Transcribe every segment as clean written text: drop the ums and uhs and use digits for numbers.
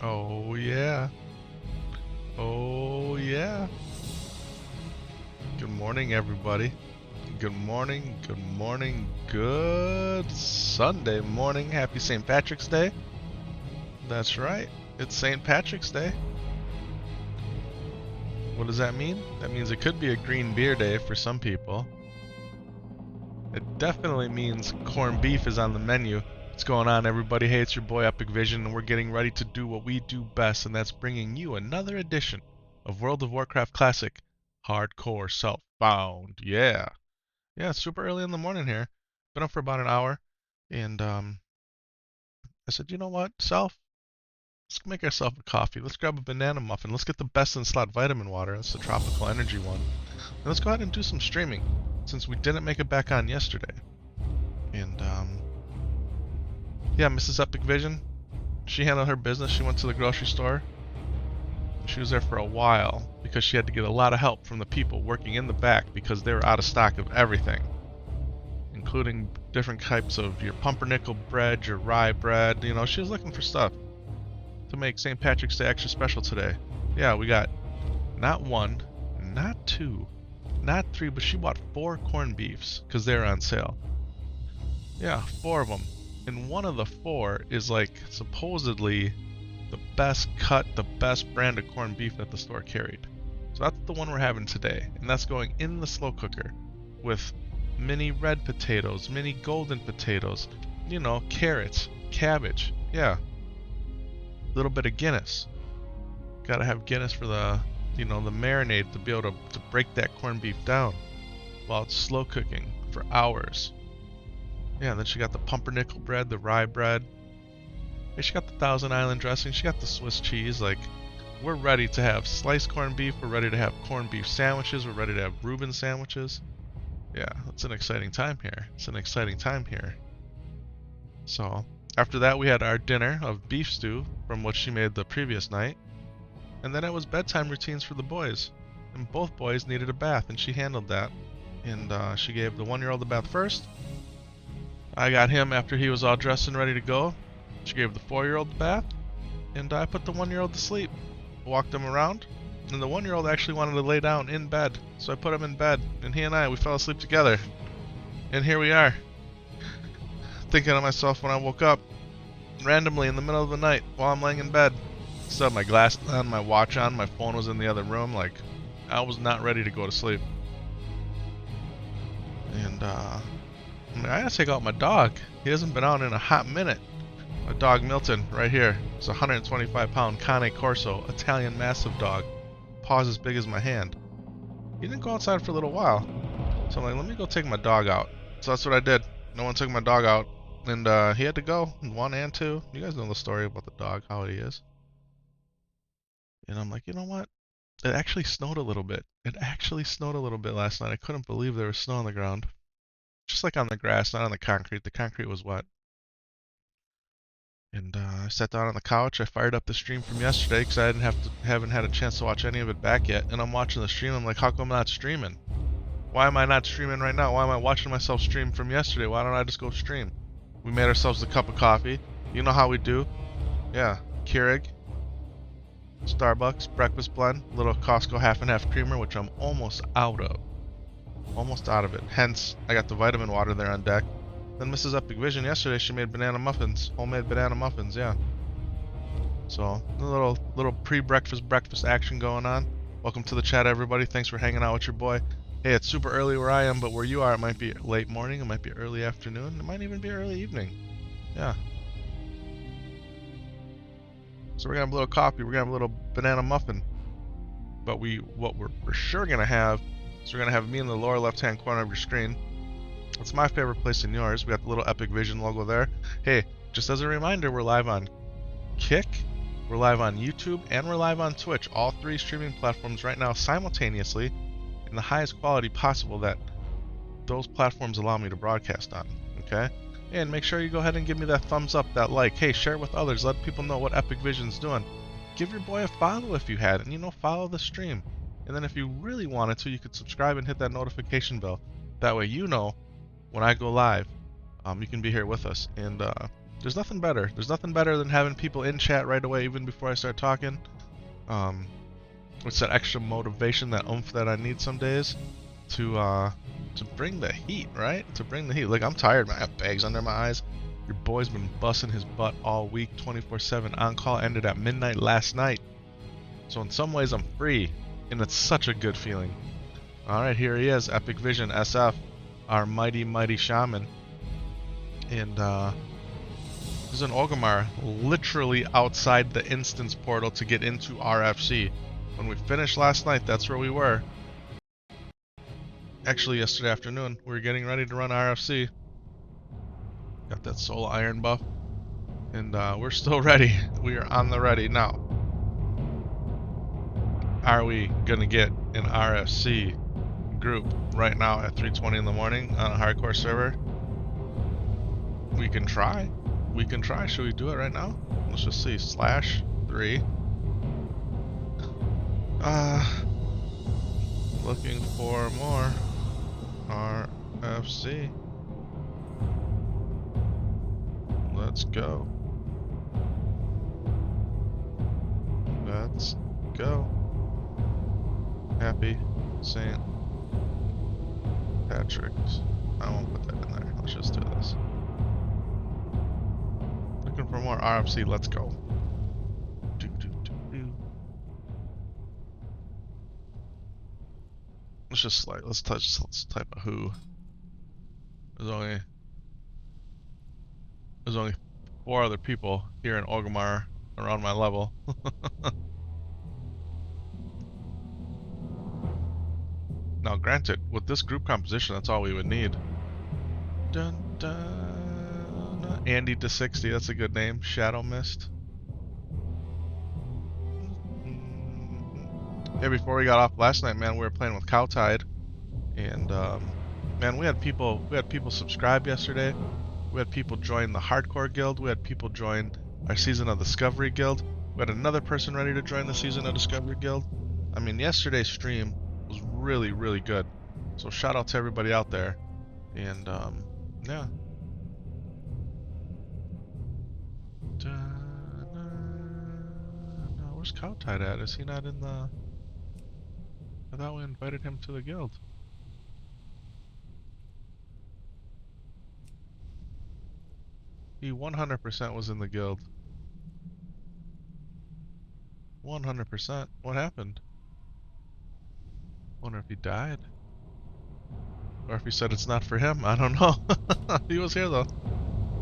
Oh yeah. Oh yeah. Good morning, everybody. Good morning, good morning, good Sunday morning. Happy St. Patrick's Day. That's right. It's St. Patrick's Day. What does that mean? That means it could be a green beer day for some people. It definitely means corned beef is on the menu. What's going on, everybody? Hey, it's your boy Epik Vision, and we're getting ready to do what we do best, and that's bringing you another edition of World of Warcraft Classic Hardcore Self-Bound. Yeah. Yeah, it's super early in the morning here. Been up for about an hour, and I said, you know what, Self? Let's make ourselves a coffee. Let's grab a banana muffin. Let's get the best in slot vitamin water. That's the tropical energy one. And let's go ahead and do some streaming, since we didn't make it back on yesterday. And yeah, Mrs. Epik Vision, she handled her business. She went to the grocery store. She was there for a while because she had to get a lot of help from the people working in the back because they were out of stock of everything, including different types of your pumpernickel bread, your rye bread. You know, she was looking for stuff to make St. Patrick's Day extra special today. Yeah, we got not one, not two, not three, but she bought 4 corned beefs because they were on sale. Yeah, 4 of them. And one of the 4 is like supposedly the best cut, the best brand of corned beef that the store carried. So that's the one we're having today. And that's going in the slow cooker with mini red potatoes, mini golden potatoes, you know, carrots, cabbage. Yeah. A little bit of Guinness. Gotta have Guinness for the, you know, the marinade to be able to break that corned beef down while it's slow cooking for hours. Yeah, and then she got the pumpernickel bread, the rye bread. Hey, she got the Thousand Island dressing. She got the Swiss cheese. Like, we're ready to have sliced corned beef. We're ready to have corned beef sandwiches. We're ready to have Reuben sandwiches. Yeah, it's an exciting time here. It's an exciting time here. So, after that, we had our dinner of beef stew from what she made the previous night. And then it was bedtime routines for the boys. And both boys needed a bath, and she handled that. And she gave the 1-year-old the bath first. I got him after he was all dressed and ready to go. She gave the 4-year-old the bath, and I put the 1-year-old to sleep. Walked him around, and the 1-year-old actually wanted to lay down in bed, so I put him in bed, and he and I, we fell asleep together. And here we are, thinking to myself when I woke up, randomly in the middle of the night, while I'm laying in bed. Still had my glasses on, my watch on, my phone was in the other room, like, I was not ready to go to sleep. And, I gotta take out my dog. He hasn't been out in a hot minute. My dog Milton, right here. It's a 125-pound Cane Corso, Italian Mastiff dog. Paws as big as my hand. He didn't go outside for a little while. So I'm like, let me go take my dog out. So that's what I did. No one took my dog out. And he had to go, 1 and 2. You guys know the story about the dog, how he is. And I'm like, you know what? It actually snowed a little bit. It actually snowed a little bit last night. I couldn't believe there was snow on the ground. Just like on the grass, not on the concrete. The concrete was wet. And I sat down on the couch. I fired up the stream from yesterday because I haven't had a chance to watch any of it back yet. And I'm watching the stream. I'm like, how come I'm not streaming? Why am I not streaming right now? Why am I watching myself stream from yesterday? Why don't I just go stream? We made ourselves a cup of coffee. You know how we do. Yeah, Keurig, Starbucks, breakfast blend, little Costco half and half creamer, which I'm almost out of. Almost out of it. Hence, I got the vitamin water there on deck. Then Mrs. Epik Vision yesterday, she made banana muffins, homemade banana muffins, yeah. So a little pre-breakfast breakfast action going on. Welcome to the chat, everybody. Thanks for hanging out with your boy. Hey, it's super early where I am, but where you are, it might be late morning, it might be early afternoon, it might even be early evening. Yeah. So we're gonna have a little coffee, we're gonna have a little banana muffin. But what we're for sure gonna have is we're gonna have me in the lower left-hand corner of your screen. It's my favorite place in yours. We got the little Epik Vision logo there. Hey, just as a reminder, we're live on Kick, we're live on YouTube, and we're live on Twitch. All 3 streaming platforms right now simultaneously in the highest quality possible that those platforms allow me to broadcast on. Okay? And make sure you go ahead and give me that thumbs up, that like. Hey, share it with others. Let people know what Epik Vision's doing. Give your boy a follow if you hadn't. You know, follow the stream. And then if you really wanted to, you could subscribe and hit that notification bell. That way you know when I go live, you can be here with us. And There's nothing better. There's nothing better than having people in chat right away, even before I start talking. It's that extra motivation, that oomph that I need some days to bring the heat, right? To bring the heat. Like, I'm tired, man. I have bags under my eyes. Your boy's been busting his butt all week, 24/7 on call. Ended at midnight last night. So in some ways, I'm free, and it's such a good feeling. All right, here he is, Epik Vision SF, our mighty, mighty shaman. And there's an Orgrimmar literally outside the instance portal to get into RFC. When we finished last night, that's where we were. Actually, yesterday afternoon, we were getting ready to run RFC. Got that soul iron buff. And we're still ready. We are on the ready now. Are we going to get an RFC group right now at 3:20 in the morning on a hardcore server? We can try. We can try. Should we do it right now? Let's just see. /3. Looking for more RFC. Let's go. Let's go. Happy St. Patrick's. I won't put that in there. Let's just do this. Looking for more RFC. Let's go. Let's just like let's type a who. There's only 4 other people here in Orgrimmar around my level. Now, granted, with this group composition, that's all we would need. Dun dun. Andy to 60. That's a good name. Shadow Mist. Yeah, before we got off last night, man, we were playing with Cowtide, and man, we had people subscribe yesterday. We had people join the Hardcore Guild. We had people join our Season of Discovery Guild. We had another person ready to join the Season of Discovery Guild. I mean, yesterday's stream was really, really good. So shout out to everybody out there, and yeah. No, where's Cowtide at? Is he not in the? I thought we invited him to the guild. He 100% was in the guild. 100%. What happened? Wonder if he died? Or if he said it's not for him? I don't know. He was here though.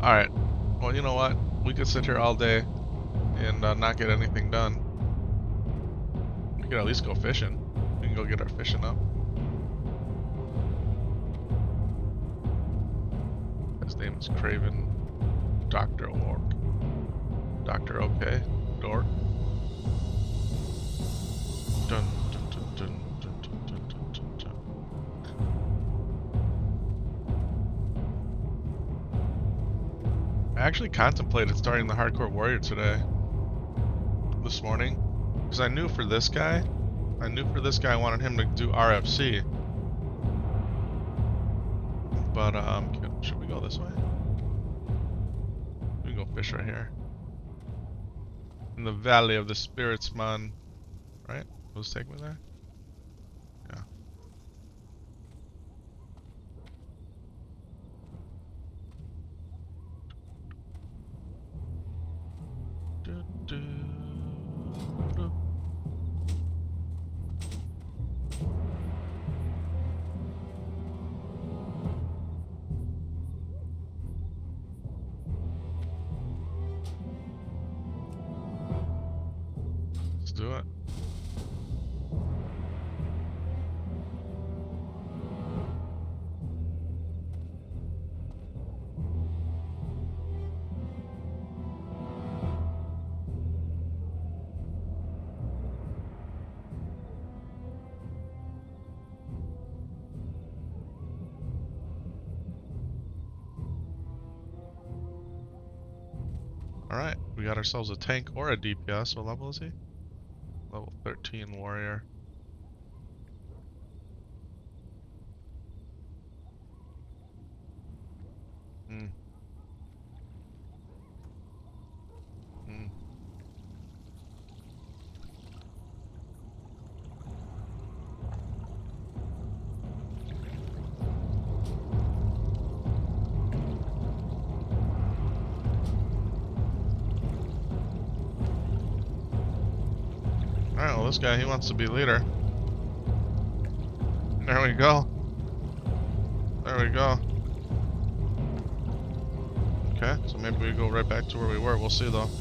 Alright. Well, you know what? We could sit here all day and not get anything done. We could at least go fishing. We can go get our fishing up. His name is Craven Dr. Orc. Dr. OK. Dork. Dun dun dun dun dun dun dun dun dun dun. I actually contemplated starting the Hardcore Warrior today. This morning. Because I knew for this guy I wanted him to do RFC. But should we go this way? We can go fish right here. In the Valley of the Spirits, man. Right? Will this take me there? Yeah. Let's do it. Alright, we got ourselves a tank or a DPS. What level is he? Level 13 warrior. this guy, he wants to be leader. There we go. There we go. Okay, so maybe we go right back to where we were. We'll see though.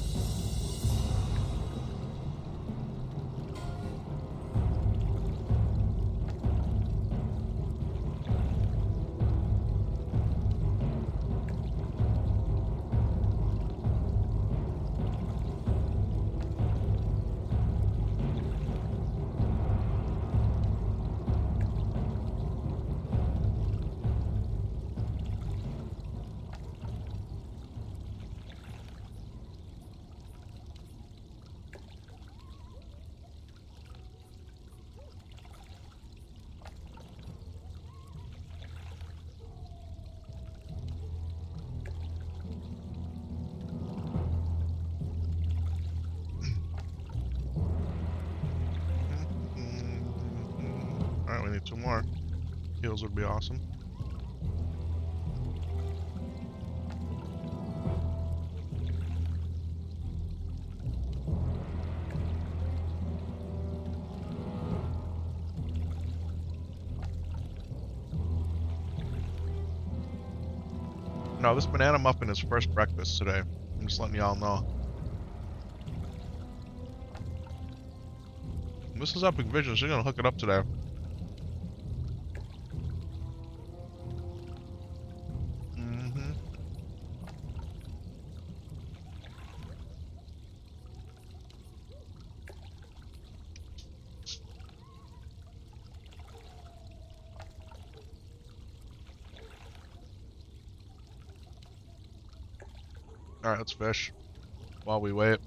Alright, we need 2 more. Heals would be awesome. No, this banana muffin is first breakfast today. I'm just letting y'all know. This is Epik Vision, so you're gonna hook it up today. Alright, let's fish while we wait.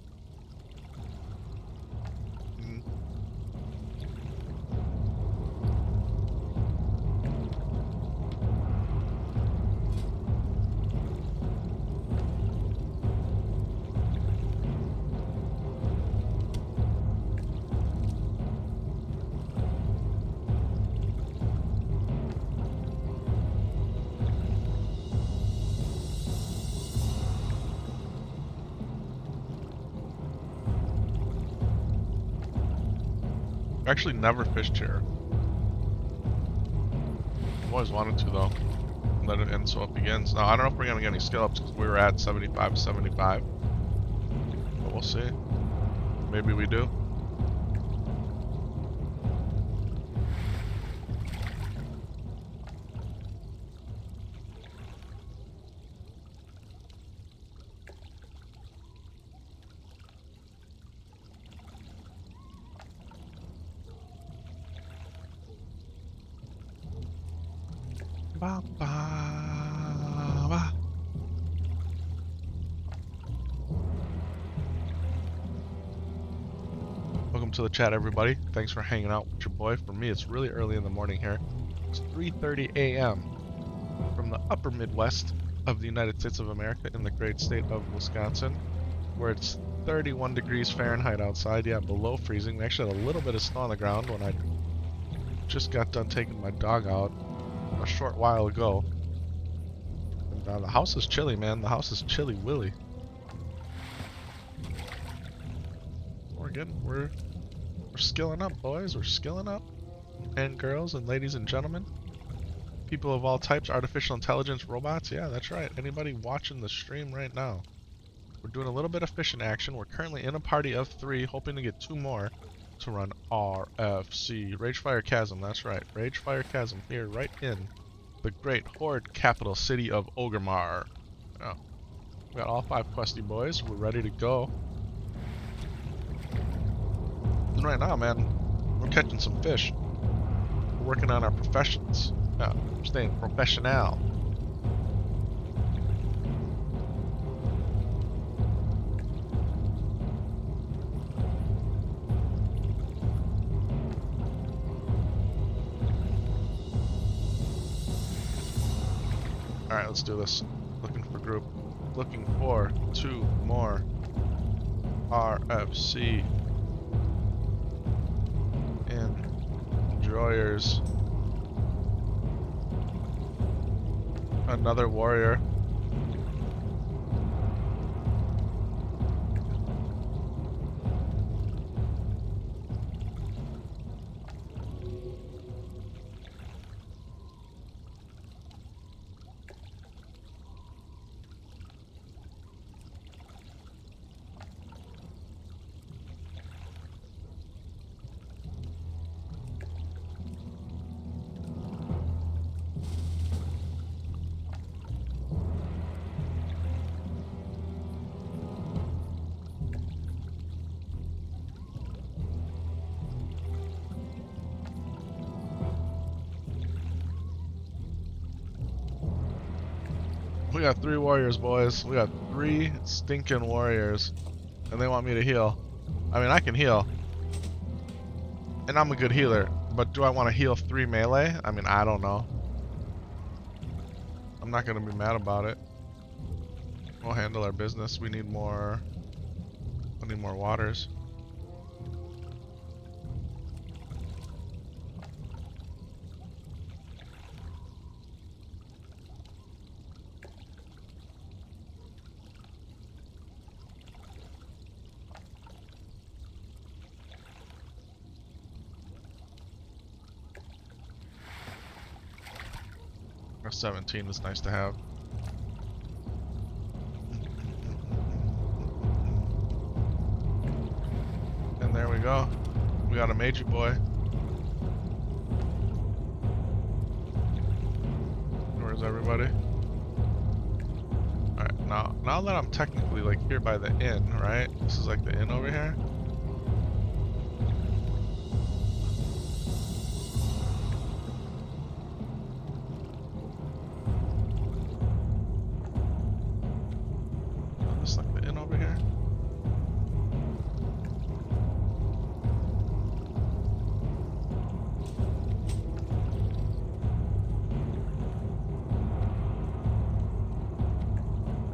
I've actually never fished here. I've always wanted to though. Let it end so it begins. Now I don't know if we're gonna get any skill ups because we were at 75, but we'll see. Maybe we do. Ba, ba, ba. Welcome to the chat, everybody. Thanks for hanging out with your boy. For me, it's really early in the morning here. It's 3:30 a.m. from the upper Midwest of the United States of America in the great state of Wisconsin, where it's 31 degrees Fahrenheit outside. Yeah, below freezing. We actually had a little bit of snow on the ground when I just got done taking my dog out a short while ago. And, the house is chilly, man. The house is chilly willy. We're skilling up, boys. We're skilling up. And girls and ladies and gentlemen. People of all types, artificial intelligence, robots. Yeah, that's right. Anybody watching the stream right now. We're doing a little bit of fishing action. We're currently in a party of 3, hoping to get 2 more to run RFC. Ragefire Chasm, that's right. Ragefire Chasm here, right in the great horde capital city of Orgrimmar. Oh, we got all 5 questy boys. We're ready to go. And right now, man, we're catching some fish. We're working on our professions. Yeah, we're staying professional. Alright, let's do this. Looking for group. Looking for 2 more RFC enjoyers. Another warrior. We got 3 warriors, boys. We got 3 stinking warriors. And they want me to heal. I mean, I can heal. And I'm a good healer. But do I want to heal 3 melee? I mean, I don't know. I'm not going to be mad about it. We'll handle our business. We need more... I need more waters. Our 17 is nice to have. And there we go. We got a Meiji boy. Where's everybody? Alright, now that I'm technically like here by the inn, right? This is like the inn over here. This is like the inn over here.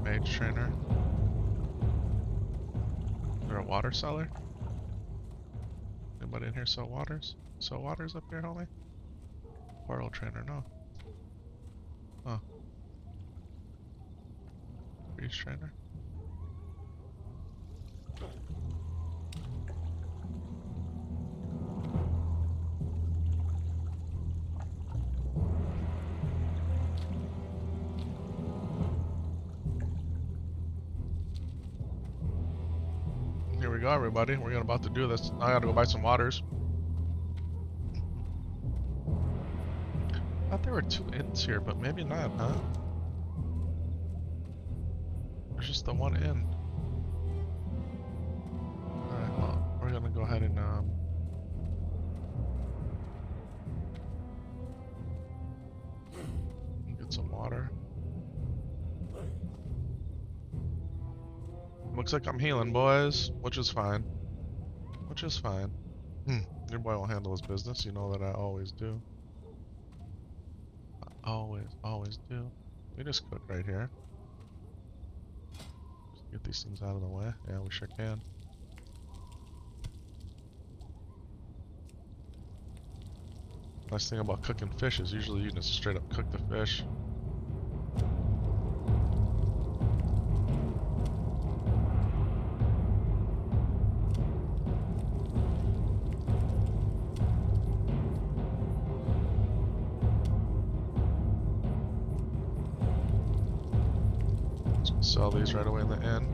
Mage trainer. Is there a water cellar? Anybody in here sell waters? Sell waters up here, homie? Portal trainer, no. Oh. Priest trainer. Here we go, everybody. We're about to do this. I gotta go buy some waters. I thought there were 2 inns here, but maybe not, huh? There's just the 1 inn. Alright, well, we're gonna go ahead and get some water. Looks like I'm healing, boys, which is fine. Which is fine. Your boy will handle his business. You know that I always do. I always do. We just cook right here. Just get these things out of the way. Yeah, we sure can. Nice thing about cooking fish is usually you just straight up cook the fish. Sell these right away in the inn.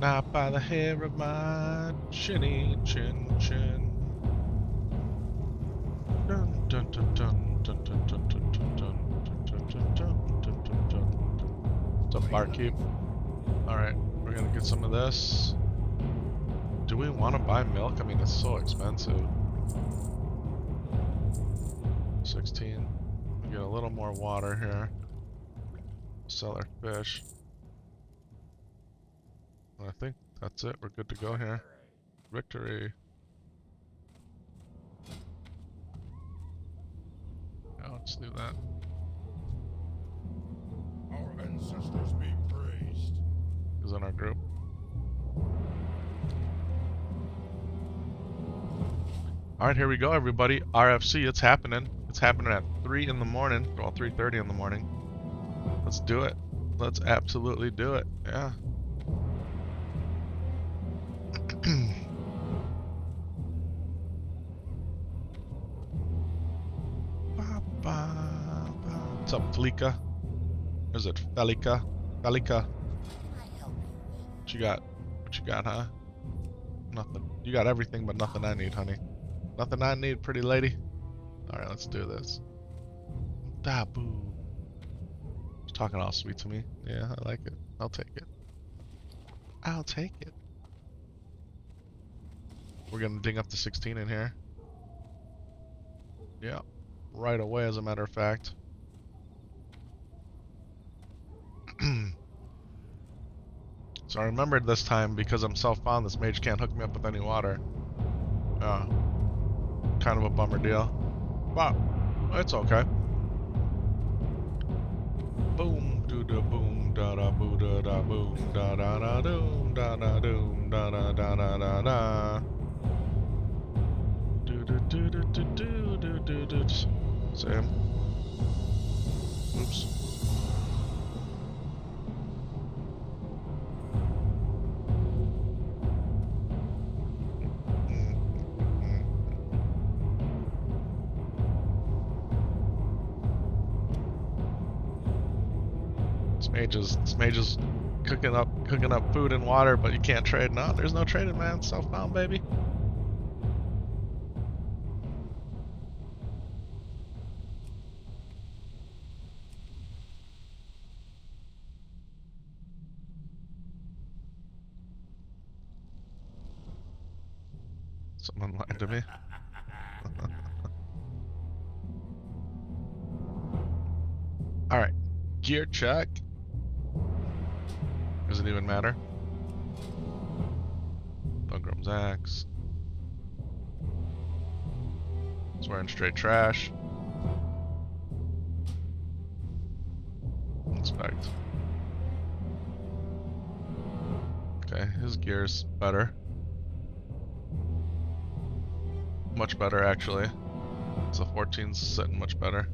Not by the hair of my chinny chin chin. Dun dun dun dun dun dun dun dun dun dun dun dun dun dun dun dun. What's up, barkeep? Alright, we're gonna get some of this. Do we want to buy milk? I mean, it's so expensive. 16. We get a little more water here. Sell our fish. I think that's it. We're good to go here. Victory. Yeah, let's do that. Our ancestors be praised. Who's in our group? Alright, here we go, everybody. RFC, it's happening. It's happening at 3 in the morning. Well, 3:30 in the morning. Let's do it. Let's absolutely do it. Yeah. What's up, Felika? Or is it Felika? Felika. What you got? What you got, huh? Nothing. You got everything but nothing I need, honey. Nothing I need, pretty lady. Alright, let's do this. Da boo. She's talking all sweet to me. Yeah, I like it. I'll take it. I'll take it. We're gonna ding up the 16 in here. Yeah. right away, as a matter of fact. So I remembered this time, because I'm self-found, this mage can't hook me up with any water. Kind of a bummer deal. But it's okay. Boom, doo da boom, da da boo da da boom, da da da doom, da da doom, da da da da da da. Do do do do do do do do do. Same. Oops. This mage is cooking up food and water, but you can't trade. No, there's no trading, man. Self-found, baby. Someone lied to me. Alright. Gear check. Does it even matter? Bugram's axe. It's wearing straight trash. Inspect. Okay, his gear's better. Much better, actually. So 14's sitting much better.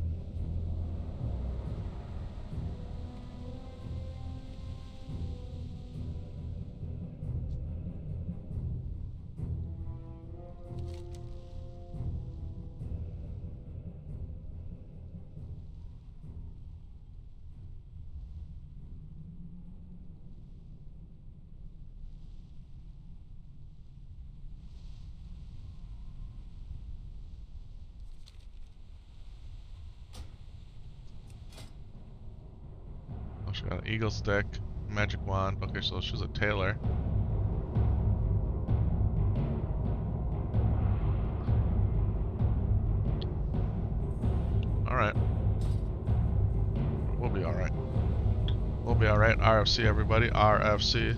Oh, she got an eagle stick, magic wand. Okay, so she's a tailor. Alright. We'll be alright. We'll be alright. RFC, everybody. RFC.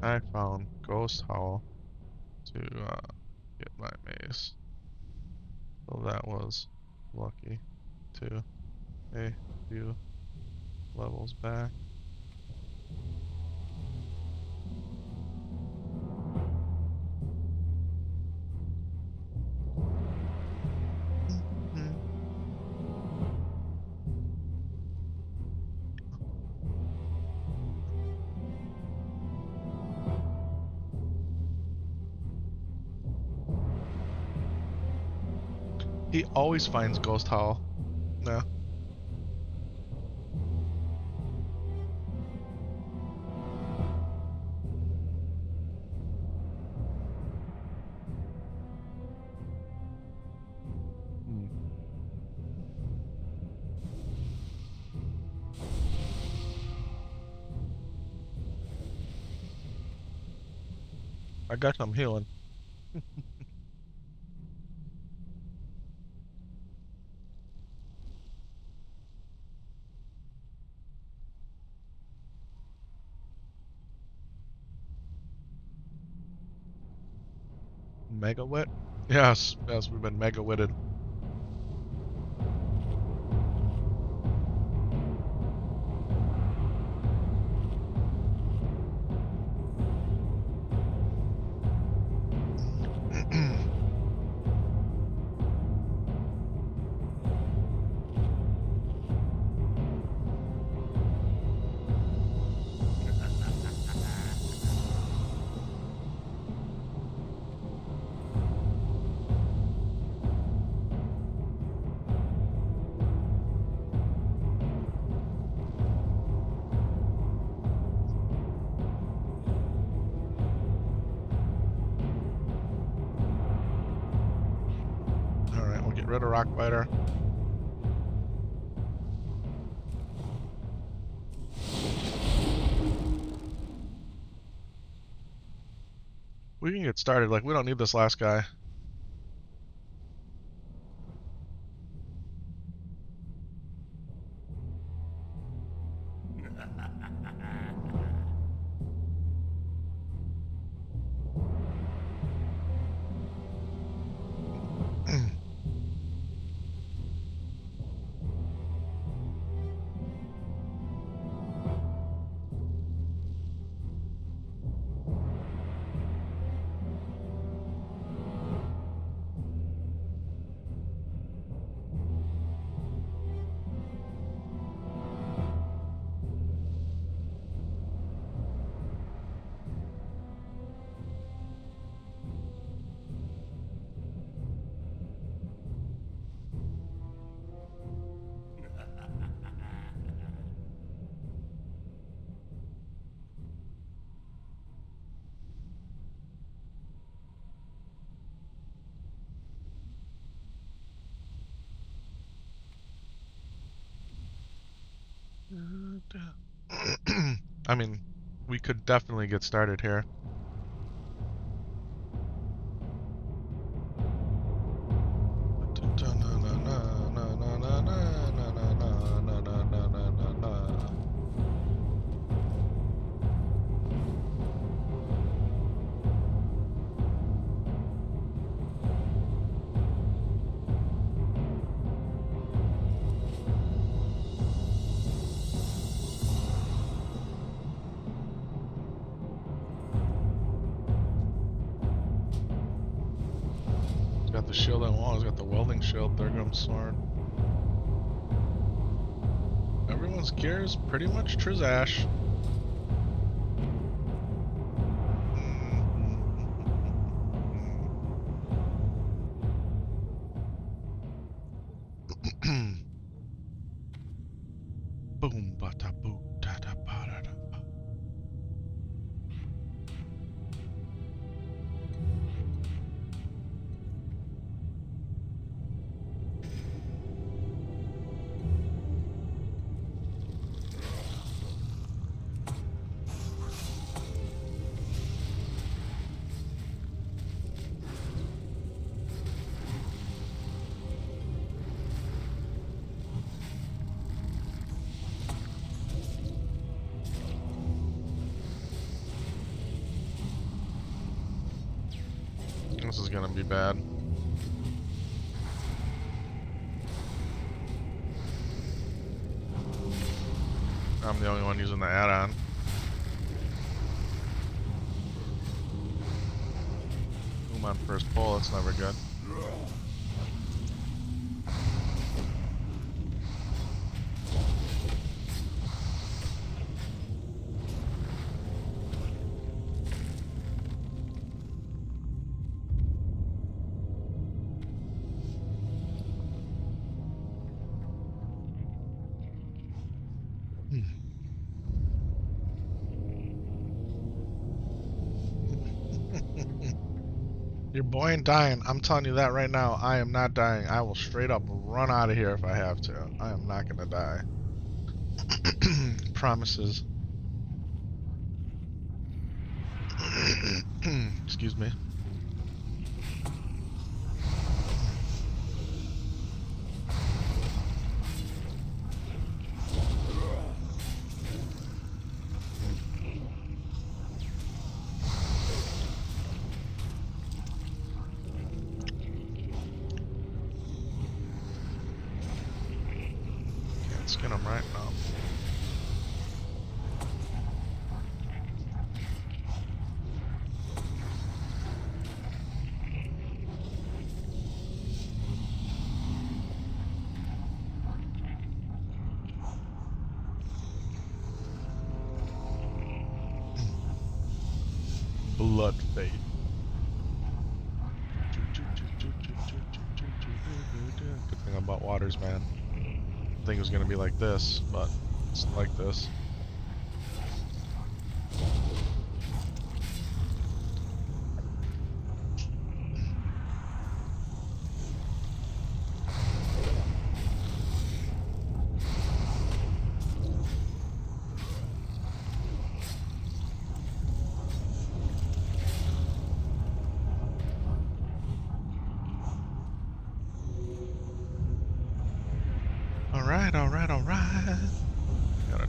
I found Ghost Howl to get my mace. So that was lucky to a few levels back. He always finds Ghost Howl. No. I got some healing. Mega wit? Yes, yes, we've been mega witted. get rid of Rockbiter. We can get started. Like, we don't need this last guy. I mean, we could definitely get started here. Got the shield on wall, he's got the welding shield, Thurgrim sword. Everyone's gear is pretty much Trizash. Boom, bata boo, da da ba da da ba. This is gonna be bad. I'm the only one using the add-on. Boom on first pull, that's never good. Your boy ain't dying. I'm telling you that right now. I am not dying. I will straight up run out of here if I have to. I am not gonna die. Promises. Excuse me. Skin him right now. Blood fade. Good thing about waters, man. I think it was gonna be like this, but it's like this.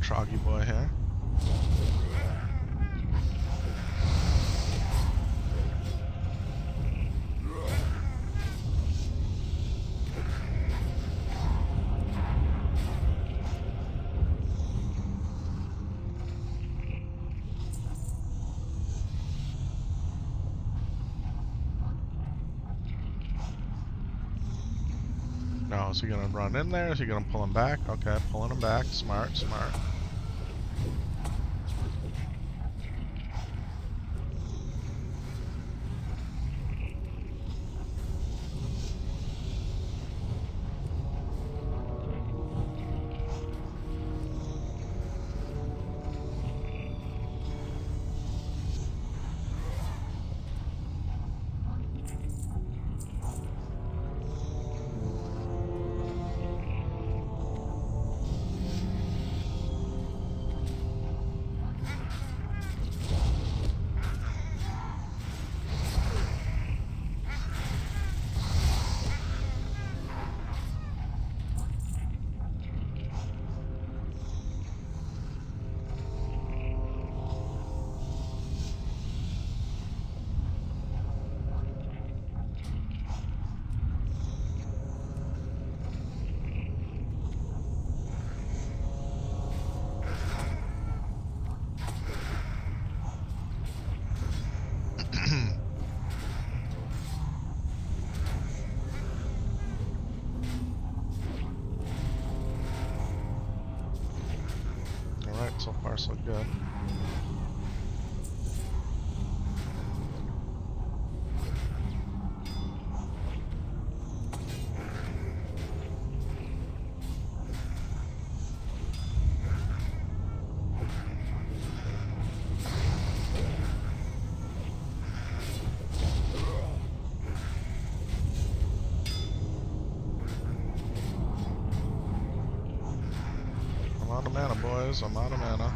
Troggy boy here. No, is he gonna run in there? Is he gonna pull him back? Okay, pulling him back. Smart, smart. Alright, so far so good. I'm out of mana, boys. I'm out of mana.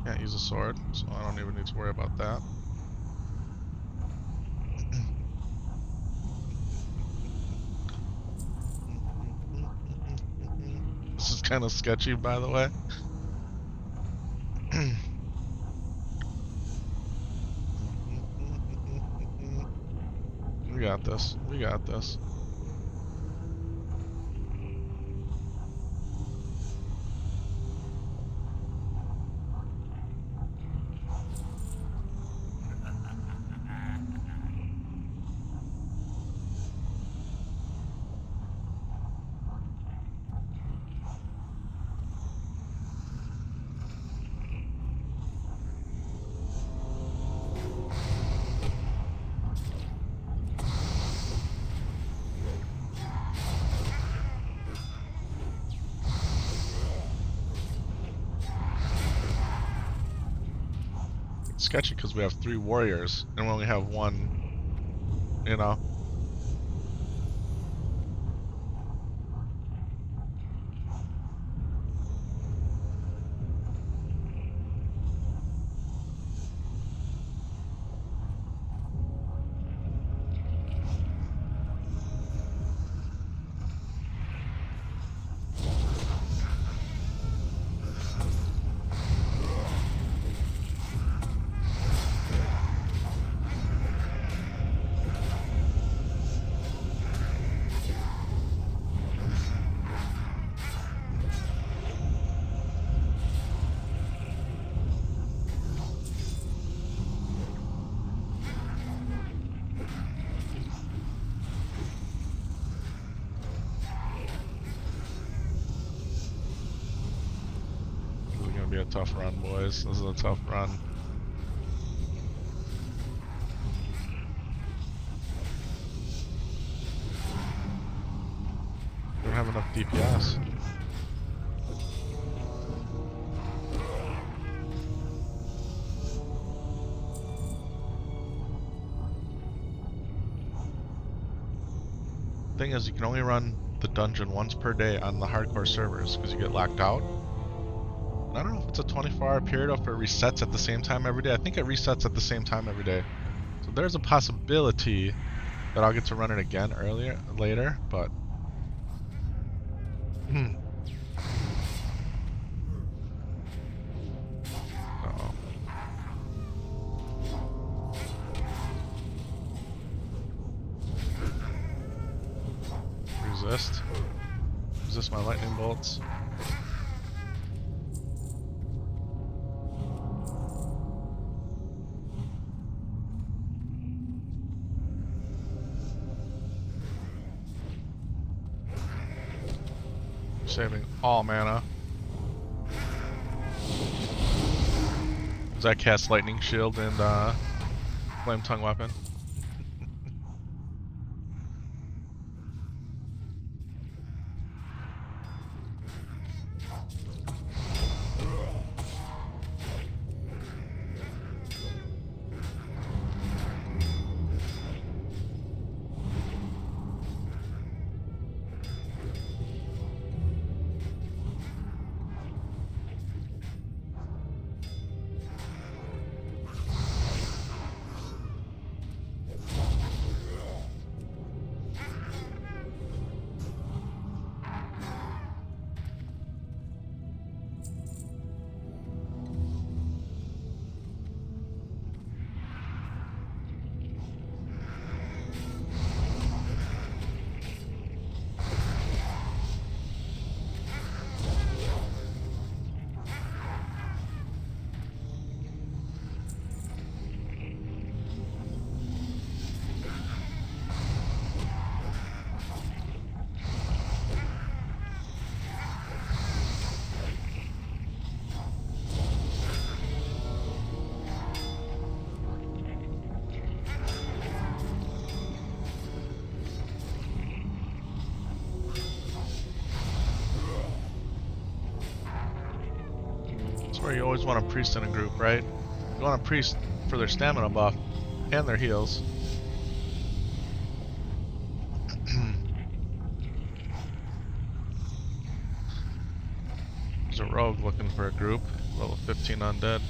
Can't use a sword, so I don't even need to worry about that. This is kind of sketchy, by the way. We got this. We got this. Sketchy because we have 3 warriors and we only have 1, you know. Be a tough run, boys. This is a tough run. We don't have enough DPS. Thing is, you can only run the dungeon once per day on the hardcore servers because you get locked out. I don't know if it's a 24-hour period or if it resets at the same time every day. I think it resets at the same time every day. So there's a possibility that I'll get to run it again later, but miss my lightning bolts. Saving all mana. As I cast Lightning Shield and Flame Tongue Weapon. Where you always want a priest in a group, right? You want a priest for their stamina buff and their heals. There's a rogue looking for a group, level 15 undead.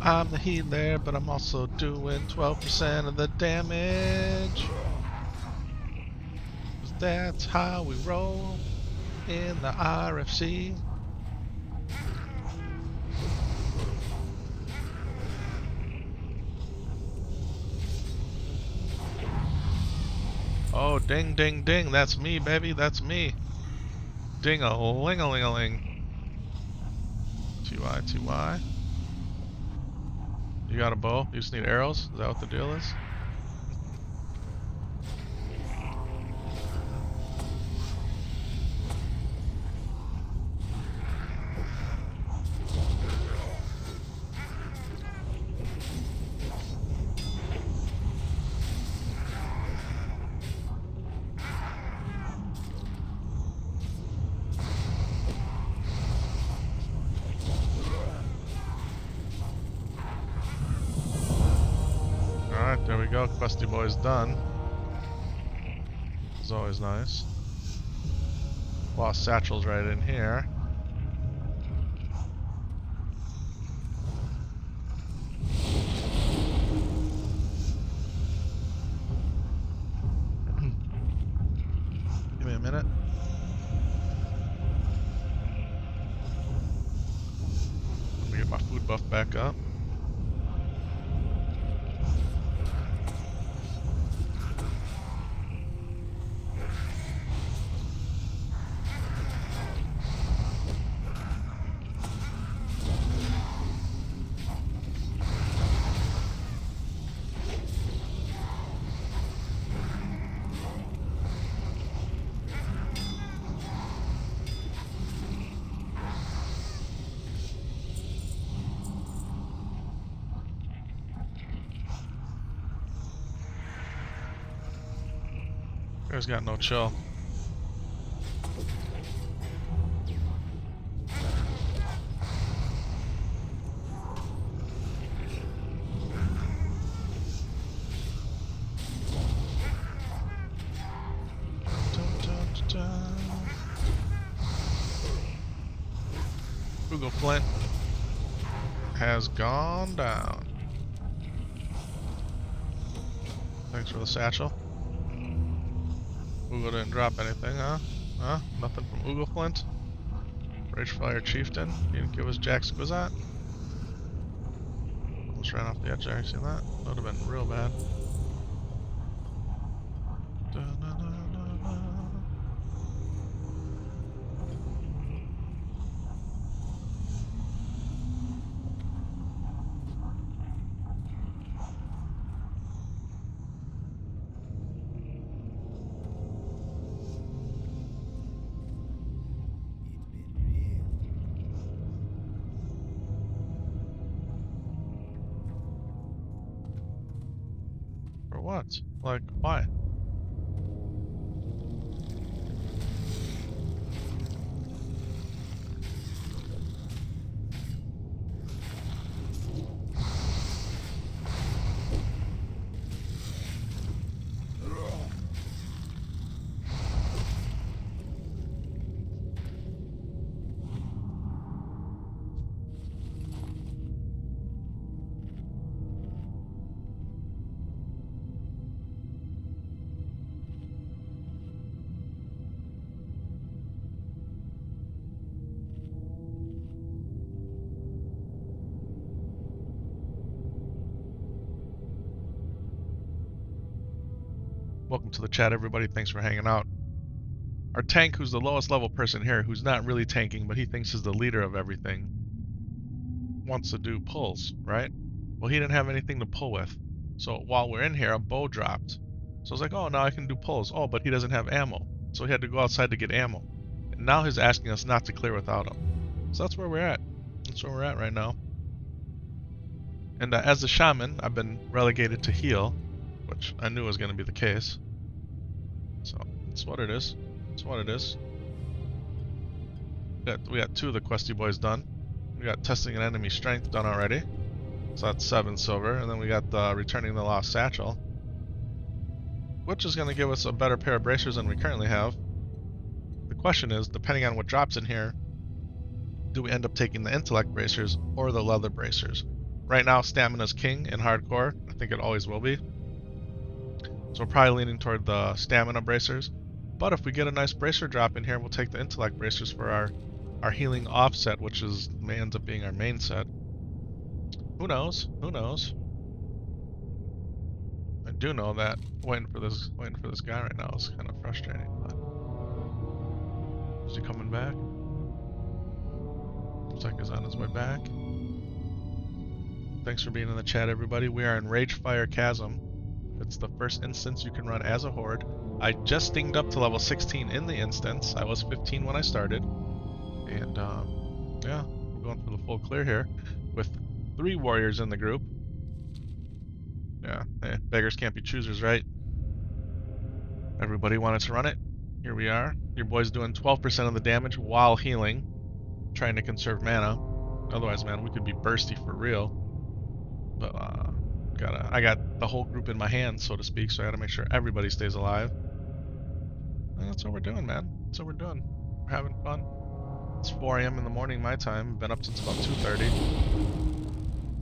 I'm the healer, but I'm also doing 12% of the damage. 'Cause that's how we roll in the RFC. Oh, ding, ding, ding. That's me, baby. That's me. Ding-a-ling-a-ling-a-ling. TY, TY. You got a bow? You just need arrows? Is that what the deal is? Alright, there we go. Questy boy's done. It's always nice. Lost satchel's right in here. Give me a minute. Let me get my food buff back up. Guy's got no chill. Google Flint has gone down. Thanks for the satchel. Oogle didn't drop anything, huh? Huh? Nothing from Oogle Flint? Ragefire Chieftain? He didn't give us Jack Squizat? Almost ran off the edge there, you seen that? That would have been real bad. For what? Like, why? Welcome to the chat, everybody. Thanks for hanging out. Our tank, who's the lowest level person here, who's not really tanking, but he thinks is the leader of everything, wants to do pulls, right? Well, he didn't have anything to pull with. So while we're in here, a bow dropped. So I was like, oh, now I can do pulls. Oh, but he doesn't have ammo. So he had to go outside to get ammo. And now he's asking us not to clear without him. So that's where we're at. That's where we're at right now. And as a shaman, I've been relegated to heal, which I knew was going to be the case. So that's what it is. That's what it is. We got 2 of the questy boys done. We got testing an enemy strength done already. So that's 7 silver. And then we got the returning the lost satchel, which is going to give us a better pair of bracers than we currently have. The question is, depending on what drops in here, do we end up taking the intellect bracers or the leather bracers? Right now, stamina's king in hardcore. I think it always will be. So we're probably leaning toward the stamina bracers. But if we get a nice bracer drop in here, we'll take the intellect bracers for our healing offset, which may ends up being our main set. Who knows? Who knows? I do know that waiting for this guy right now is kind of frustrating. But is he coming back? Looks like he's on his way back. Thanks for being in the chat, everybody. We are in Ragefire Chasm. It's the first instance you can run as a horde. I just dinged up to level 16 in the instance. I was 15 when I started. And yeah, we're going for the full clear here with 3 warriors in the group. Yeah, beggars can't be choosers, right? Everybody wanted to run it. Here we are. Your boy's doing 12% of the damage while healing, trying to conserve mana. Otherwise, man, we could be bursty for real. But I got the whole group in my hands, so to speak, so I gotta make sure everybody stays alive. And that's what we're doing, man. That's what we're doing. We're having fun. It's 4 a.m. in the morning my time. Been up since about 2:30.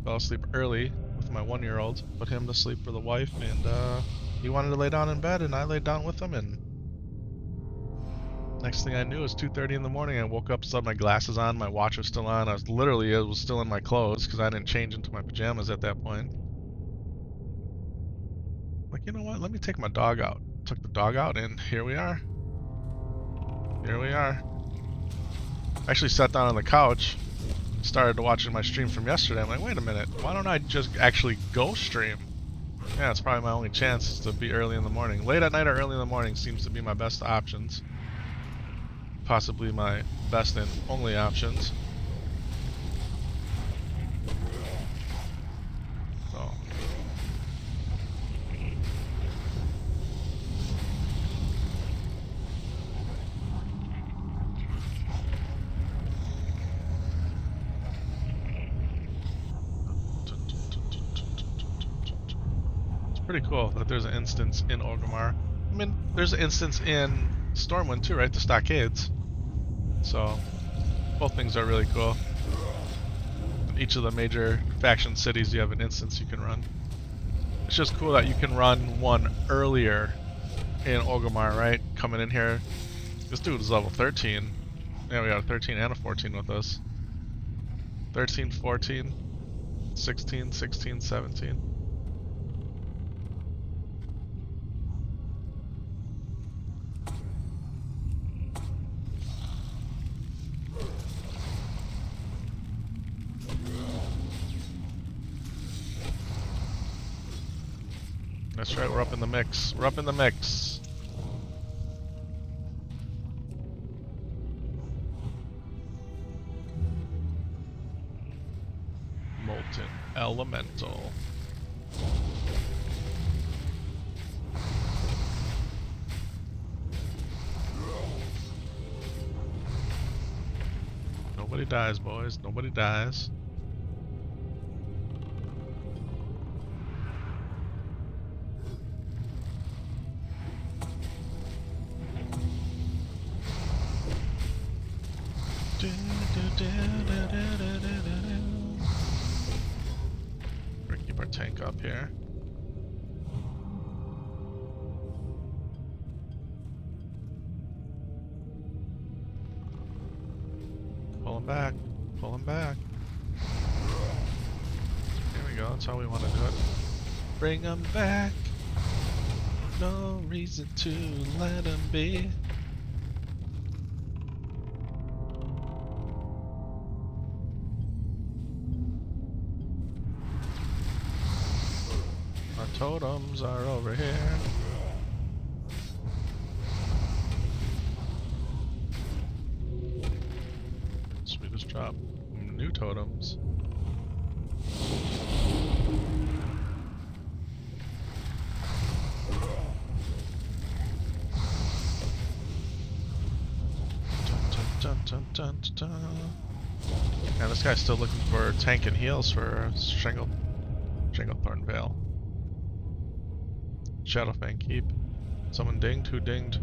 Fell asleep early with my 1-year-old. Put him to sleep for the wife, and he wanted to lay down in bed, and I laid down with him, and next thing I knew, it was 2:30 in the morning. I woke up, still had my glasses on, my watch was still on. I was still in my clothes because I didn't change into my pajamas at that point. Like, you know what? Let me take my dog out. Took the dog out, and here we are. Here we are. I actually sat down on the couch, started watching my stream from yesterday. I'm like, wait a minute, why don't I just actually go stream? Yeah, it's probably my only chance to be early in the morning. Late at night or early in the morning seems to be my best options. Possibly my best and only options. So pretty cool that there's an instance in Orgrimmar. I mean, there's an instance in Stormwind too, right? The stockades. So, both things are really cool. In each of the major faction cities, you have an instance you can run. It's just cool that you can run one earlier in Orgrimmar, right? Coming in here. This dude is level 13. Yeah, we got a 13 and a 14 with us. 13, 14, 16, 16, 17. That's right, we're up in the mix. We're up in the mix. Molten Elemental. Nobody dies, boys. Nobody dies. We're gonna keep our tank up here. Pull him back. Pull him back. There we go. That's how we want to do it. Bring him back. No reason to let him be. Our totems are over here. Sweetest drop. New totems. Dun, dun, dun, dun, dun. And this guy's still looking for tank and heals for Shinglethorn Vale. Shadowfang Keep. Someone dinged? Who dinged?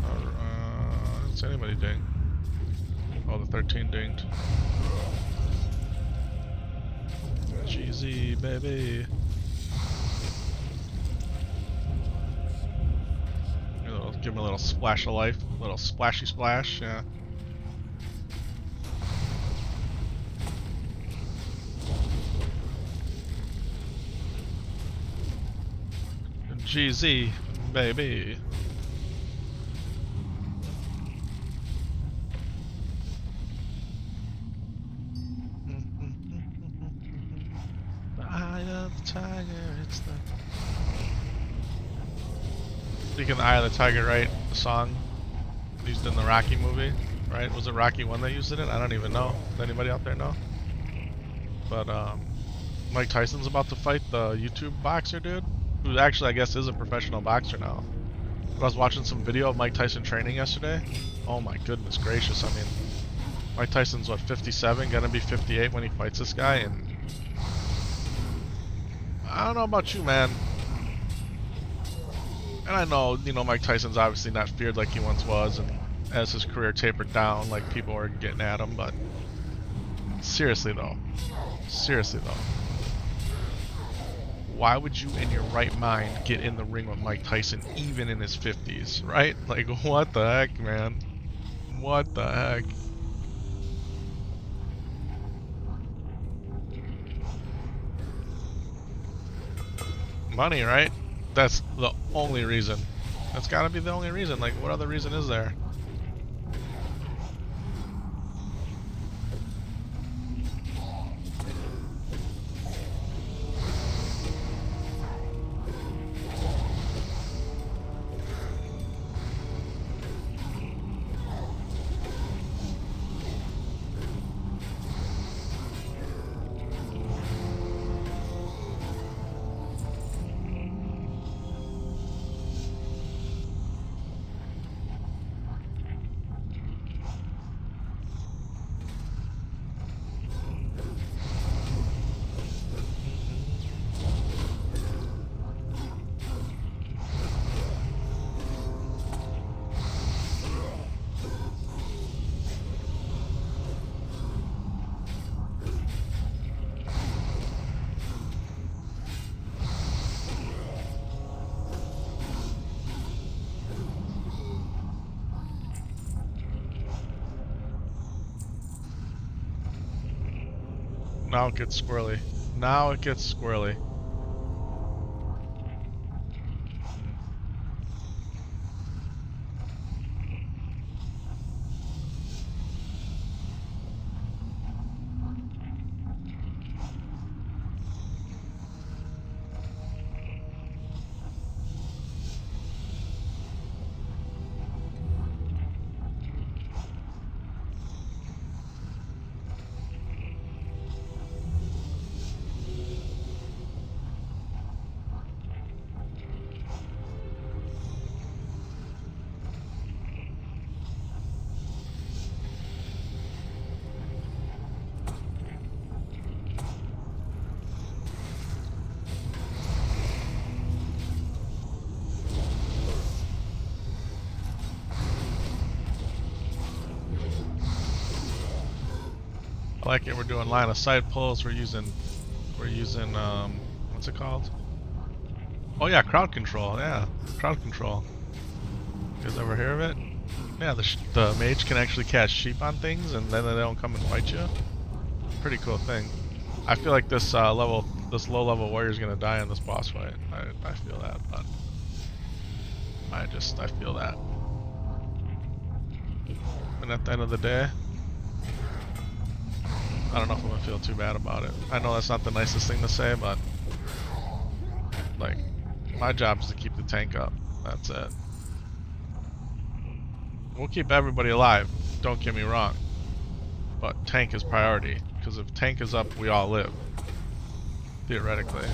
I didn't see anybody ding. Oh, the 13 dinged. GZ, baby. Give him a little splash of life. A little splashy splash, yeah. GZ, baby. The eye of the tiger, it's the... Speaking of the Eye of the Tiger, right? The song used in the Rocky movie, right? Was it Rocky 1 that used it in? I don't even know. Does anybody out there know? But, Mike Tyson's about to fight the YouTube boxer dude, who actually, I guess, is a professional boxer now. I was watching some video of Mike Tyson training yesterday. Oh my goodness gracious, I mean, Mike Tyson's, what, 57? Gonna be 58 when he fights this guy, and... I don't know about you, man. And I know, you know, Mike Tyson's obviously not feared like he once was, and as his career tapered down, like, people are getting at him, but... Seriously, though. Why would you, in your right mind, get in the ring with Mike Tyson, even in his 50s, right? Like, what the heck, man? What the heck? Money, right? That's the only reason. That's gotta be the only reason. Like, what other reason is there? Now it gets squirrely. Now it gets squirrely. I like it. We're doing line of sight pulls. We're using what's it called? Oh yeah, crowd control. Yeah, crowd control. You guys ever hear of it? Yeah, the mage can actually cast sheep on things, and then they don't come and fight you. Pretty cool thing. I feel like this low level warrior is gonna die in this boss fight. I feel that, but I feel that. And at the end of the day, I don't know if I'm gonna feel too bad about it. I know that's not the nicest thing to say, but like, my job is to keep the tank up. That's it. We'll keep everybody alive, don't get me wrong. But tank is priority, because if tank is up, we all live. Theoretically.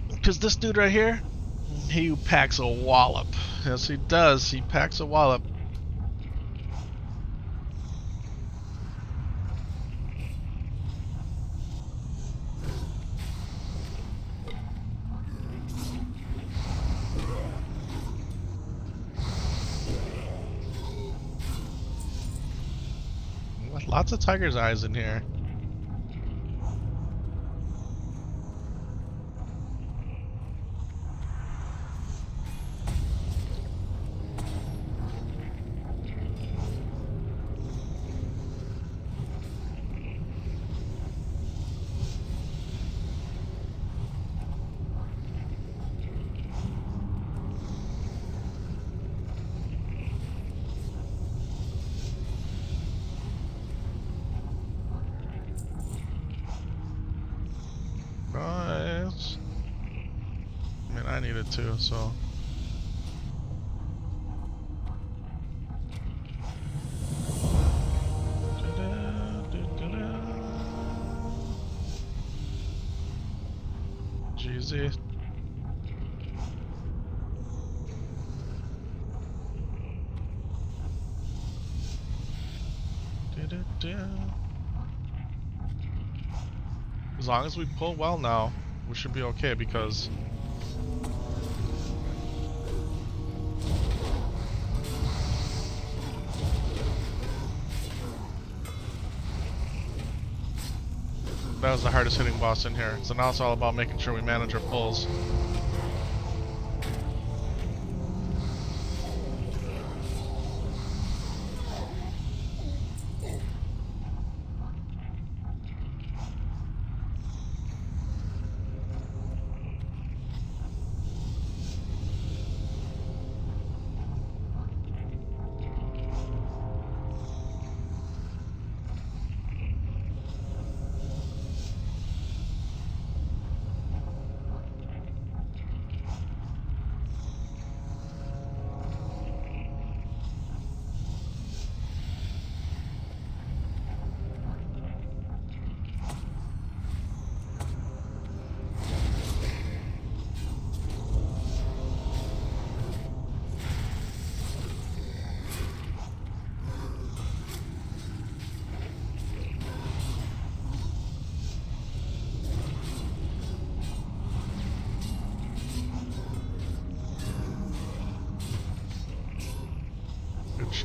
Because this dude right here, he packs a wallop. Yes, he does. He packs a wallop. Lots of tiger's eyes in here. Nice. I mean, I needed to, so. Jeezy. As long as we pull well now, we should be okay because that was the hardest hitting boss in here. So now it's all about making sure we manage our pulls.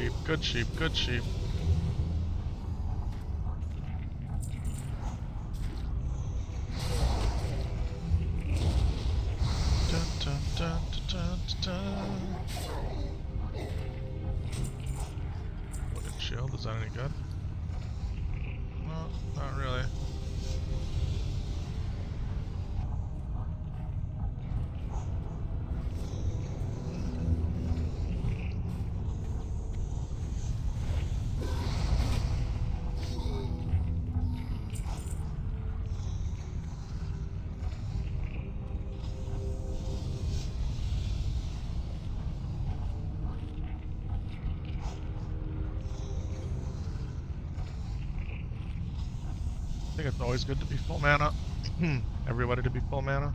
sheep, good sheep, good sheep. Dun, dun, dun, dun, dun, dun. Wooden shield, is that any good? No, not really. I think it's always good to be full mana. Everybody to be full mana.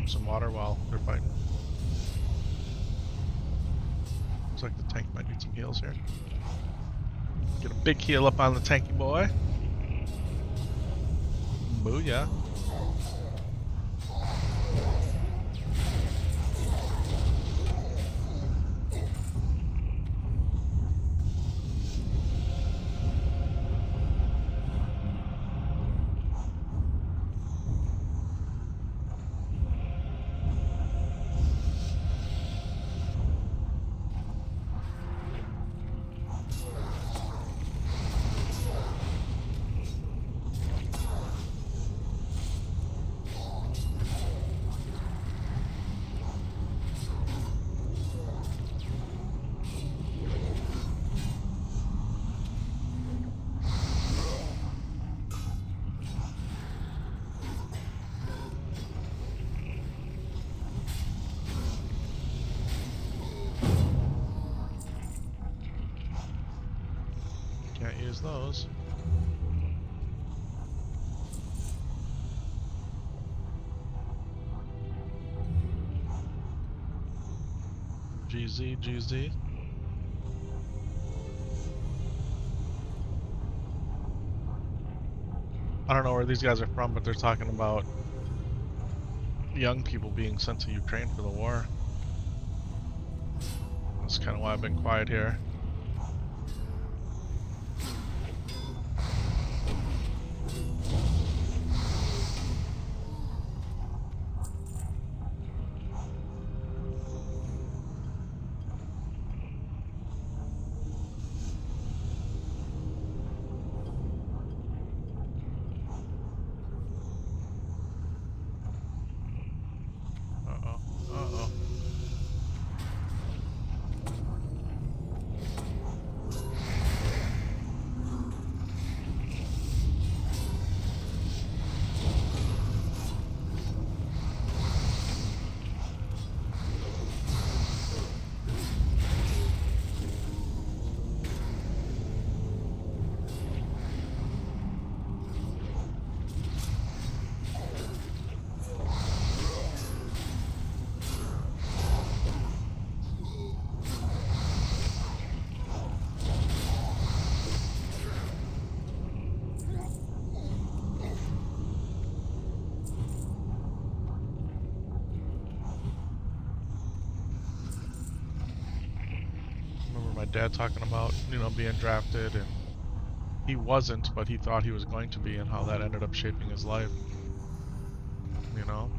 drink some water while they're fighting. Looks like the tank might need some heals here. Get a big heal up on the tanky boy. Booyah. Can't use those. GZ, GZ. I don't know where these guys are from, but they're talking about young people being sent to Ukraine for the war. That's kind of why I've been quiet here. Uh-oh, uh-oh. Remember my dad talking about, you know, being drafted, and he wasn't, but he thought he was going to be, and how that ended up shaping his life. You know?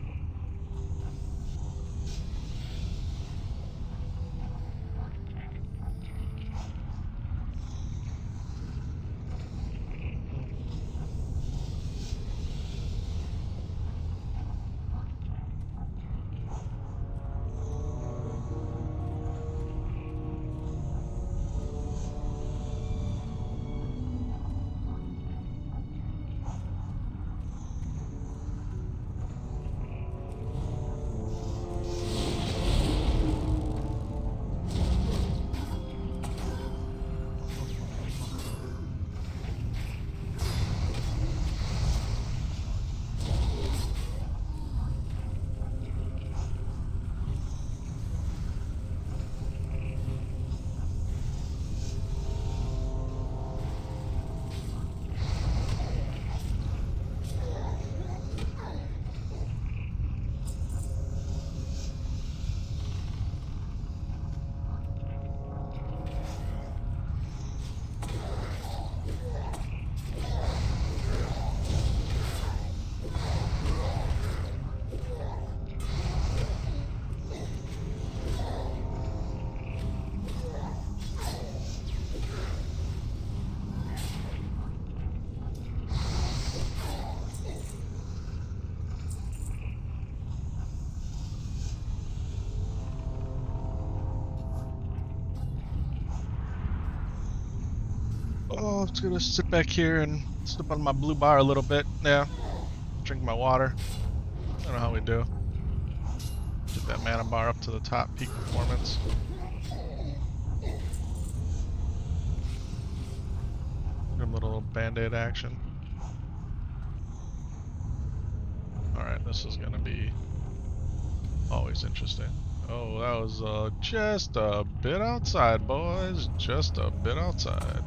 Oh, I'm just gonna sit back here and sip on my blue bar a little bit. Yeah. Drink my water. I don't know how we do. Get that mana bar up to the top peak performance. Give him a little band-aid action. Alright, this is gonna be Always interesting. Oh, that was just a bit outside, boys. Just a bit outside.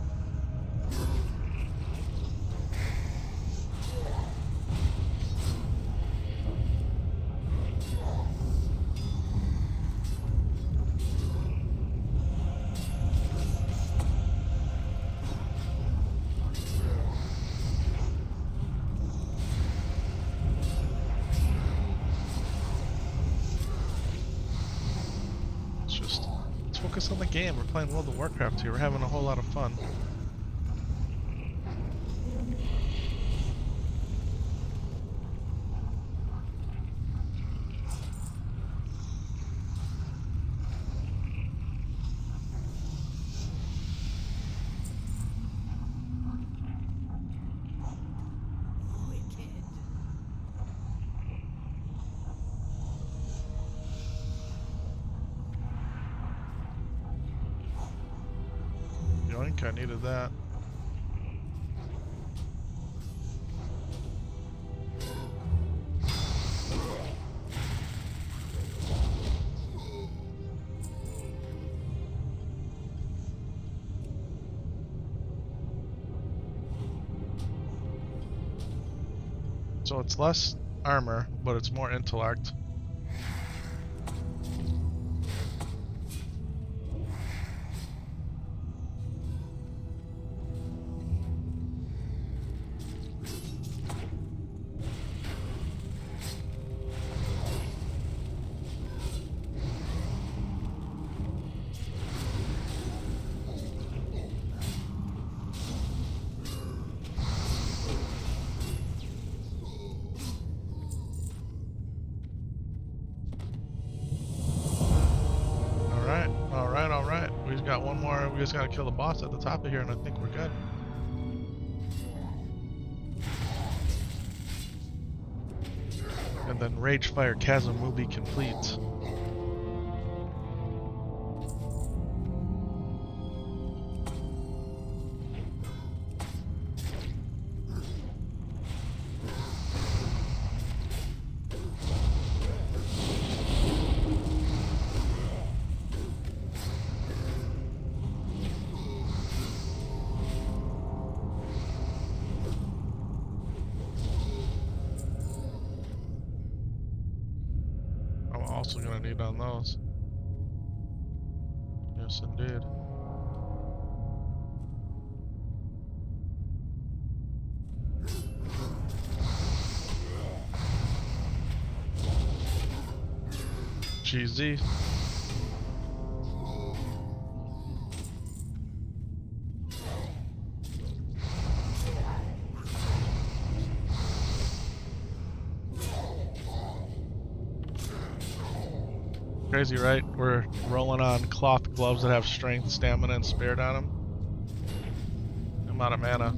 Let's focus on the game. We're playing World of Warcraft here. We're having a whole lot of fun. Yoink, I needed that. So it's less armor, but it's more intellect. Alright. We just got one more. We just gotta kill the boss at the top of here, and I think we're good. And then Ragefire Chasm will be complete. Also gonna need on those. Yes, indeed. GZ. Crazy, right? We're rolling on cloth gloves that have strength, stamina, and spirit on them. I'm out of mana.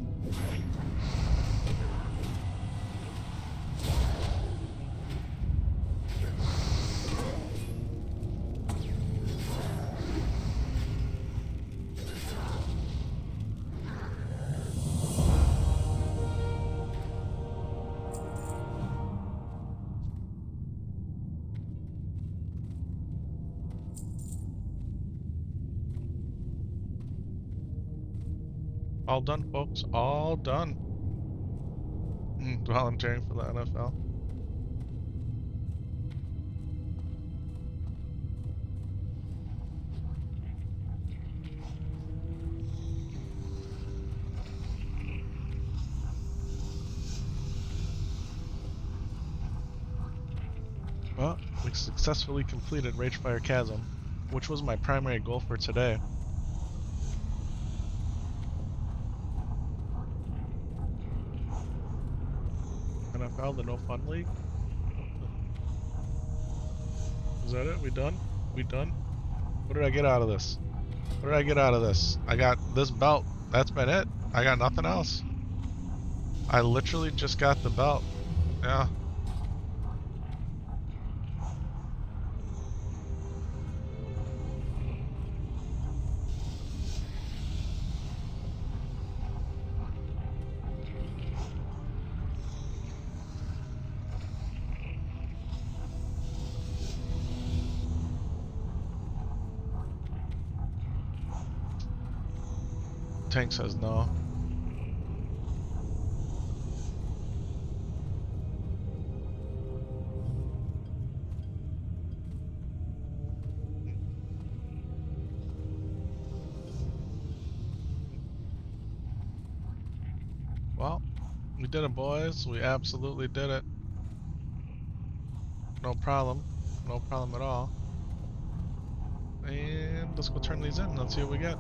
All done, folks. All done. Volunteering for the NFL. Well, we successfully completed Ragefire Chasm, which was my primary goal for today. NFL, the No Fun League. Is that it? We done? We done? What did I get out of this? What did I get out of this? I got this belt. That's been it. I got nothing else. I literally just got the belt. Yeah. Tank says no. Well, we did it, boys. We absolutely did it. No problem. No problem at all. And let's go turn these in. Let's see what we get.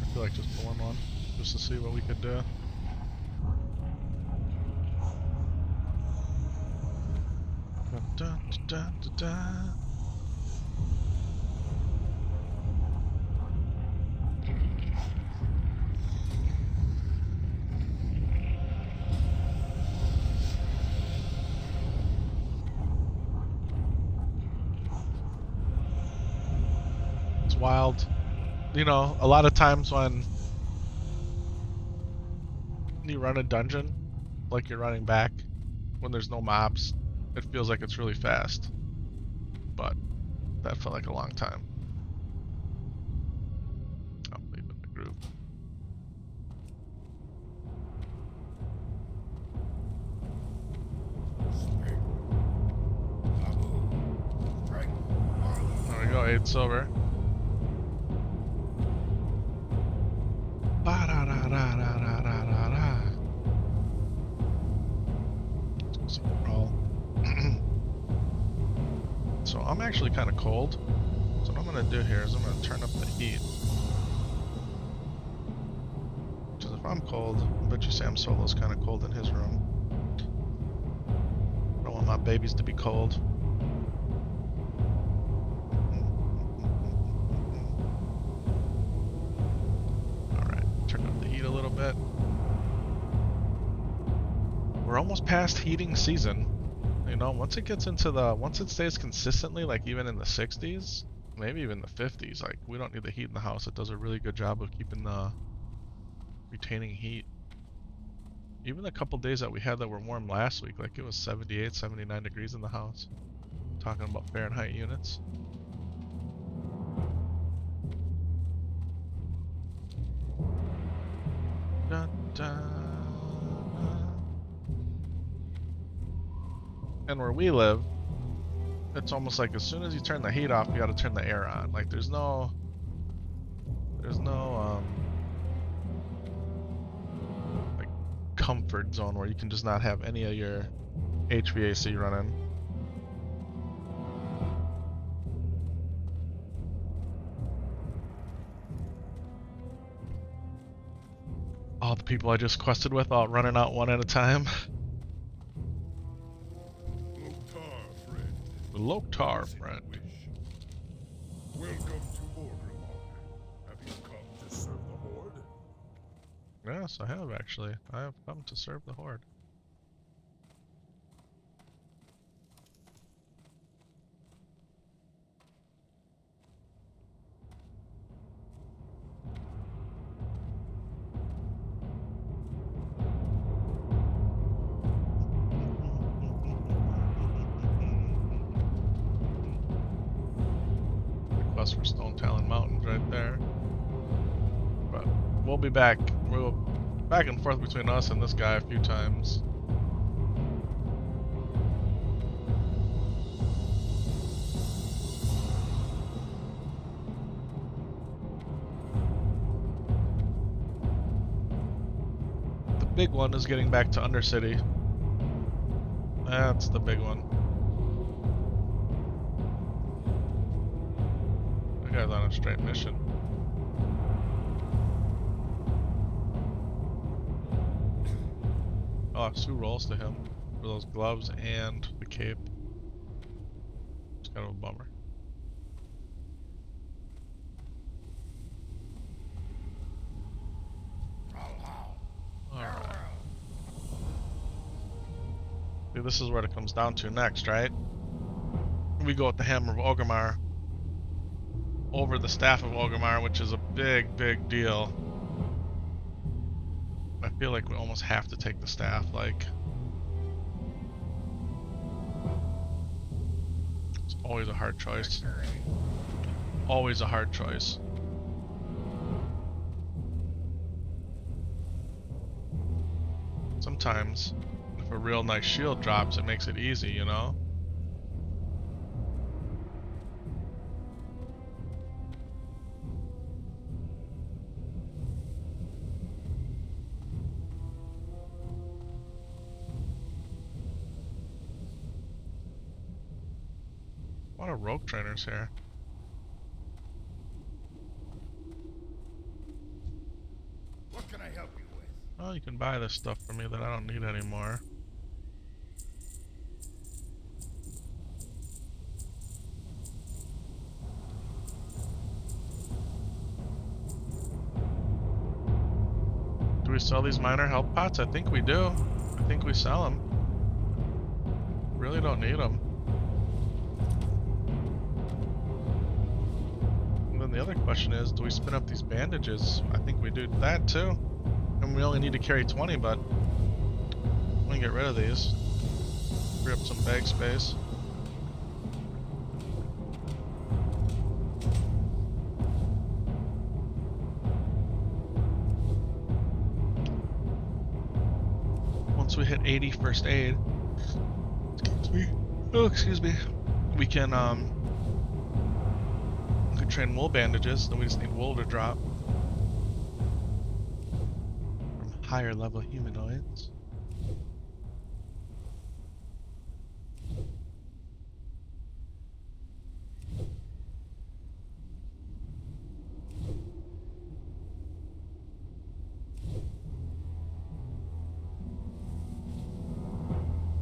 I feel like just pulling one just to see what we could do. Da, da, da, da, da. It's wild. You know, a lot of times when you run a dungeon, like you're running back, when there's no mobs, it feels like it's really fast. But that felt like a long time. I'm leaving the group. There we go, 8 silver. So I'm actually kind of cold. So what I'm going to do here is I'm going to turn up the heat. Because if I'm cold, I bet you Sam Solo's kind of cold in his room. I don't want my babies to be cold. Alright, turn up the heat a little bit. We're almost past heating season. You know, once it gets into the, once it stays consistently, like even in the 60s, maybe even the 50s, like we don't need the heat in the house. It does a really good job of keeping the, retaining heat. Even the couple days that we had that were warm last week, like it was 78, 79 degrees in the house. Talking about Fahrenheit units. Dun, dun. And where we live, it's almost like as soon as you turn the heat off, you gotta turn the air on. Like there's no like comfort zone where you can just not have any of your HVAC running. All the people I just quested with, all running out one at a time. Loktar, friend. Welcome to Orgrimmar. Have you come to serve the Horde? Yes, I have actually. I have come to serve the Horde. Request for Stone Talon Mountains right there. But we'll be back. We'll back and forth between us and this guy a few times. The big one is getting back to Undercity. That's the big one. That guy's on a straight mission. I'll have 2 rolls to him for those gloves and the cape. It's kind of a bummer. Alright. Okay, this is what it comes down to next, right? We go with the Hammer of Orgrimmar over the Staff of Orgrimmar, which is a big, big deal. I feel like we almost have to take the staff, like... It's always a hard choice. Always a hard choice. Sometimes, if a real nice shield drops, it makes it easy, you know? A lot of rogue trainers here. What can I help you with? Oh, you can buy this stuff from me that I don't need anymore. Do we sell these minor health pots? I think we do. I think we sell them. Really don't need them. And then the other question is, do we spin up these bandages? I think we do that too. And we only need to carry 20, but we can get rid of these. Free up some bag space. Once we hit 80 first aid, excuse me, we can train wool bandages. Then we just need wool to drop from higher level humanoids.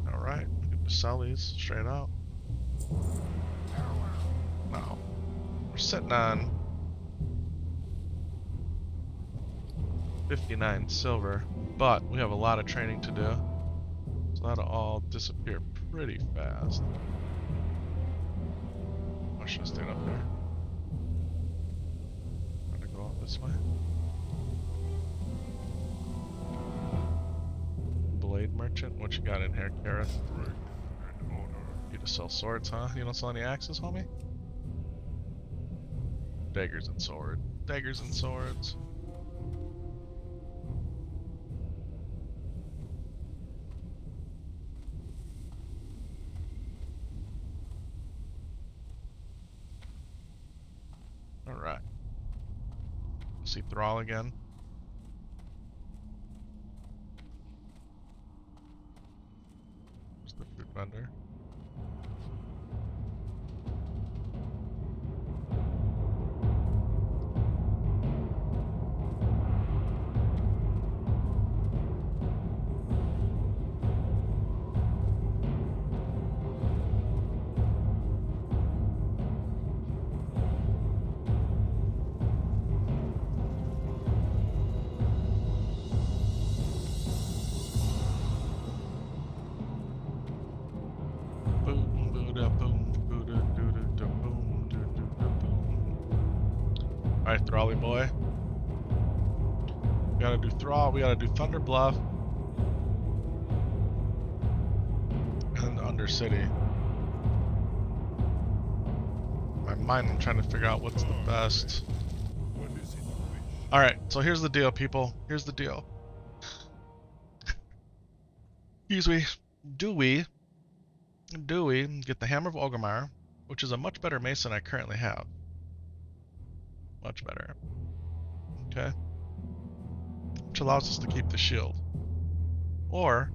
Alright, we can just sell these straight out. No. We're sitting on 59 silver, but we have a lot of training to do. So that'll all disappear pretty fast. I should have stayed up there. I'm gonna go out this way. Blade merchant? What you got in here, Kareth? Strength and honor. You just sell swords, huh? You don't sell any axes, homie? Daggers and sword. Daggers and swords. Alright. See Thrall again. Where's the fruit vendor? Alright, Thrally boy. We gotta do Thrall, we gotta do Thunder Bluff. And Undercity. In my mind, I'm trying to figure out what's the best. What is it you wish? Alright, so here's the deal, people. Here's the deal. Do we get the Hammer of Orgrimmar, which is a much better mace than I currently have. Much better. Okay. Which allows us to keep the shield. Or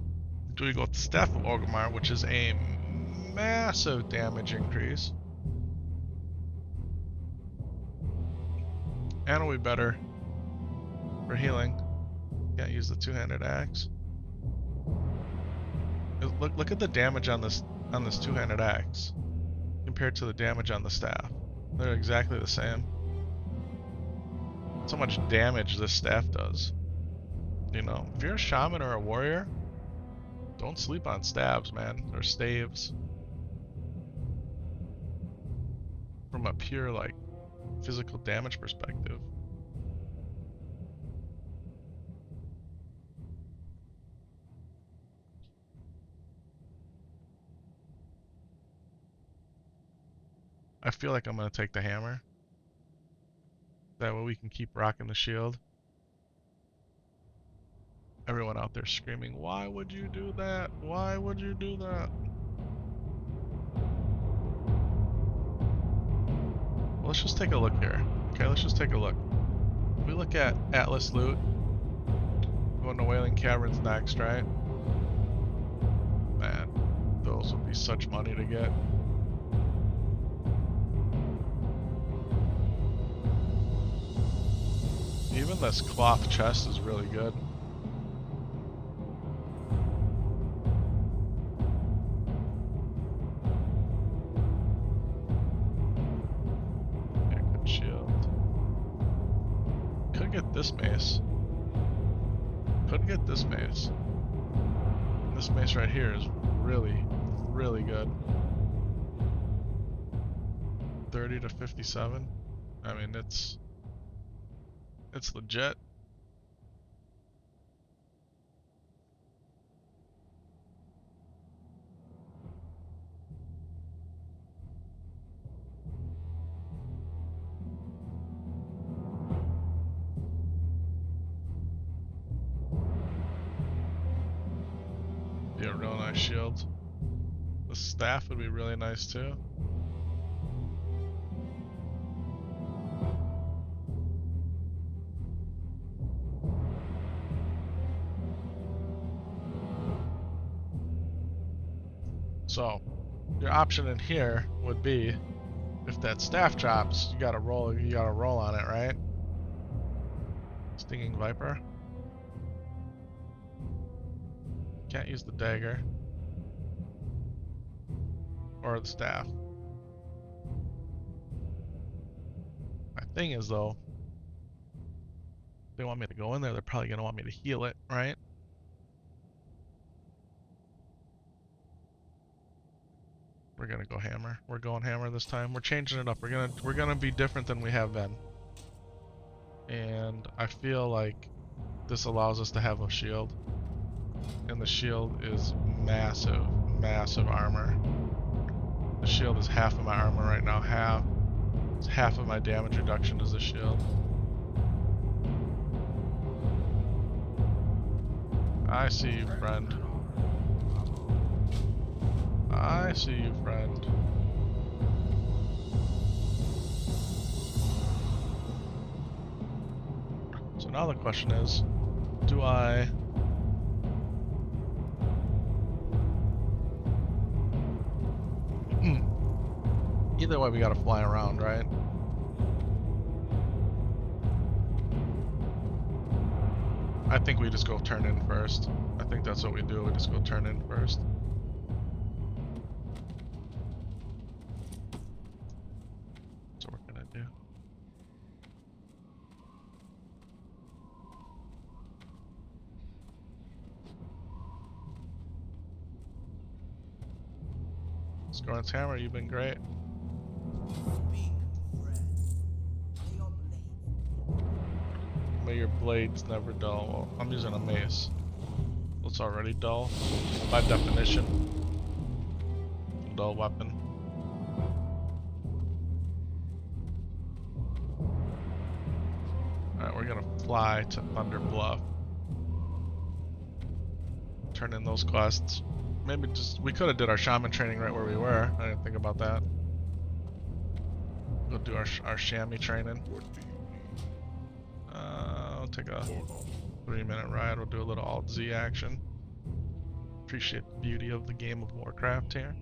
do we go with the Staff of Orgrimmar, which is a massive damage increase. And are we better for healing? Can't use the two-handed axe. Look at the damage on this two-handed axe compared to the damage on the staff. They're exactly the same. So much damage this staff does. You know, if you're a shaman or a warrior, Don't sleep on stabs, man, or staves. From a pure, like, physical damage perspective. I feel like I'm gonna take the hammer. That way we can keep rocking the shield. Everyone out there screaming, why would you do that? Why would you do that? Well, let's just take a look here. Okay, let's just take a look. If we look at Atlas loot, going to Wailing Caverns next, right? Man, those would be such money to get. Even this cloth chest is really good. Yeah, good shield. Could get this mace. Could get this mace. This mace right here is really, really good. 30 to 57. I mean, it's legit. Be a real nice shield. The staff would be really nice too. So, your option in here would be, if that staff drops, you gotta roll on it, right? Stinging Viper. Can't use the dagger. Or the staff. My thing is though, if they want me to go in there, they're probably gonna want me to heal it, right? We're gonna go hammer. We're going hammer this time. We're changing it up. We're gonna be different than we have been. And I feel like this allows us to have a shield. And the shield is massive, massive armor. The shield is half of my armor right now. It's half of my damage reduction is the shield. I see you, friend. I see you, friend. So now the question is, do I... Either way, we gotta fly around, right? I think we just go turn in first. I think that's what we do. We just go turn in first. That's what we're gonna do. Scorn's hammer, you've been great. May your blades never dull. Well, I'm using a mace. It's already dull. By definition. Dull weapon. Alright, we're gonna fly to Thunder Bluff. Turn in those quests. Maybe just, we could have did our shaman training right where we were. I didn't think about that. We'll do our chamois training. I'll take a 3-minute ride. We'll do a little Alt Z action. Appreciate the beauty of the game of Warcraft here.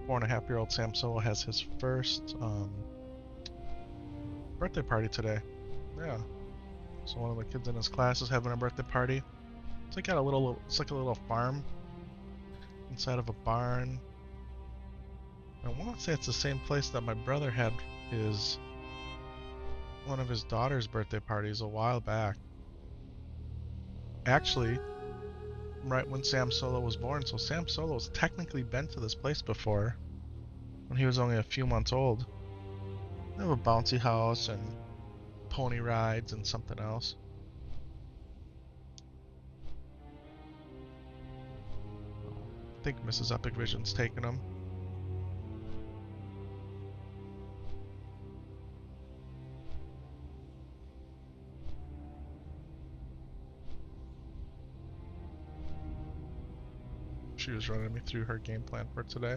My 4.5-year-old Sam Solo has his first birthday party today. Yeah. So one of the kids in his class is having a birthday party. It's like it's like a little farm inside of a barn. I want to say it's the same place that my brother had one of his daughter's birthday parties a while back. Actually, right when Sam Solo was born. So Sam Solo's technically been to this place before when he was only a few months old. They have a bouncy house and pony rides and something else. I think Mrs. Epic Vision's taking him. She was running me through her game plan for today.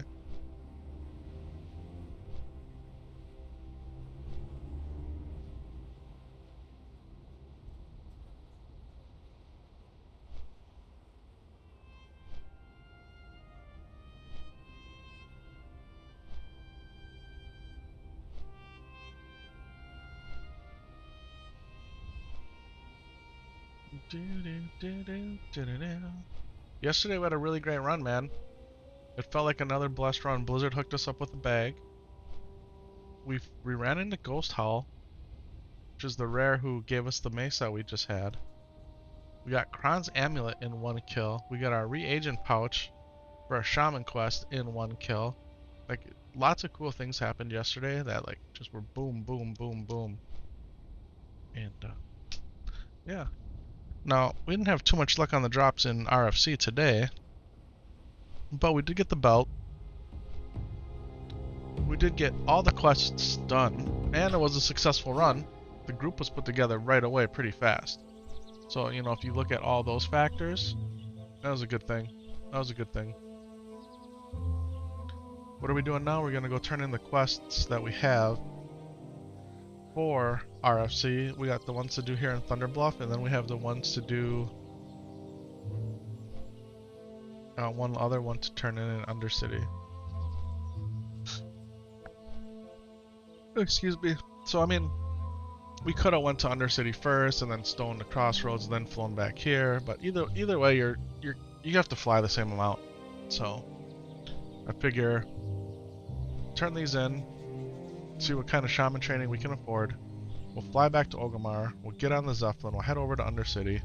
Yesterday we had a really great run, man. It felt like another blessed run. Blizzard hooked us up with a bag. We ran into Ghost Hall, which is the rare who gave us the mesa we just had. We got Kron's Amulet in 1 kill. We got our reagent pouch for our Shaman quest in 1 kill. Like, lots of cool things happened yesterday that like just were boom, boom, boom, boom. And yeah. Now, we didn't have too much luck on the drops in RFC today, but we did get the belt. We did get all the quests done, and it was a successful run. The group was put together right away pretty fast. So, you know, if you look at all those factors, that was a good thing. That was a good thing. What are we doing now? We're going to go turn in the quests that we have for RFC. We got the ones to do here in Thunderbluff, and then we have the ones to do one other one to turn in Undercity. Excuse me. So I mean, we could have went to Undercity first, and then stoned the Crossroads, and then flown back here. But either way, you have to fly the same amount. So I figure turn these in, see what kind of shaman training we can afford. We'll fly back to Orgrimmar, we'll get on the Zeppelin, we'll head over to Undercity,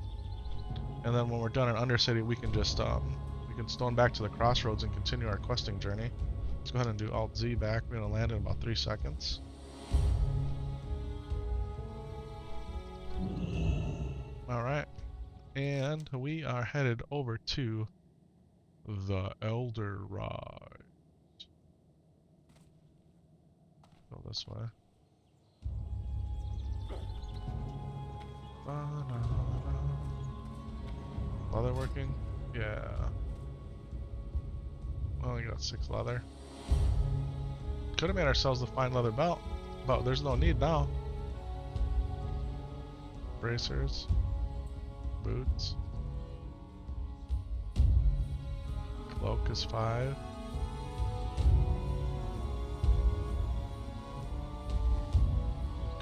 and then when we're done in Undercity, we can just we can stone back to the Crossroads and continue our questing journey. Let's go ahead and do Alt Z back. We're gonna land in about 3 seconds. Alright. And we are headed over to the Elder Ride. Go this way. Leather working? Yeah. We only got 6 leather. Could have made ourselves a fine leather belt, but there's no need now. Bracers. Boots. Cloak is 5.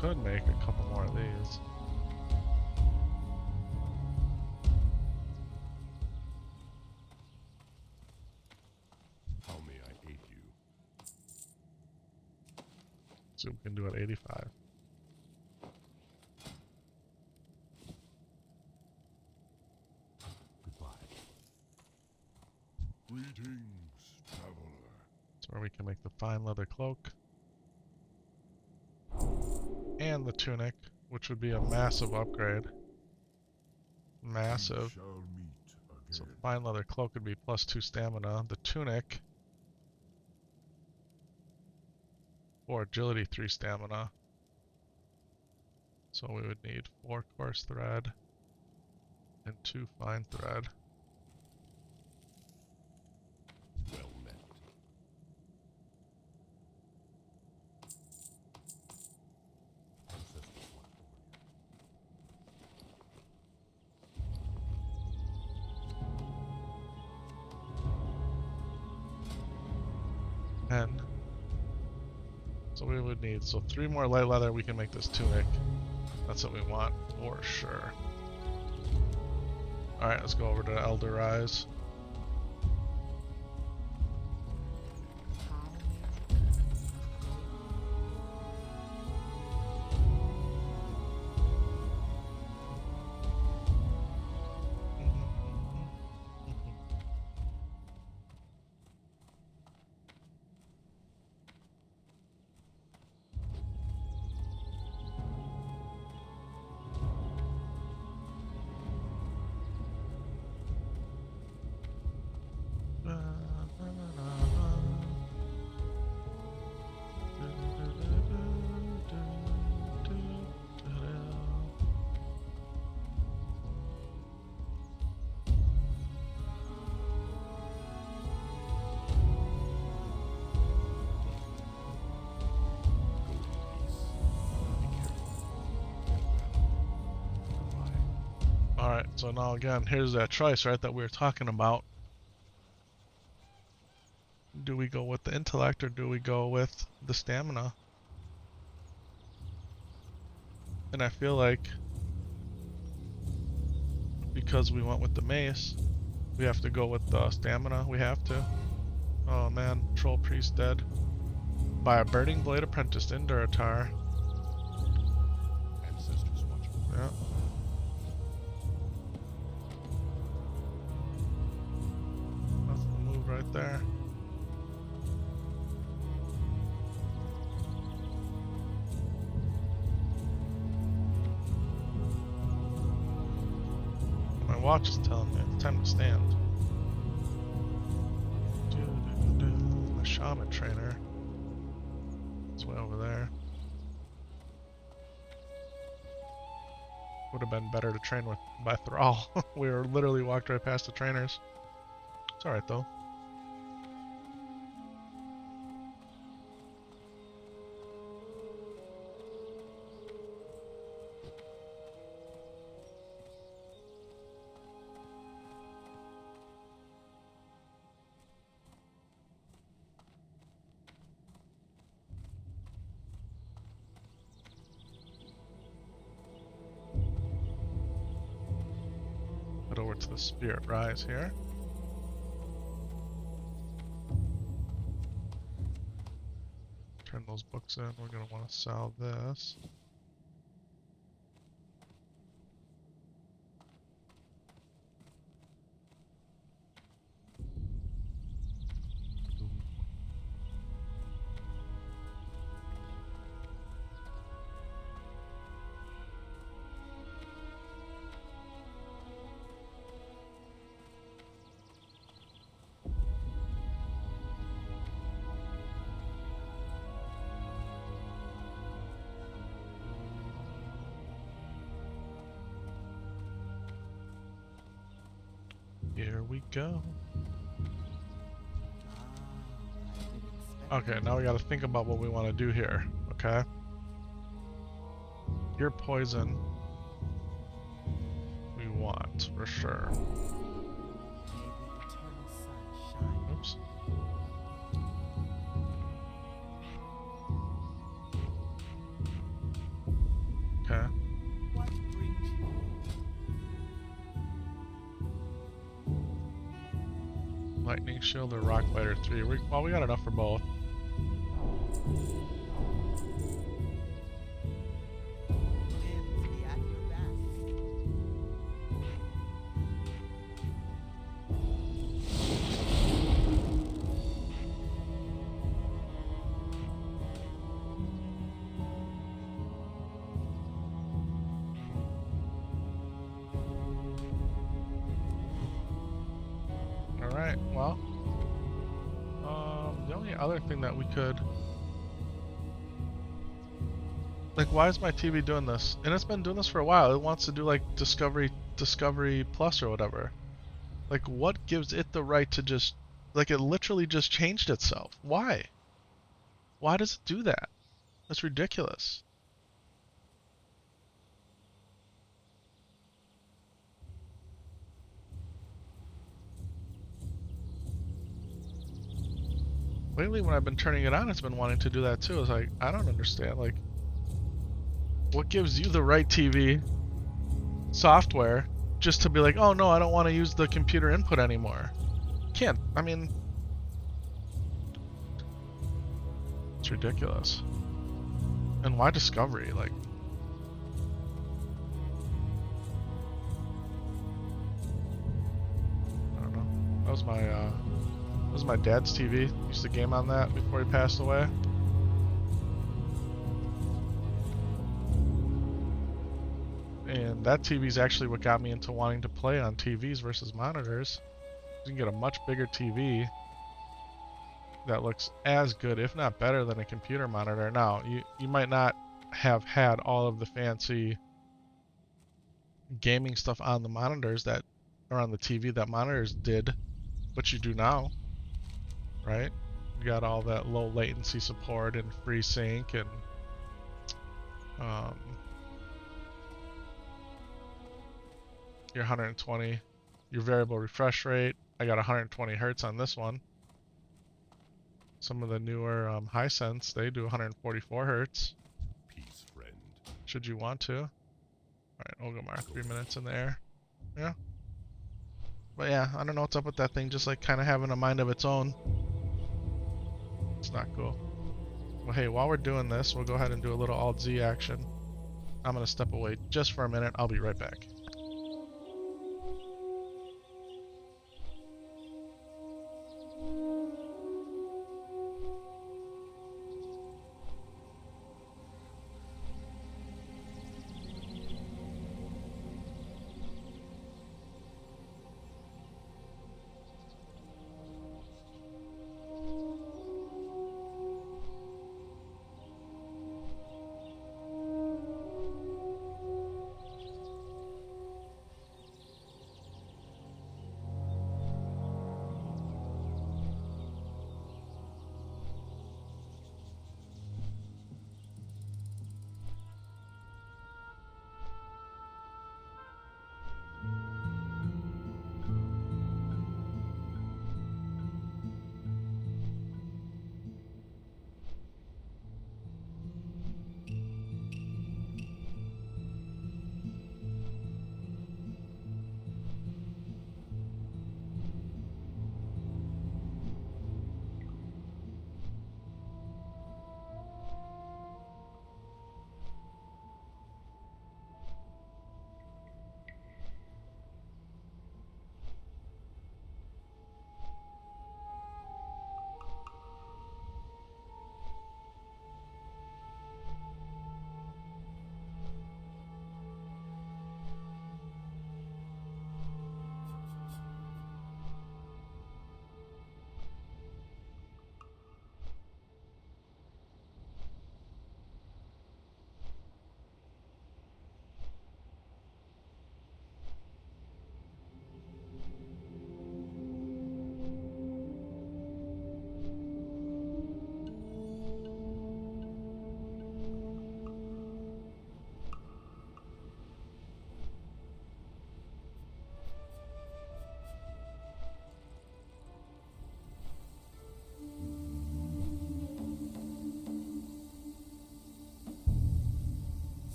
Could make a couple more of these. How may I aid you? So we can do it 85. Goodbye. Greetings, traveler. So we can make the fine leather cloak. And the tunic, which would be a massive upgrade. Massive. We shall meet again. So the fine leather cloak would be +2 stamina. The tunic or agility 3 stamina. So we would need 4 coarse thread and 2 fine thread. Well met. 10. So we would need, so 3 more light leather, we can make this tunic. That's what we want, for sure. Alright, let's go over to Elder Rise. Alright, so now again, here's that choice, right, that we were talking about. Do we go with the intellect or do we go with the stamina? And I feel like because we went with the mace, we have to go with the stamina. We have to. Oh man, Troll Priest dead. By a Burning Blade Apprentice in Duratar. Ancestors watch. Yeah. That's the move right there. My watch is telling me it's time to stand. My shaman trainer. It's way over there. Would have been better to train with by Thrall. We were literally walked right past the trainers. It's alright though. Head over to the Spirit Rise here. Turn those books in. We're going to want to sell this. Here we go. Okay, now we gotta think about what we want to do here, okay? Your poison we want, for sure. Oops. Okay. Lightning Shield or Rock Biter 3. Well, we got enough for both. Alright, well. The only other thing that we could... Like, why is my TV doing this? And it's been doing this for a while. It wants to do, like, Discovery Plus or whatever. Like, what gives it the right to just... Like, it literally just changed itself. Why? Why does it do that? That's ridiculous. lately when I've been turning it on, it's been wanting to do that too. It's like, I don't understand. Like, what gives you the right TV software just to be like, oh no, I don't want to use the computer input anymore? Can't. I mean, it's ridiculous. And why Discovery? Like, I don't know. That was my dad's TV. Used to game on that before he passed away. And that TV is actually what got me into wanting to play on TVs versus monitors. You can get a much bigger TV that looks as good, if not better, than a computer monitor. Now, you might not have had all of the fancy gaming stuff on the monitors that are on the TV that monitors did, but you do now, right? You got all that low latency support and FreeSync and your 120, your variable refresh rate. I got 120 hertz on this one. Some of the newer Hisense, they do 144 hertz. Peace, friend. Should you want to. Alright, Ogomar, 3 minutes in the air. Yeah. But yeah, I don't know what's up with that thing, just like kind of having a mind of its own. It's not cool. Well, hey, while we're doing this, we'll go ahead and do a little Alt-Z action. I'm going to step away just for a minute. I'll be right back.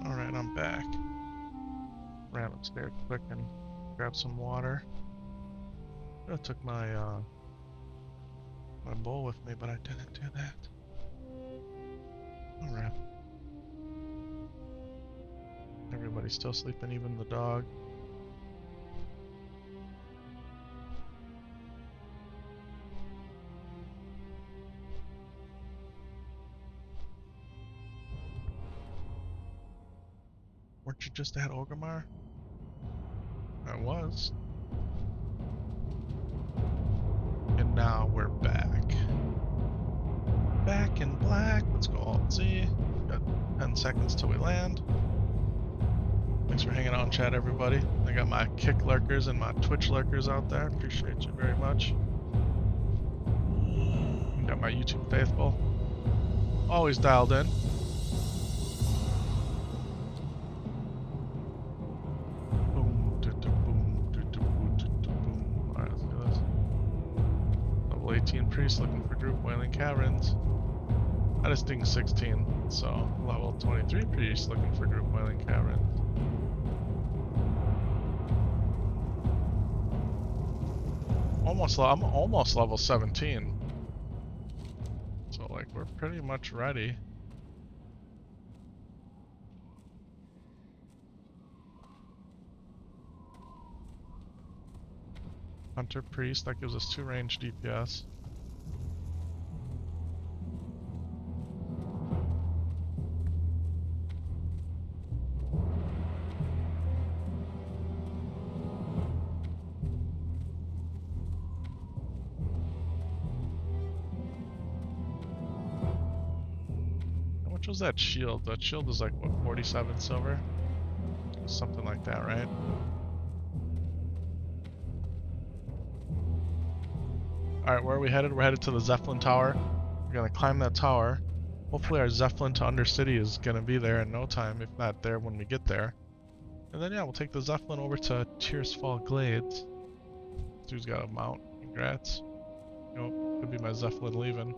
Alright, I'm back. Ran upstairs quick and grabbed some water. I took my my bowl with me, but I didn't do that. Alright. Everybody's still sleeping, even the dog. Weren't you just at Orgrimmar? I was. And now we're back. Back in black. Let's go Alt-Z. Got 10 seconds till we land. Thanks for hanging out in chat, everybody. I got my Kick lurkers and my Twitch lurkers out there. Appreciate you very much. Got my YouTube faithful. Always dialed in. Boom, 18 priests looking for group wailing caverns. I just dinged 16, so level 23 priests looking for group wailing caverns. I'm almost level 17. So like we're pretty much ready. Hunter Priest, that gives us 2 range DPS. How much was that shield? That shield is like, what, 47 silver? Something like that, right? Alright, where are we headed? We're headed to the Zeppelin Tower. We're gonna climb that tower. Hopefully our Zeppelin to Undercity is gonna be there in no time, if not there when we get there. And then yeah, we'll take the Zeppelin over to Tears Fall Glades. This dude's got a mount. Congrats. Nope, could be my Zeppelin leaving.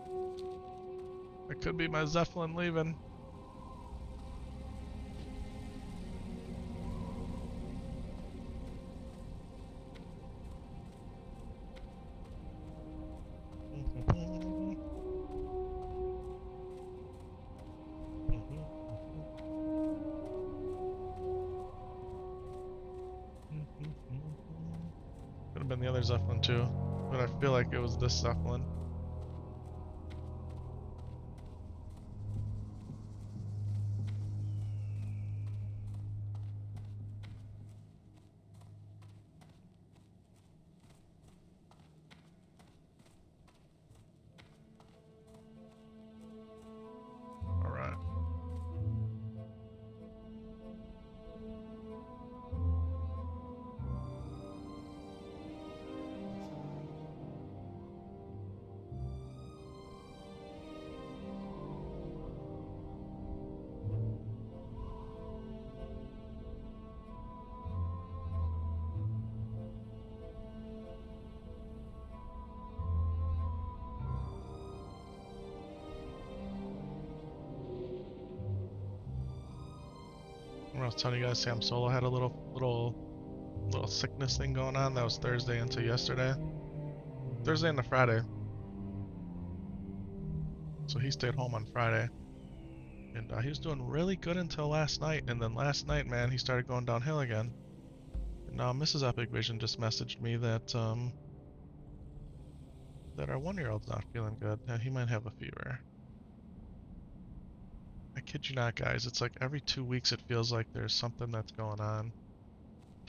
It could be my Zeppelin leaving. Could have been the other Zeppelin too, but I feel like it was this Zeppelin. Alright. I was telling you guys Sam Solo had a little sickness thing going on. That was Thursday into yesterday. Thursday into Friday. So he stayed home on Friday. And he was doing really good until last night. And then last night, man, he started going downhill again. And now Mrs. Epik Vision just messaged me that that our 1-year-old's not feeling good. He might have a fever. I kid you not, guys. It's like every 2 weeks it feels like there's something that's going on.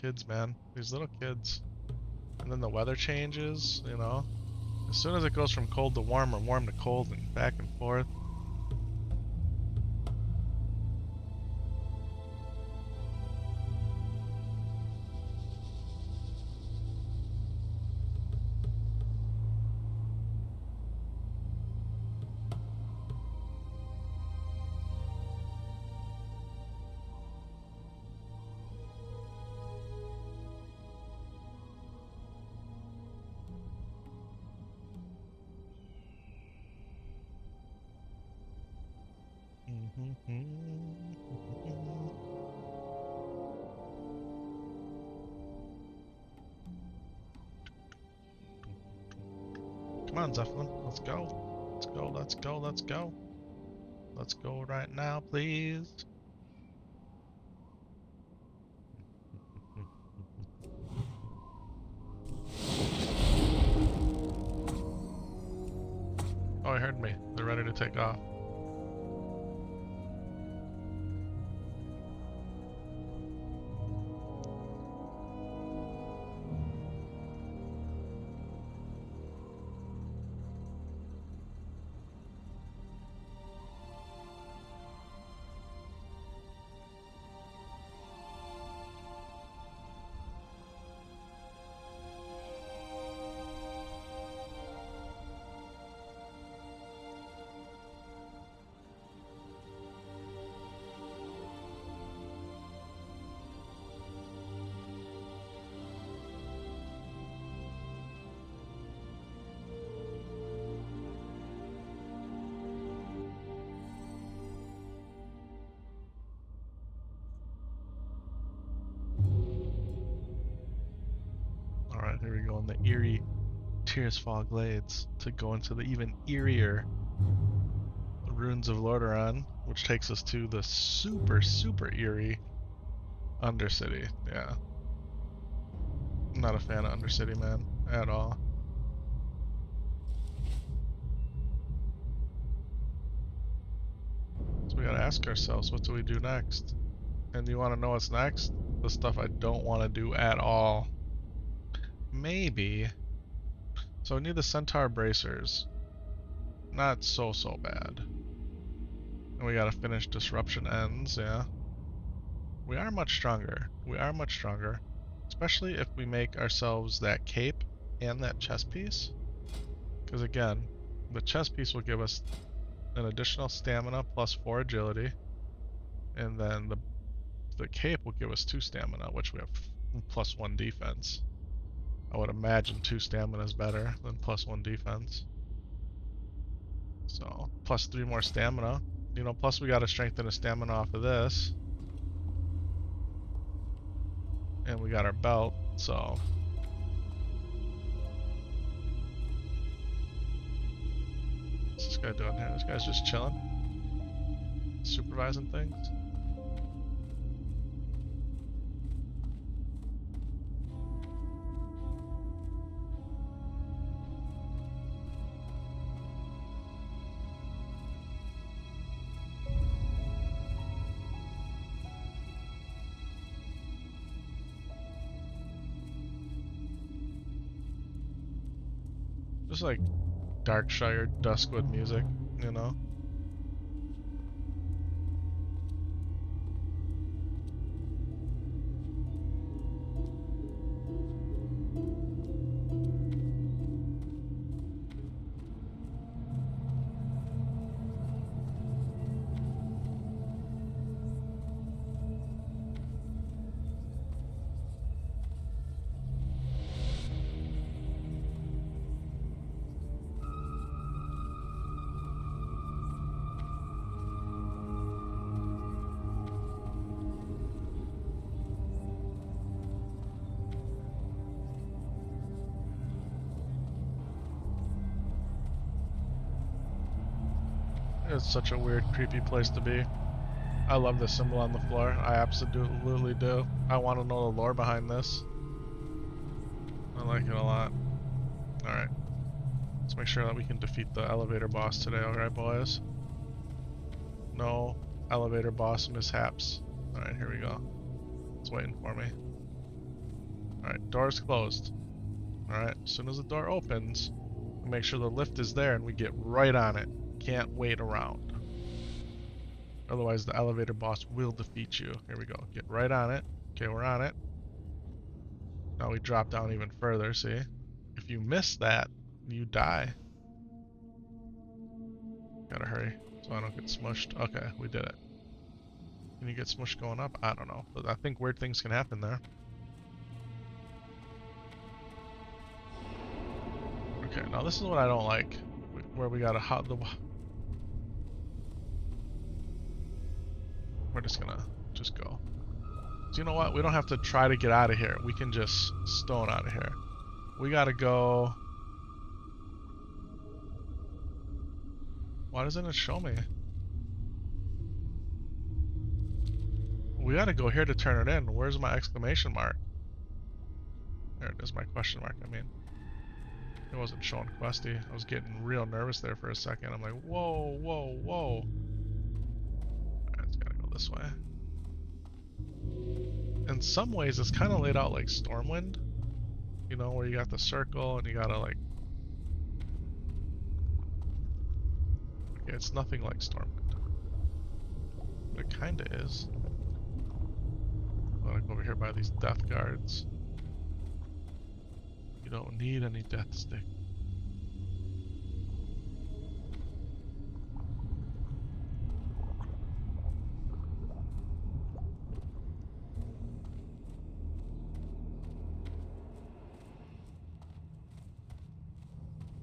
Kids, man. These little kids. And then the weather changes, you know. As soon as it goes from cold to warm or warm to cold and back and forth. Come on, Zeppelin. Let's go. Let's go, let's go, let's go. Let's go right now, please. Oh, he heard me. They're ready to take off. eerie Tearsfall Glades to go into the even eerier Ruins of Lordaeron, which takes us to the super, super eerie Undercity. Yeah. I'm not a fan of Undercity, man, at all. So we gotta ask ourselves, what do we do next? And you wanna know what's next? The stuff I don't wanna do at all. Maybe. So we need the Centaur Bracers. Not so bad. And we gotta finish Disruption Ends, yeah. We are much stronger. We are much stronger. Especially if we make ourselves that cape and that chest piece. Because again, the chest piece will give us an additional stamina plus 4 agility. And then the cape will give us 2 stamina, which we have plus 1 defense. I would imagine 2 stamina is better than plus 1 defense. So, plus 3 more stamina. You know, plus we gotta strengthen a stamina off of this. And we got our belt, so. What's this guy doing here? This guy's just chilling. Supervising things. Just like Darkshire, Duskwood music, you know? It's such a weird, creepy place to be. I love the symbol on the floor. I absolutely do. I want to know the lore behind this. I like it a lot. Alright. Let's make sure that we can defeat the elevator boss today, alright, boys? No elevator boss mishaps. Alright, here we go. It's waiting for me. Alright, door's closed. Alright, as soon as the door opens, we make sure the lift is there and we get right on it. Can't wait around. Otherwise the elevator boss will defeat you. Here we go. Get right on it. Okay, we're on it. Now we drop down even further, see? If you miss that, you die. Gotta hurry so I don't get smushed. Okay, we did it. Can you get smushed going up? I don't know. But I think weird things can happen there. Okay, now this is what I don't like. Where we gotta hot the... We're just gonna go. So you know what? We don't have to try to get out of here. We can just stone out of here. We gotta go... Why doesn't it show me? We gotta go here to turn it in. Where's my exclamation mark? There it is, my question mark, I mean. It wasn't showing questy. I was getting real nervous there for a second. I'm like, whoa, whoa, whoa. Alright, it's gotta go this way. In some ways, it's kind of laid out like Stormwind. You know, where you got the circle and you gotta like... Okay, it's nothing like Stormwind. But it kinda is. I'm gonna go over here by these death guards. You don't need any death stick.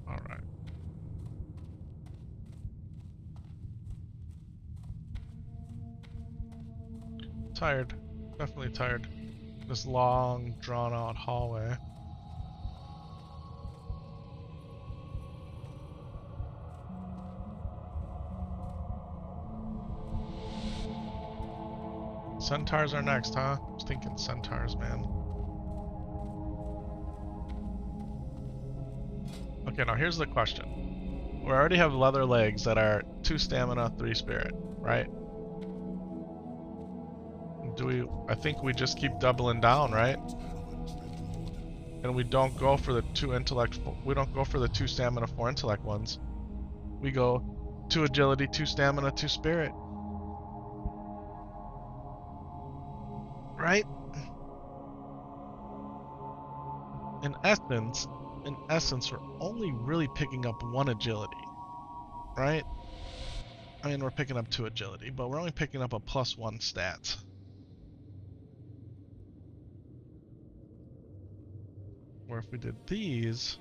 Alright. Tired. Definitely tired. This long, drawn out hallway. Centaurs are next, huh? I was thinking centaurs, man. Okay, now here's the question. We already have leather legs that are 2 stamina, 3 spirit, right? I think we just keep doubling down, right? And we don't go for the 2 intellect, we don't go for the 2 stamina, 4 intellect ones. We go 2 agility, 2 stamina, 2 spirit. Right? In essence, we're only really picking up 1 agility, right? I mean, we're picking up 2 agility, but we're only picking up a +1 stat. Where if we did these,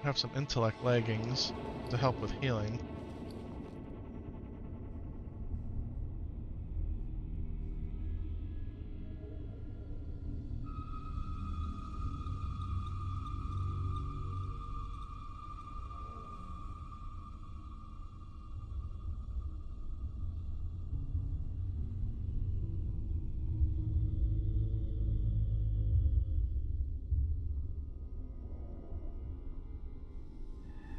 have some intellect leggings to help with healing.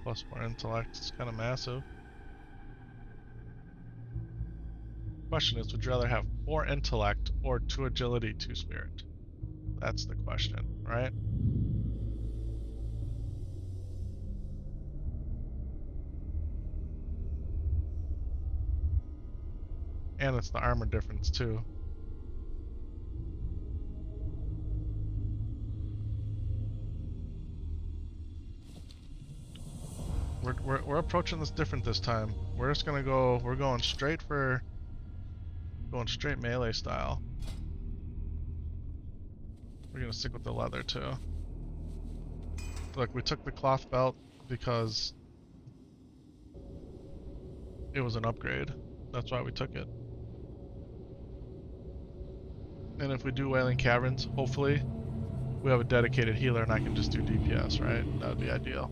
+4 intellect is kind of massive. Question is, would you rather have 4 intellect or 2 agility, 2 spirit? That's the question, right? And it's the armor difference too. We're approaching this different this time. We're just gonna go. We're going straight melee style. We're gonna stick with the leather too. Look, we took the cloth belt because it was an upgrade. That's why we took it. And if we do Wailing Caverns, hopefully we have a dedicated healer and I can just do DPS, right? That would be ideal.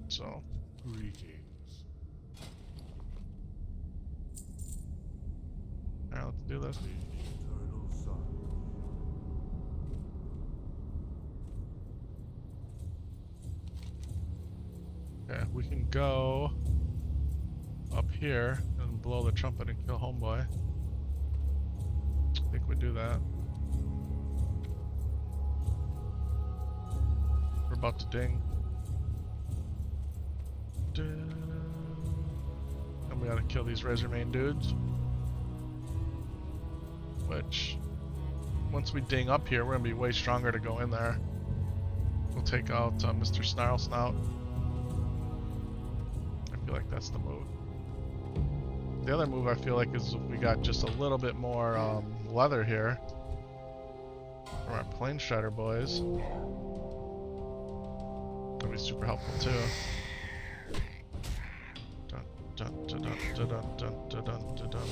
So. Greetings. Alright, let's do this. Eternal sun. Okay, we can go up here and blow the trumpet and kill homeboy. I think we do that. We're about to ding. And we gotta kill these Razor Main dudes. Which, once we ding up here, we're gonna be way stronger to go in there. We'll take out Mr. Snarl Snout. I feel like that's the move. The other move I feel like is if we got just a little bit more leather here from our Plane Strider boys. That'd be super helpful too. Dun, dun, dun, dun, dun, dun, dun, dun, dun, dun.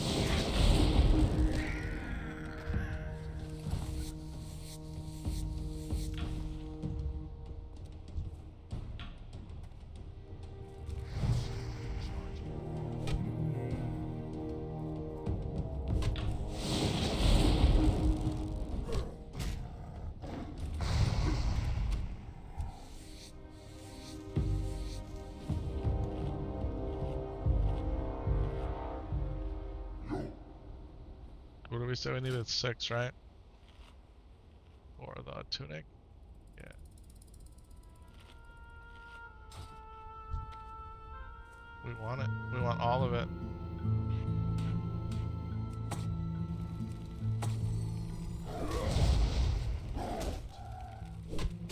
What did we say? We needed 6, right? For the tunic. Yeah. We want it. We want all of it.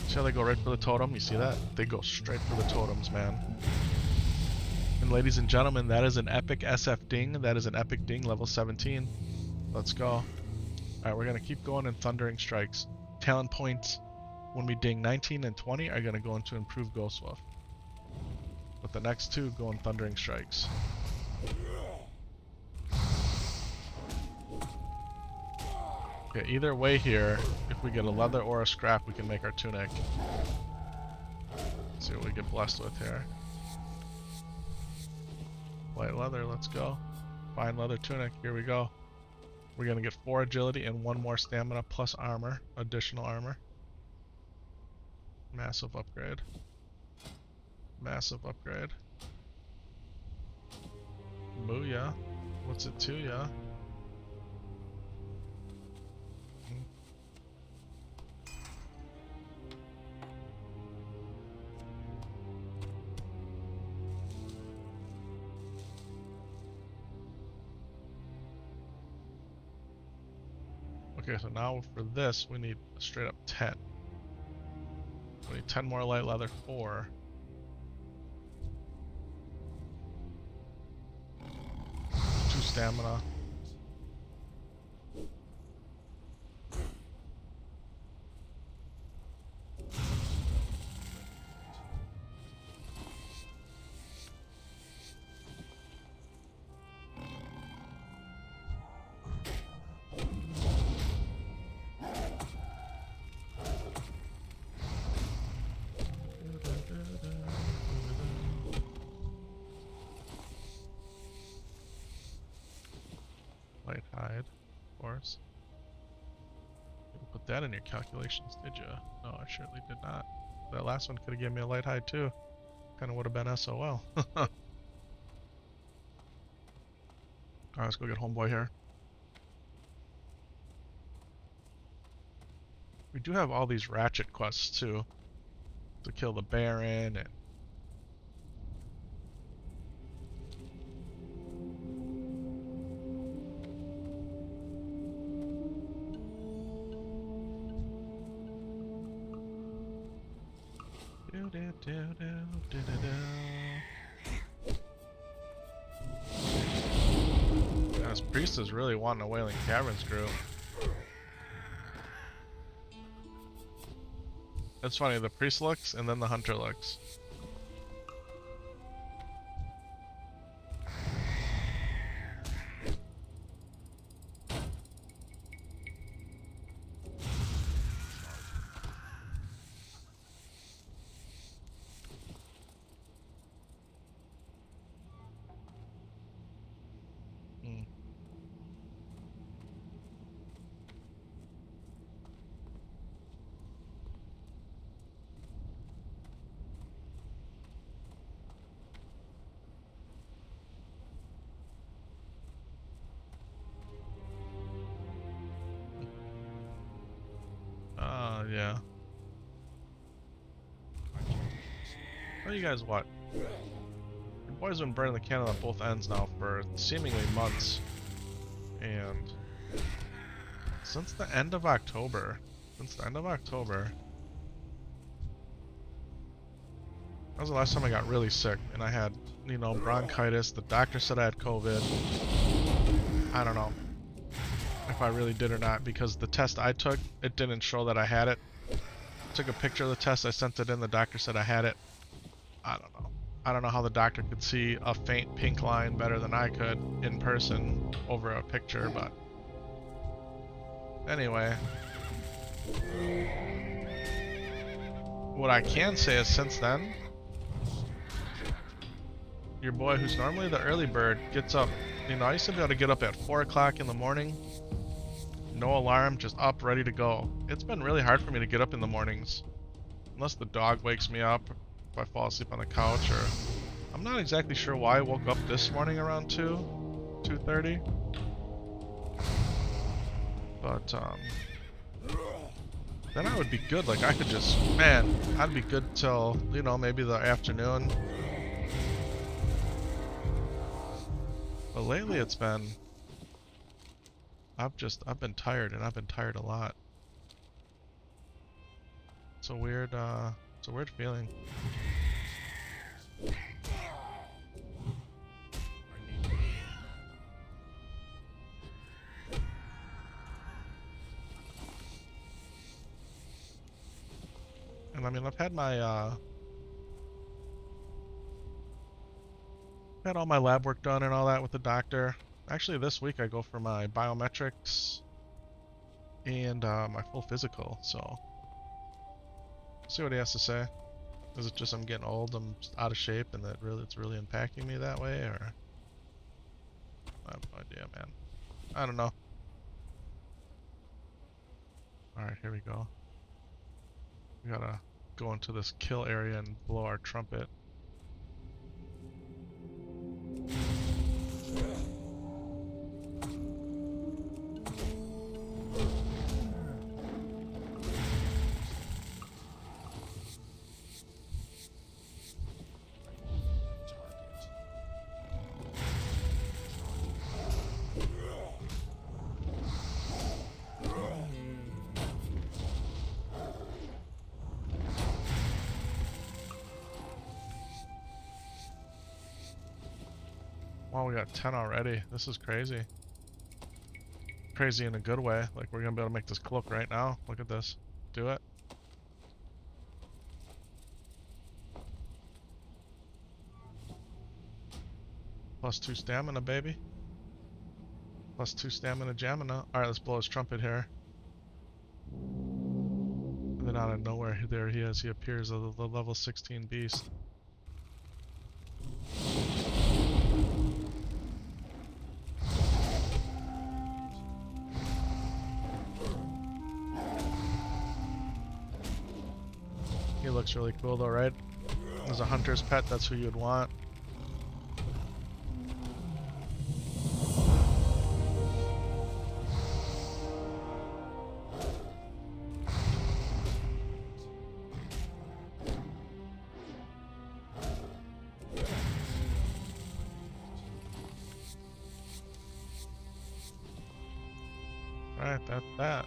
See how they go right for the totem? You see that? They go straight for the totems, man. And ladies and gentlemen, that is an epic SF ding. That is an epic ding, level 17. Let's go. Alright, we're gonna keep going in Thundering Strikes. Talent points when we ding 19 and 20 are gonna go into Improved Ghost Wolf. But the next 2 go in Thundering Strikes. Okay, either way here, if we get a leather or a scrap, we can make our tunic. Let's see what we get blessed with here. White leather, let's go. Fine leather tunic. Here we go. We're gonna get 4 agility and 1 more stamina plus armor, additional armor. Massive upgrade. Massive upgrade. Booyah. What's it to ya? Okay, so now for this, we need a straight up 10. We need 10 more light leather, 4. Two stamina. Light hide, of course. You didn't put that in your calculations, did you? No, I surely did not. That last one could have given me a light hide too. Kind of would have been SOL. Alright, let's go get homeboy here. We do have all these ratchet quests too. To kill the Baron and this priest is really wanting a Wailing Caverns group. It's funny, the priest looks and then the hunter looks. Yeah. Well, you guys what? Your boy's been burning the candle at both ends now for seemingly months. And since the end of October. That was the last time I got really sick. And I had, you know, bronchitis. The doctor said I had COVID. I don't know if I really did or not, because the test I took, it didn't show that I had it. I took a picture of the test, I sent it in, the doctor said I had it. I don't know. I don't know how the doctor could see a faint pink line better than I could in person over a picture, but anyway. What I can say is since then, your boy, who's normally the early bird, gets up. You know, I used to be able to get up at 4 o'clock in the morning. No alarm, just up, ready to go. It's been really hard for me to get up in the mornings. Unless the dog wakes me up, if I fall asleep on the couch, or... I'm not exactly sure why I woke up this morning around 2:30. But, then I would be good. Like, I could just... Man, I'd be good till, you know, maybe the afternoon. But lately it's been... I've been tired, and I've been tired a lot. It's a weird feeling. And I mean, I've had my, had all my lab work done and all that with the doctor. Actually, this week I go for my biometrics and my full physical, so see what he has to say. Is it just I'm getting old, I'm just out of shape, and that it's really impacting me that way, or I have no idea, man. I don't know. Alright, here we go. We gotta go into this kill area and blow our trumpet. Wow, we got 10 already. This is crazy. Crazy in a good way. Like, we're gonna be able to make this cloak right now. Look at this. Do it. +2 stamina, baby. +2 stamina jamina. Alright, let's blow his trumpet here. And then out of nowhere, there he is. He appears as the level 16 beast. He looks really cool though, right? As a hunter's pet, that's who you'd want. Alright, that's that.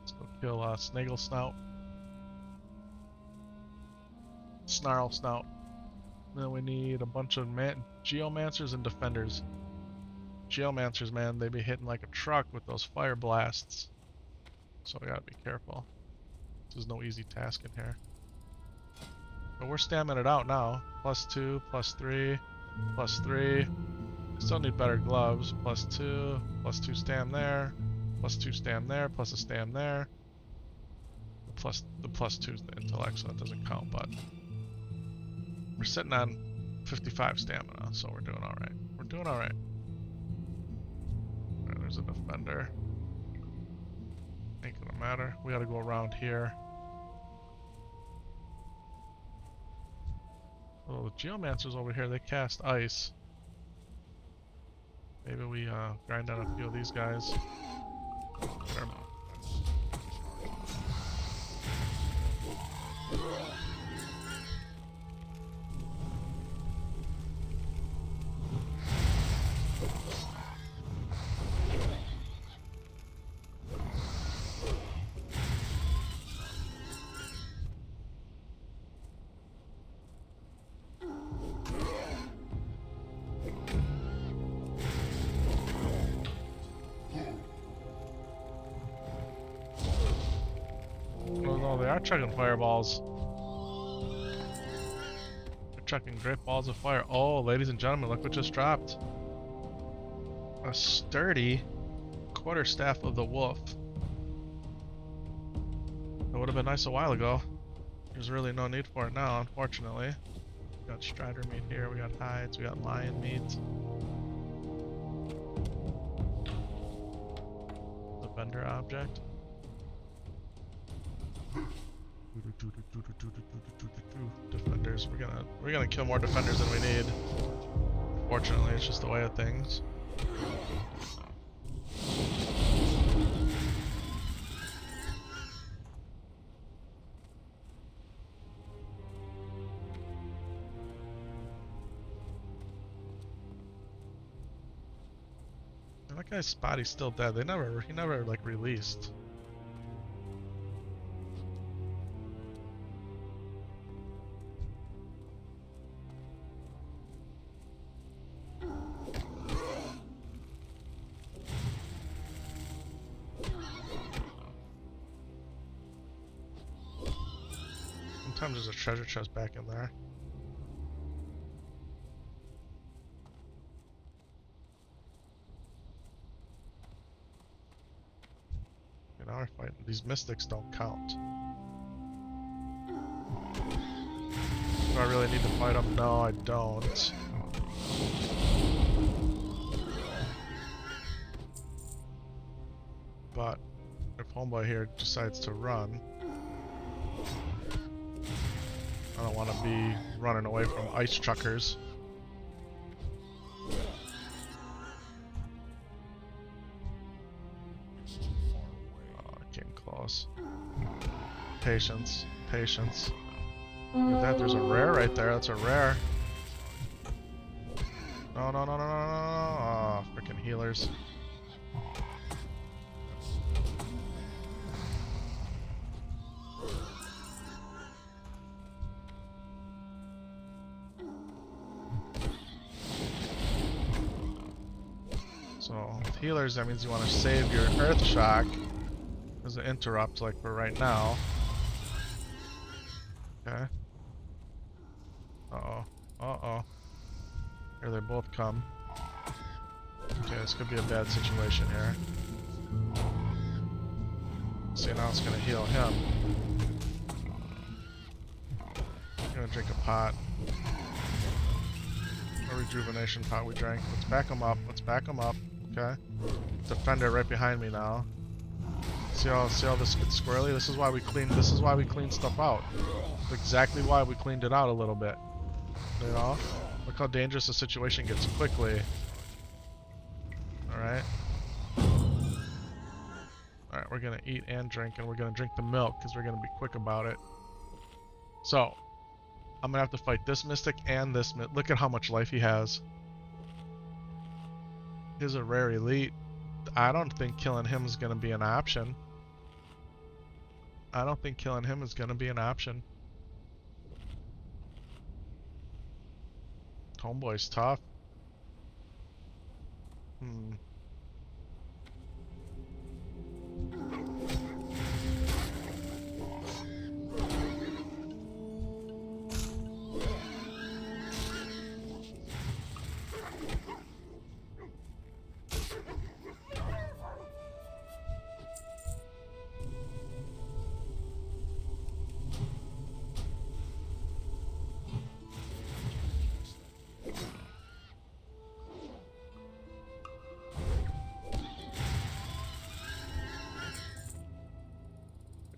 Let's go kill Snaggle Snout. Snarl Snout. Then we need a bunch of Geomancers and Defenders. Geomancers, man, they be hitting like a truck with those fire blasts. So we gotta be careful. This is no easy task in here. But we're stamming it out now. +2, +3, +3. Still need better gloves. +2, +2 stam there, +2 stam there, plus a stam there. The +2 is the intellect, so that doesn't count, but we're sitting on 55 stamina, so we're doing alright. We're doing alright. There's a defender. Ain't gonna matter. We gotta go around here. Oh, the Geomancers over here, they cast ice. Maybe we grind down a few of these guys. Sure. Oh no, they are chucking fireballs. They're chucking great balls of fire. Oh, ladies and gentlemen, look what just dropped. A sturdy quarterstaff of the wolf. That would have been nice a while ago. There's really no need for it now, unfortunately. We got strider meat here, we got hides, we got lion meat. The vendor object. Defenders. We're gonna kill more defenders than we need. Fortunately, it's just the way of things. And that guy's Spotty's still dead. He never like released. Sometimes there's a treasure chest back in there. Now we're fighting. These mystics don't count. Do I really need to fight them? No, I don't. But if homeboy here decides to run, I don't want to be running away from ice truckers. Oh, I came close. Patience, patience. Look at that, there's a rare right there. That's a rare. No, no, no, no, no, no, no. Oh, freaking healers. So, with healers, that means you want to save your Earth Shock as an interrupt, like for right now. Okay. Uh-oh. Uh-oh. Here they both come. Okay, this could be a bad situation here. See, now it's gonna heal him. I'm gonna drink a pot. A rejuvenation pot we drank. Let's back him up. Let's back him up. Okay. Defender right behind me now. See how this gets squirrely? This is why we clean stuff out. That's exactly why we cleaned it out a little bit. You know? Look how dangerous the situation gets quickly. Alright. Alright, we're gonna eat and drink, and we're gonna drink the milk because we're gonna be quick about it. So, I'm gonna have to fight this mystic and this mystic. Look at how much life he has. He's a rare elite. I don't think killing him is gonna be an option. I don't think killing him is gonna be an option. Homeboy's tough.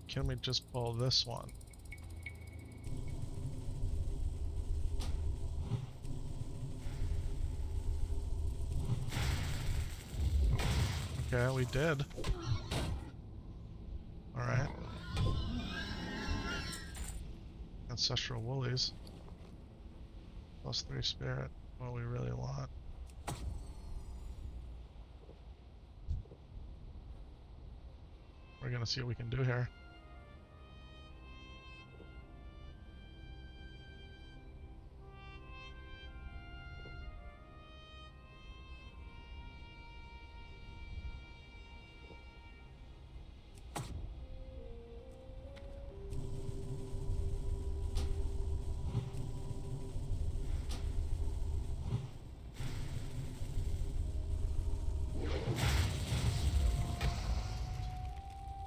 Can we just pull this one? Okay, we did. Alright. Ancestral Woolies. +3 spirit. What we really want. We're gonna see what we can do here.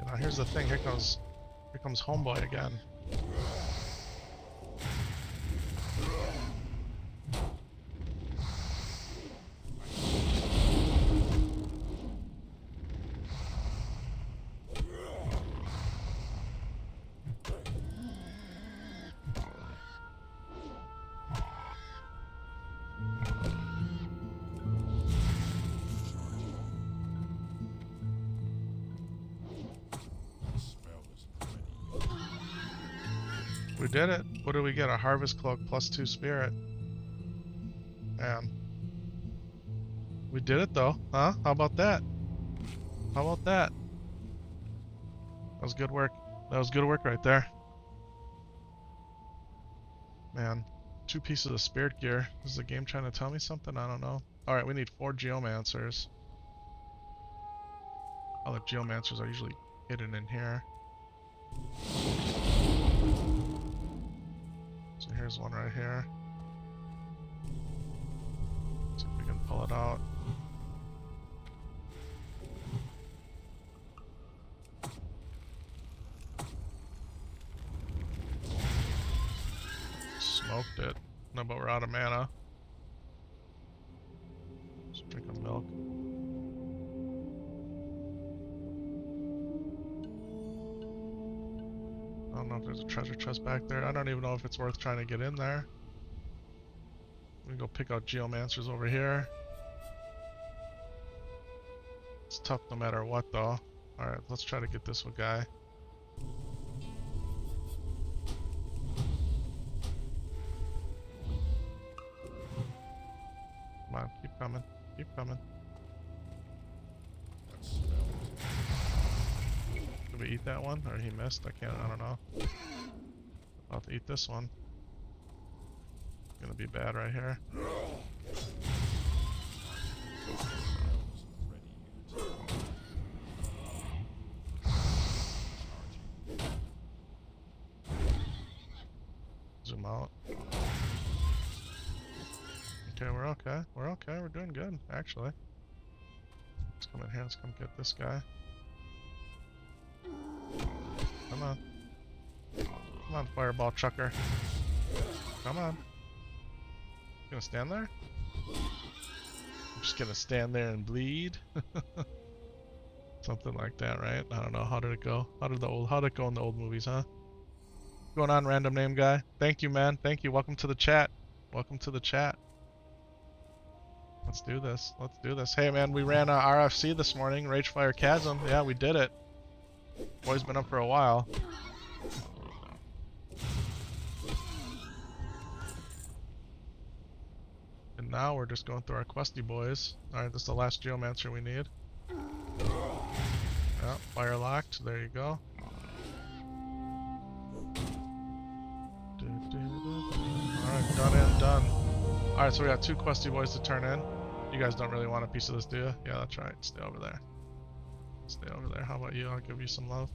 Now here's the thing, here comes homeboy again. We did it. What do we get? A Harvest Cloak +2 spirit. Man. We did it though, huh? How about that? How about that? That was good work. That was good work right there. Man. 2 pieces of spirit gear. Is the game trying to tell me something? I don't know. Alright, we need 4 Geomancers. All the Geomancers are usually hidden in here. So here's one right here. See if we can pull it out. smoked it. No, but we're out of mana. Let's drink a milk. I don't know if there's a treasure chest back there. I don't even know if it's worth trying to get in there. We can go pick out geomancers over here. It's tough no matter what though. Alright, let's try to get this one guy. Come on, keep coming. Keep coming. Did we eat that one? Or he missed? I don't know. I'll have to eat this one. Gonna be bad right here. Zoom out. Okay, we're okay. We're okay. We're doing good, actually. Let's come in here. Let's come get this guy. Come on. Come on, fireball chucker. Come on. Gonna stand there? I'm just gonna stand there and bleed. Something like that, right? I don't know. How did it go? How did it go in the old movies, huh? What's going on, random name guy? Thank you, man. Thank you. Welcome to the chat. Welcome to the chat. Let's do this. Let's do this. Hey, man, we ran RFC this morning. Ragefire Chasm. Yeah, we did it. Boy's been up for a while. And now we're just going through our questy boys. Alright, this is the last geomancer we need. Yeah, fire locked. There you go. Alright, done and done. Alright, so we got 2 questy boys to turn in. You guys don't really want a piece of this, do you? Yeah, that's right. Stay over there. Stay over there. How about you? I'll give you some love.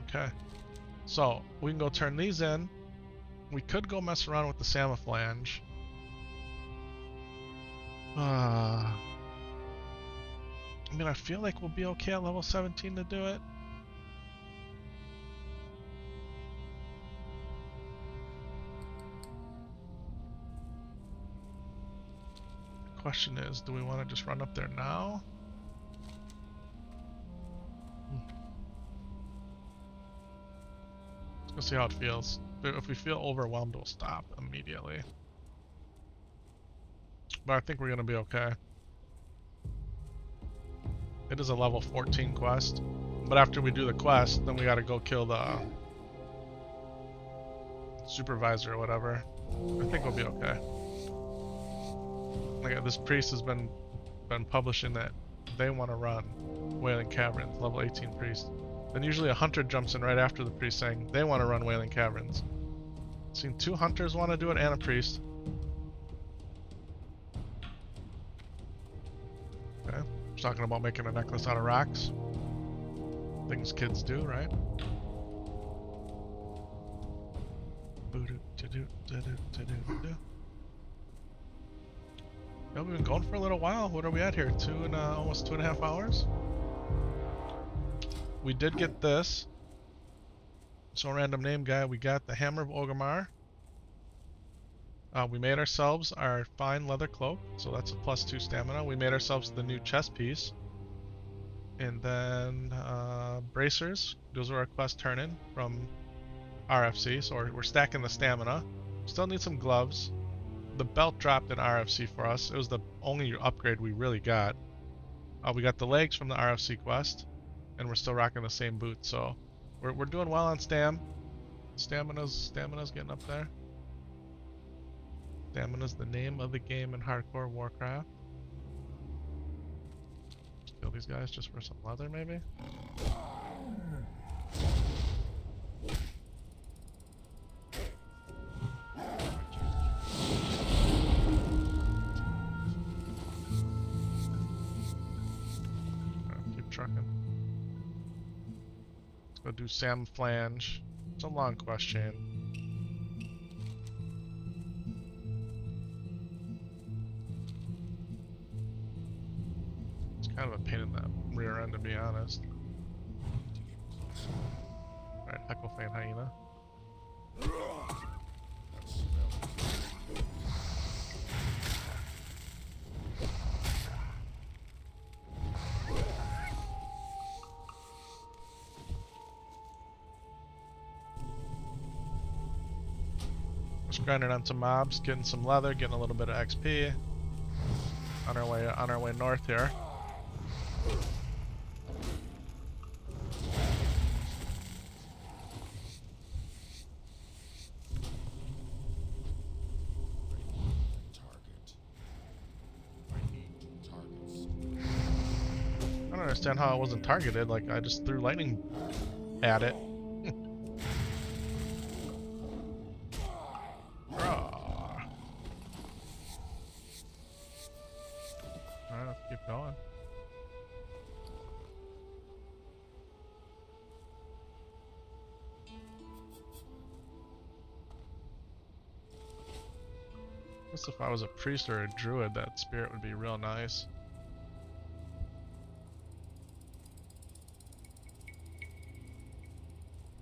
Okay. So, we can go turn these in. We could go mess around with the Samaflange. I mean, I feel like we'll be okay at level 17 to do it. The question is, do we want to just run up there now? Let's go see how it feels. If we feel overwhelmed, we'll stop immediately. But I think we're going to be okay. It is a level 14 quest. But after we do the quest, then we got to go kill the supervisor or whatever. I think we'll be okay. Like, this priest has been publishing that they want to run Wailing Caverns, level 18 priest. Then usually a hunter jumps in right after the priest saying they want to run Wailing Caverns. Seen 2 hunters want to do it and a priest. Okay, talking about making a necklace out of rocks. Things kids do, right? Yeah, we've been going for a little while. What are we at here? Almost 2.5 hours? We did get this. So, random name guy, we got the Hammer of Orgrimmar. We made ourselves our fine leather cloak, so that's a +2 stamina. We made ourselves the new chest piece. And then bracers. Those are our quest turn-in from RFC, so we're stacking the stamina. Still need some gloves. The belt dropped in RFC for us. It was the only upgrade we really got. We got the legs from the RFC quest, and we're still rocking the same boots, so we're doing well on stam. Stamina's getting up there. Stamina's the name of the game in hardcore Warcraft. Kill these guys just for some leather, maybe? Keep trucking. Let's go do Samaflange. It's a long quest chain. Kind of a pain in the rear end, to be honest. Alright, Hecklefane Hyena. Just grinding on some mobs, getting some leather, getting a little bit of XP. On our way north here. I don't understand how it wasn't targeted. Like, I just threw lightning at it. Alright, let's keep going. I guess if I was a priest or a druid, that spirit would be real nice.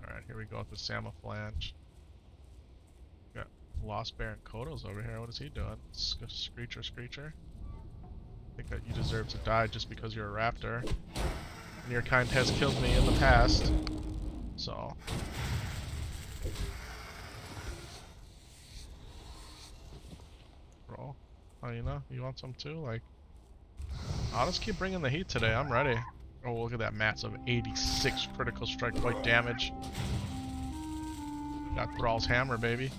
Alright, here we go with the Samaflange. Got Lost Baron Kodos over here. What is he doing? Screecher. I think that you deserve to die just because you're a raptor. And your kind has killed me in the past. So. Bro, Hyena, you want some too? Like, I'll just keep bringing the heat today. I'm ready. Oh, look at that massive 86 critical strike point damage. Got Thrall's hammer, baby.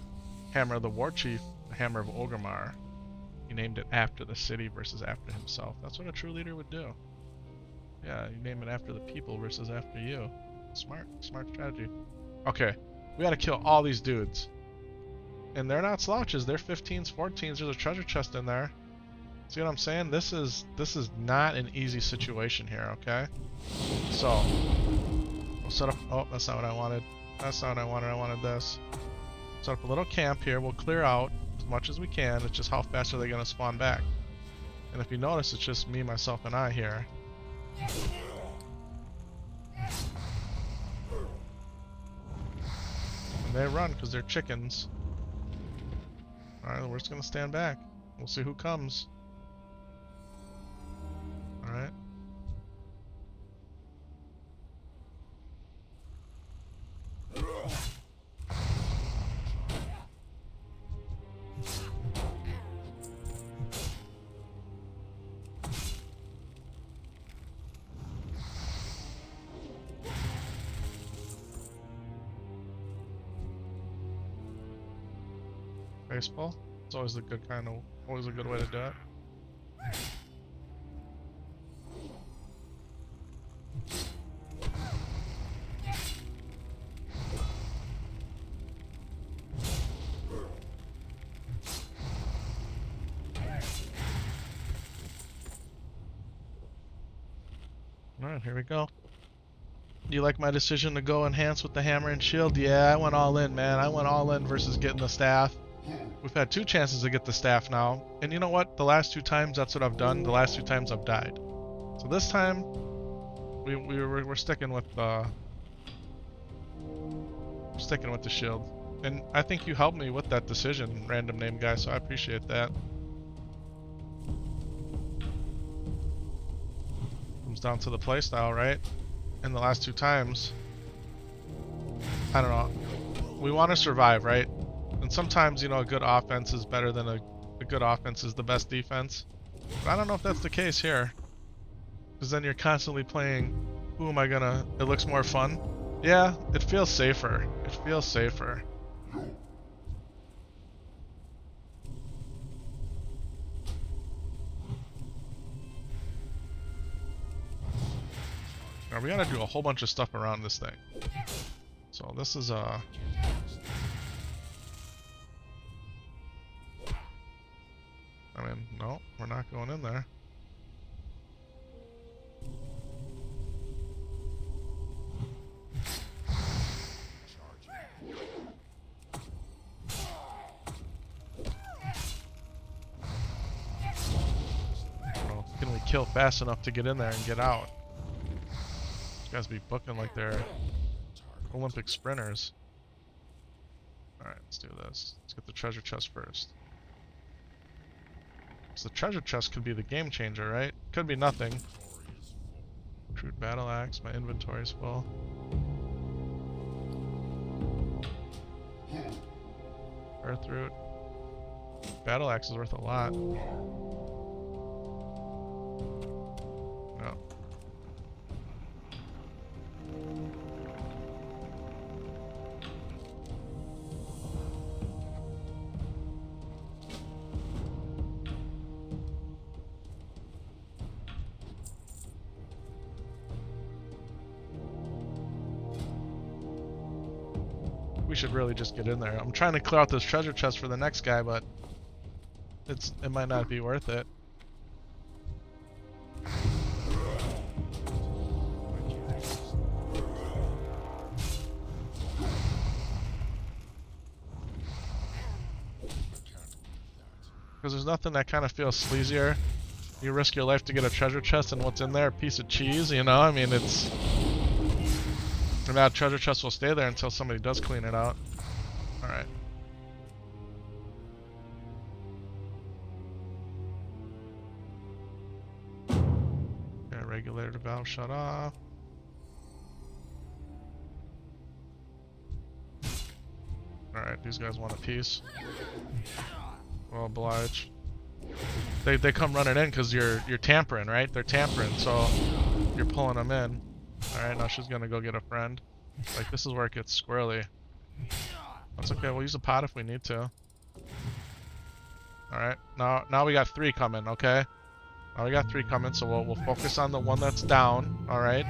Hammer of the War Chief, the Hammer of Orgrimmar. He named it after the city versus after himself. That's what a true leader would do. Yeah, you name it after the people versus after you. Smart strategy. Okay, we gotta kill all these dudes. And they're not slouches, they're 15s, 14s, there's a treasure chest in there. See what I'm saying? This is not an easy situation here, okay? So, we'll set up, oh, that's not what I wanted. That's not what I wanted, I wanted this. Set up a little camp here, we'll clear out as much as we can, it's just how fast are they gonna spawn back. And if you notice, it's just me, myself, and I here. And they run because they're chickens. Alright, we're just gonna stand back. We'll see who comes. Alright. Baseball. It's always a good always a good way to do it. Alright, here we go. You like my decision to go enhance with the hammer and shield? Yeah, I went all in, man. I went all in versus getting the staff. We've had 2 chances to get the staff now. And you know what? The last 2 times, that's what I've done. The last 2 times I've died. So this time, we're sticking with the... sticking with the shield. And I think you helped me with that decision, random name guy, so I appreciate that. Comes down to the playstyle, right? And the last 2 times, I don't know. We want to survive, right? And sometimes, you know, a good offense is better than a good offense is the best defense. But I don't know if that's the case here. Because then you're constantly playing, who am I gonna... It looks more fun. Yeah, it feels safer. It feels safer. Now we gotta do a whole bunch of stuff around this thing. So this is I mean, no, we're not going in there. kill fast enough to get in there and get out. These guys be booking like they're Olympic sprinters. Alright, let's do this. Let's get the treasure chest first. So the treasure chest could be the game changer, right? Could be nothing. Crude battle axe, my inventory's full. Earthroot. Battle axe is worth a lot. No. We should really just get in there. I'm trying to clear out this treasure chest for the next guy, but it might not be worth it. Because there's nothing that kind of feels sleazier. You risk your life to get a treasure chest, and what's in there? A piece of cheese, you know? I mean, it's... And that treasure chest will stay there until somebody does clean it out. Alright. Okay, regulator valve shut off. Alright, these guys want a piece. Well, oblige. They come running in because you're tampering, right? They're tampering, so you're pulling them in. Alright, now she's gonna go get a friend. Like, this is where it gets squirrely. That's okay, we'll use a pot if we need to. Alright, now we got 3 coming, okay? Now we got 3 coming, so we'll focus on the one that's down, alright?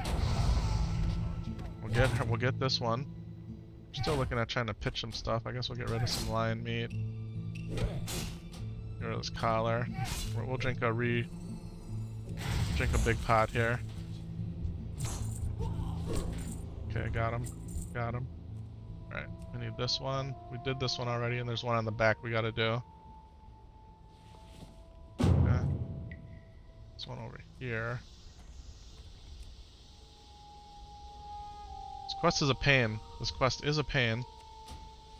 We'll get this one. Still looking at trying to pitch some stuff. I guess we'll get rid of some lion meat. Get rid of this collar. We'll drink a big pot here. Okay, got him. Got him. Alright, we need this one. We did this one already, and there's one on the back we gotta do. Okay. This one over here. This quest is a pain. This quest is a pain.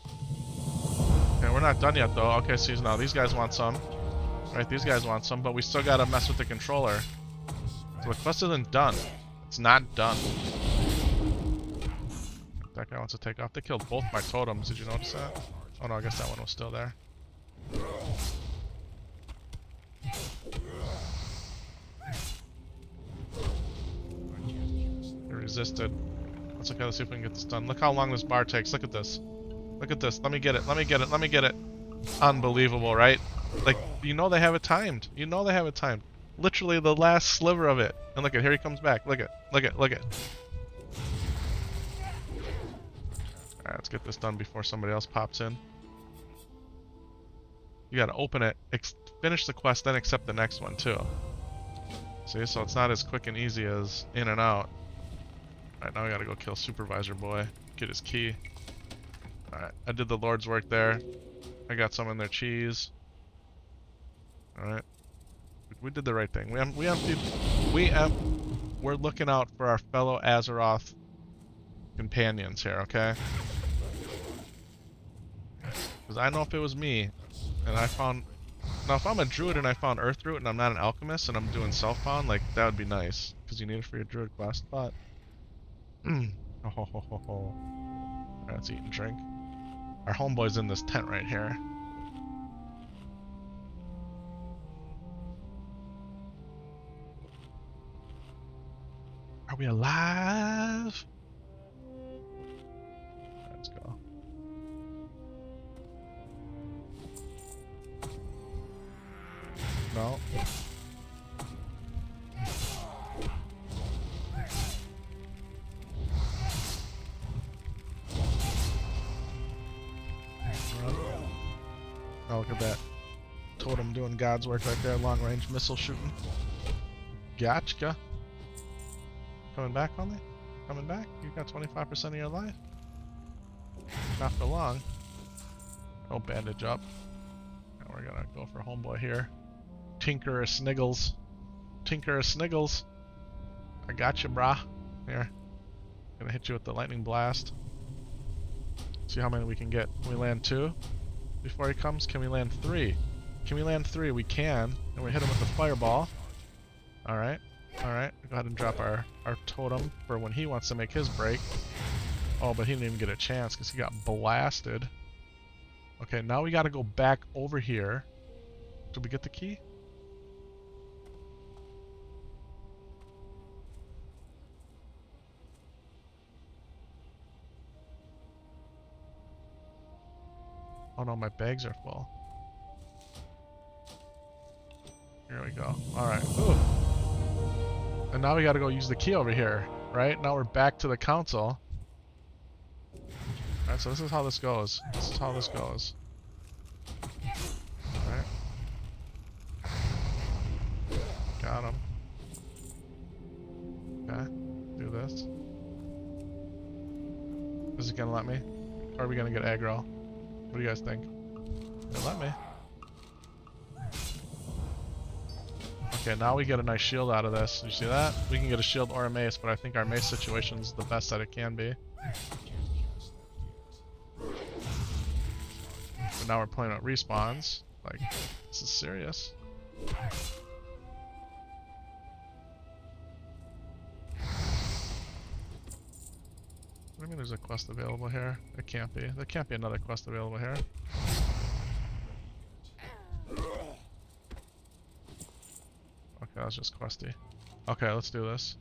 Okay, we're not done yet though. Okay, so now these guys want some. Right, these guys want some, but we still gotta mess with the controller. So the quest isn't done. It's not done. That guy wants to take off. They killed both my totems. Did you notice that? Oh no, I guess that one was still there. He resisted. That's okay, let's see if we can get this done. Look how long this bar takes. Look at this. Look at this. Let me get it. Let me get it. Let me get it. Unbelievable, right? Like, you know they have it timed. You know they have it timed. Literally the last sliver of it. And look at, here he comes back. Look at, look at, look at. Alright, let's get this done before somebody else pops in. You gotta open it, finish the quest, then accept the next one too. See, so it's not as quick and easy as in and out. Alright, now we gotta go kill Supervisor Boy, get his key. Alright, I did the Lord's work there. I got some in their cheese. Alright. We did the right thing. We're looking out for our fellow Azeroth companions here, okay? Because I know if it was me, and I found... Now, if I'm a druid and I found Earthroot and I'm not an alchemist and I'm doing self-found, like, that would be nice. Because you need it for your druid quest, but... Alright, let's eat and drink. Our homeboy's in this tent right here. Are we alive? Let's go. No. Oh, look at that. Totem doing God's work right there. Long range missile shooting. Gotcha. Coming back on me? Coming back? You got 25% of your life? Not for long. Oh, bandage up. Now we're gonna go for homeboy here. Tinker or Sniggles. Tinker Sniggles. I got you, brah. Here. Gonna hit you with the lightning blast. See how many we can get. Can we land 2 before he comes? Can we land 3? Can we land 3? We can. And we hit him with the fireball. Alright. Alright. Go ahead and drop our totem for when he wants to make his break. Oh, but he didn't even get a chance because he got blasted. Okay, now we gotta go back over here. Did we get the key? Oh no, my bags are full. Here we go. Alright. Ooh. And now we gotta go use the key over here, right? Now we're back to the council. Alright, so this is how this goes. This is how this goes. Alright. Got him. Okay. Do this. Is it gonna let me? Or are we gonna get aggro? What do you guys think? It'll let me. Okay, now we get a nice shield out of this. You see that? We can get a shield or a mace, but I think our mace situation is the best that it can be. But now we're playing with respawns. Like, this is serious. What do you mean there's a quest available here? It can't be. There can't be another quest available here. Okay, that was just questy. Okay, let's do this.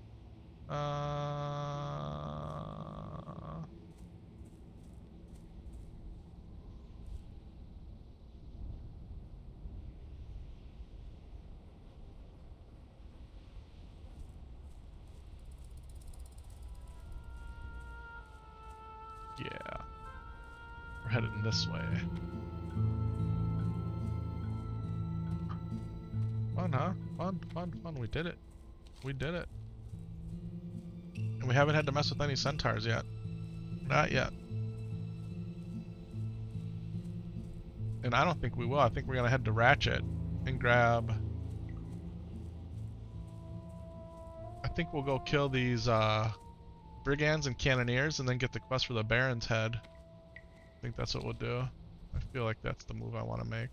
Yeah. We're headed this way. Fun, huh? Fun, fun, fun. We did it. We did it. And we haven't had to mess with any centaurs yet. Not yet. And I don't think we will. I think we're gonna head to Ratchet and grab... I think we'll go kill these, brigands and cannoneers and then get the quest for the Baron's head. I think that's what we'll do. I feel like that's the move I want to make.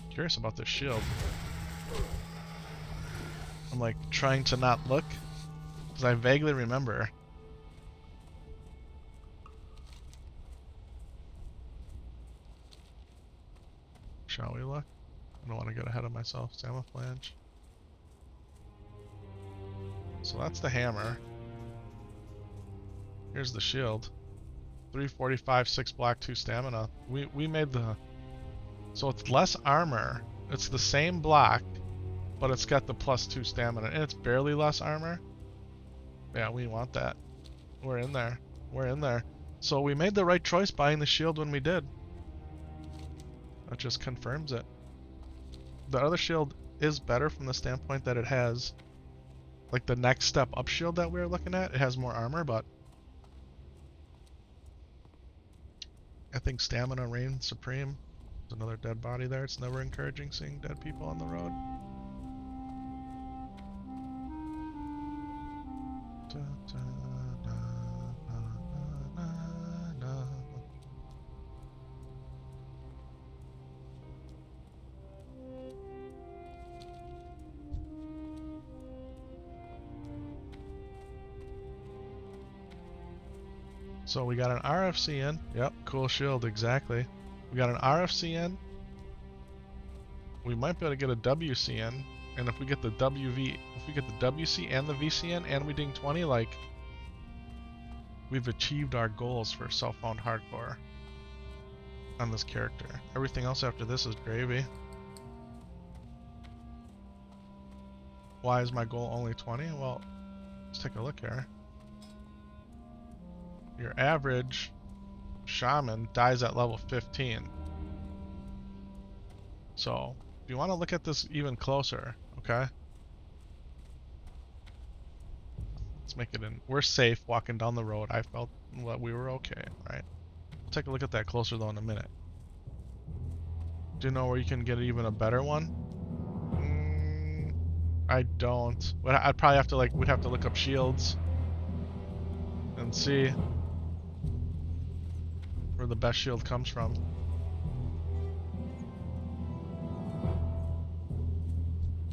Curious about this shield. I'm like trying to not look because I vaguely remember. Shall we look? I don't want to get ahead of myself. Samaflange. So that's the hammer. Here's the shield. 345, 6 black, 2 stamina. We made the... So it's less armor. It's the same block, but it's got the +2 stamina. And it's barely less armor. Yeah, we want that. We're in there. We're in there. So we made the right choice buying the shield when we did. That just confirms it. The other shield is better from the standpoint that it has, like the next step up shield that we were looking at, it has more armor, but I think stamina reigns supreme. There's another dead body there. It's never encouraging seeing dead people on the road. Da, da, da, da, da, da. So we got an RFC in. Yep, cool shield, exactly. We got an RFC in. We might be able to get a WC in. And if we get the if we get the WC and the VC in and we ding 20, like, we've achieved our goals for self-found hardcore on this character. Everything else after this is gravy. Why is my goal only 20? Well, let's take a look here. Your average shaman dies at level 15. So, if you want to look at this even closer, okay? Let's make it in. We're safe walking down the road. I felt that we were okay, right? take a look at that closer though in a minute. Do you know where you can get even a better one? I don't. But I'd probably have to we'd have to look up shields and see where the best shield comes from.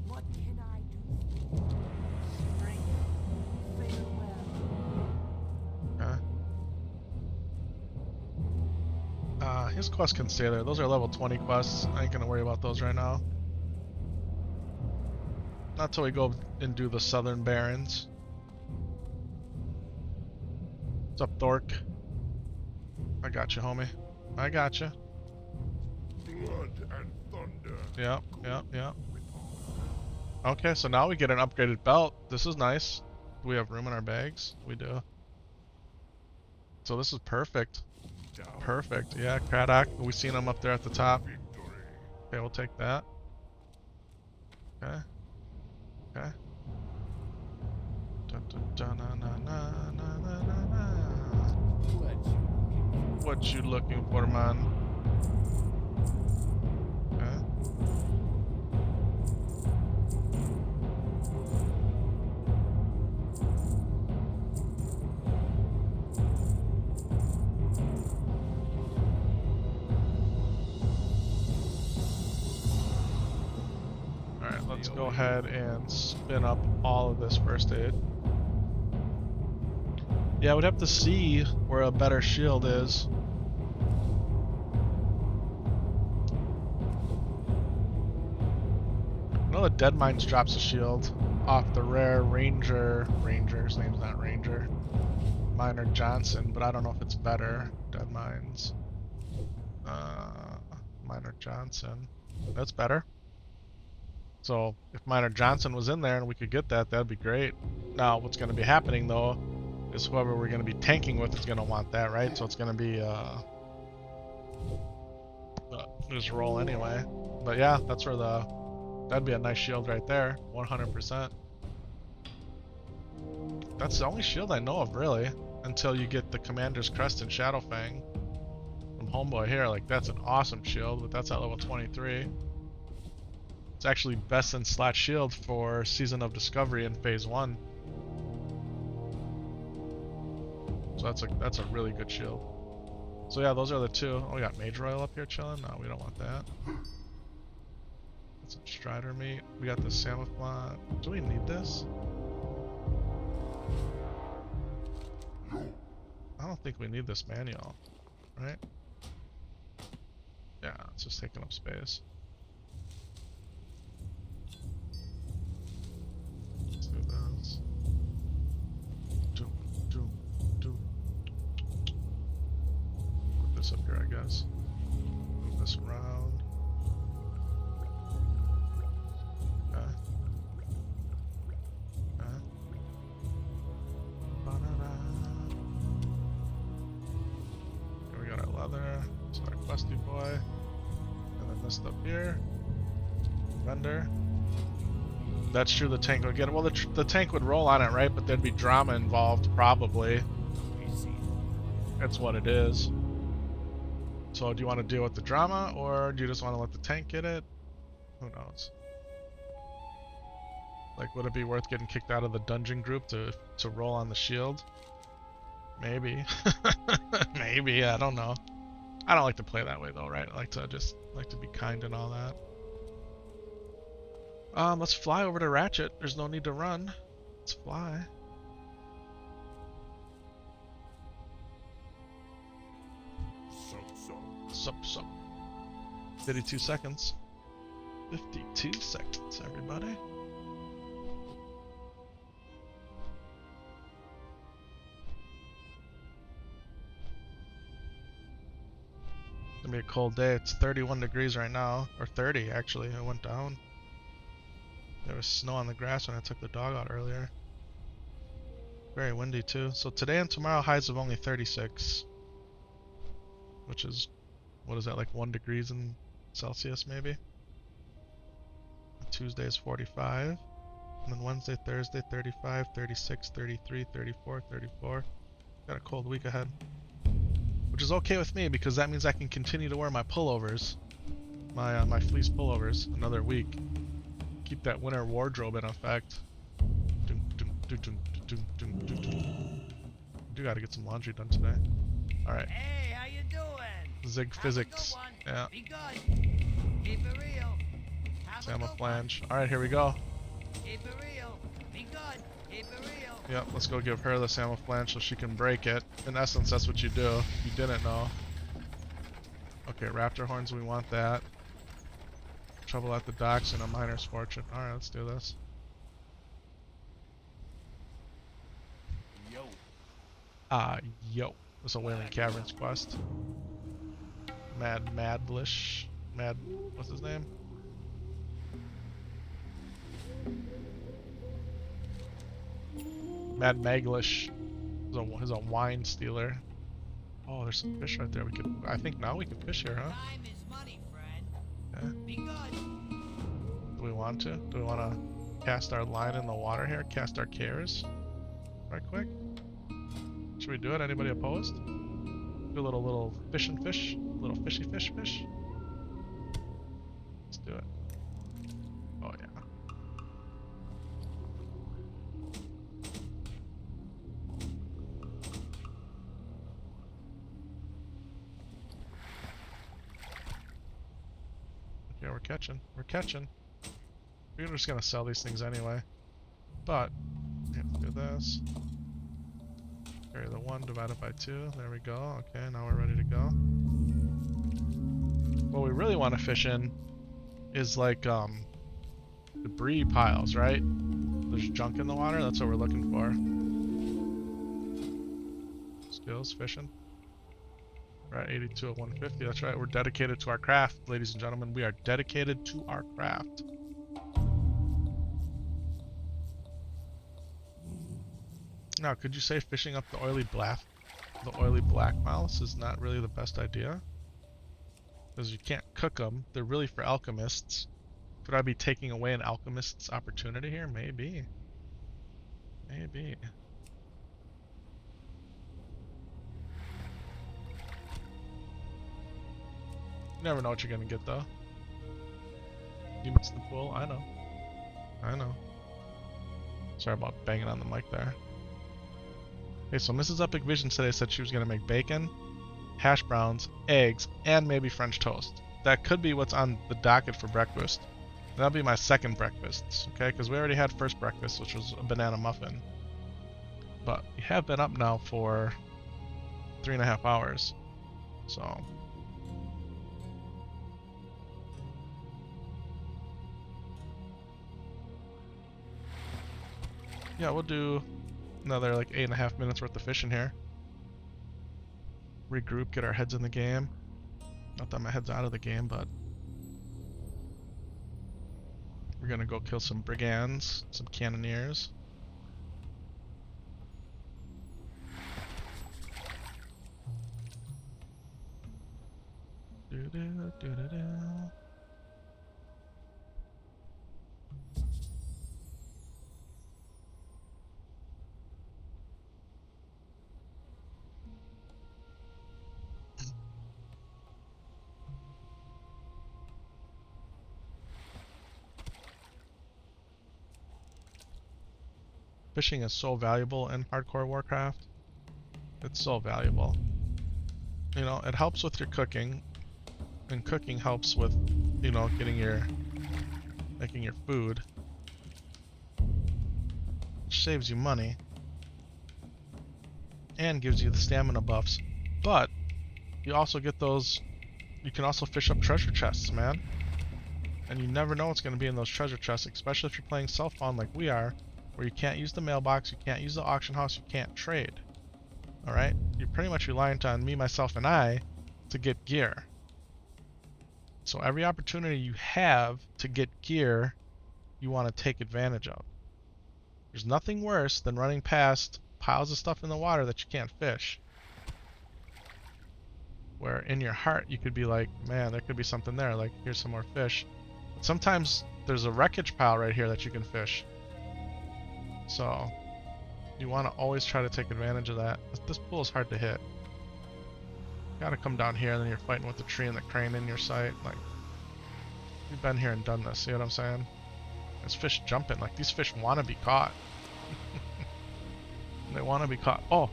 What can I do? Spring, farewell. Okay. His quests can stay there. Those are level 20 quests. I ain't gonna worry about those right now. Not till we go and do the Southern Barrens. What's up, Thork? I got you, homie. I got you. Blood and thunder. Yep. Okay, so now we get an upgraded belt. This is nice. Do we have room in our bags? We do. So this is perfect. Perfect. Yeah, Craddock. We seen him up there at the top. Okay, we'll take that. Okay. Okay. What you looking for, man? Okay. Alright, let's go ahead and spin up all of this first aid. Yeah, we'd have to see where a better shield is. I know the Dead Mines drops a shield off the rare Ranger. His name's not Ranger. Miner Johnson, but I don't know if it's better. Dead Mines. Miner Johnson. That's better. So if Miner Johnson was in there and we could get that, that'd be great. Now, what's going to be happening though is whoever we're going to be tanking with is going to want that, right? So it's going to be just roll anyway. But yeah, that's where that'd be a nice shield right there, 100%. That's the only shield I know of really, until you get the Commander's Crest and Shadowfang from Homeboy here. Like that's an awesome shield, but that's at level 23. It's actually best in slot shield for Season of Discovery in Phase 1. So that's a really good shield. So yeah, those are the two. Oh, we got Mage Royal up here chilling. No, we don't want that. That's a Strider meat. We got the Samaflon. Do we need this? I don't think we need this manual, right? Yeah, it's just taking up space. Let's do this. Put this up here, I guess. Move this around. Okay. Okay. Here we got our leather. It's our questy boy. And then this stuff here. Vendor. That's true, the tank would get it. Well, the tank would roll on it, right? But there'd be drama involved, probably. That's what it is. So do you want to deal with the drama, or do you just want to let the tank get it? Who knows? Like, would it be worth getting kicked out of the dungeon group to roll on the shield? Maybe. Maybe, I don't know. I don't like to play that way though, right? I like to be kind and all that. Let's fly over to Ratchet. There's no need to run. Let's fly. Sup. 52 seconds. 52 seconds, everybody. It's gonna be a cold day. It's 31 degrees right now, or 30 actually. It went down. There was snow on the grass when I took the dog out earlier. Very windy too. So today and tomorrow highs of only 36. Which is, what is that, like 1 degrees in Celsius maybe? Tuesday is 45. And then Wednesday, Thursday, 35, 36, 33, 34, 34. Got a cold week ahead. which is okay with me because that means I can continue to wear my pullovers, my fleece pullovers, another week. Keep that winter wardrobe in effect. Do gotta get some laundry done today. All right. Hey, how you doing? Zig Have a physics. good one. Yeah. Be good. Keep it real. Have a good one. Camouflage. All right, here we go. Keep it real. Be good. Keep it real. Yep, let's go give her the camouflage so she can break it. In essence, that's what you do. If you didn't know. Okay, raptor horns, we want that. Trouble at the docks and a miner's fortune. Alright, let's do this. Yo. Yo. This is a Whaling Caverns quest. Madlish. What's his name? Mad Maglish is a wine stealer. Oh, there's some fish right there. I think now we can fish here, huh? Time is money, friend. Yeah. Be good. Do we want to? Do we want to cast our line in the water here? Cast our cares? Right quick? Should we do it? Anybody opposed? Do a little fish and fish? Little fishy fish? Let's do it. Oh yeah. Okay, we're catching. We're just gonna sell these things anyway. But, yeah, do this. Carry the 1 divided by 2. There we go. Okay, now we're ready to go. What we really want to fish in is like debris piles, right? There's junk in the water. That's what we're looking for. Skills fishing. We're at 82 of 150. That's right. We're dedicated to our craft, ladies and gentlemen. We are dedicated to our craft. Now, could you say fishing up the oily black mouse is not really the best idea? Because you can't cook them. They're really for alchemists. Could I be taking away an alchemist's opportunity here? Maybe. Maybe. You never know what you're gonna get though. You missed the pool. I know. Sorry about banging on the mic there. Okay, so Mrs. Epic Vision today said she was gonna make bacon, hash browns, eggs, and maybe French toast. That could be what's on the docket for breakfast. That'll be my second breakfast, okay? Because we already had first breakfast, which was a banana muffin. But we have been up now for 3.5 hours, so. Yeah, we'll do another like 8.5 minutes worth of fishing here. Regroup, get our heads in the game. Not that my head's out of the game, but we're gonna go kill some brigands, some cannoneers. Do-do-do-do-do. Fishing is so valuable in hardcore Warcraft. It's so valuable. You know, it helps with your cooking, and cooking helps with, you know, making your food, which saves you money and gives you the stamina buffs. But you also get those. You can also fish up treasure chests, man. And you never know what's going to be in those treasure chests, especially if you're playing self-found like we are, where you can't use the mailbox, you can't use the auction house, you can't trade. Alright? You're pretty much reliant on me, myself, and I to get gear. So every opportunity you have to get gear, you want to take advantage of. There's nothing worse than running past piles of stuff in the water that you can't fish. Where in your heart you could be like, man, there could be something there, like here's some more fish. But sometimes there's a wreckage pile right here that you can fish. So, you want to always try to take advantage of that. This pool is hard to hit. Gotta come down here, and then you're fighting with the tree and the crane in your sight. Like, we've been here and done this. See what I'm saying? There's fish jumping. Like, these fish want to be caught. They want to be caught. Oh,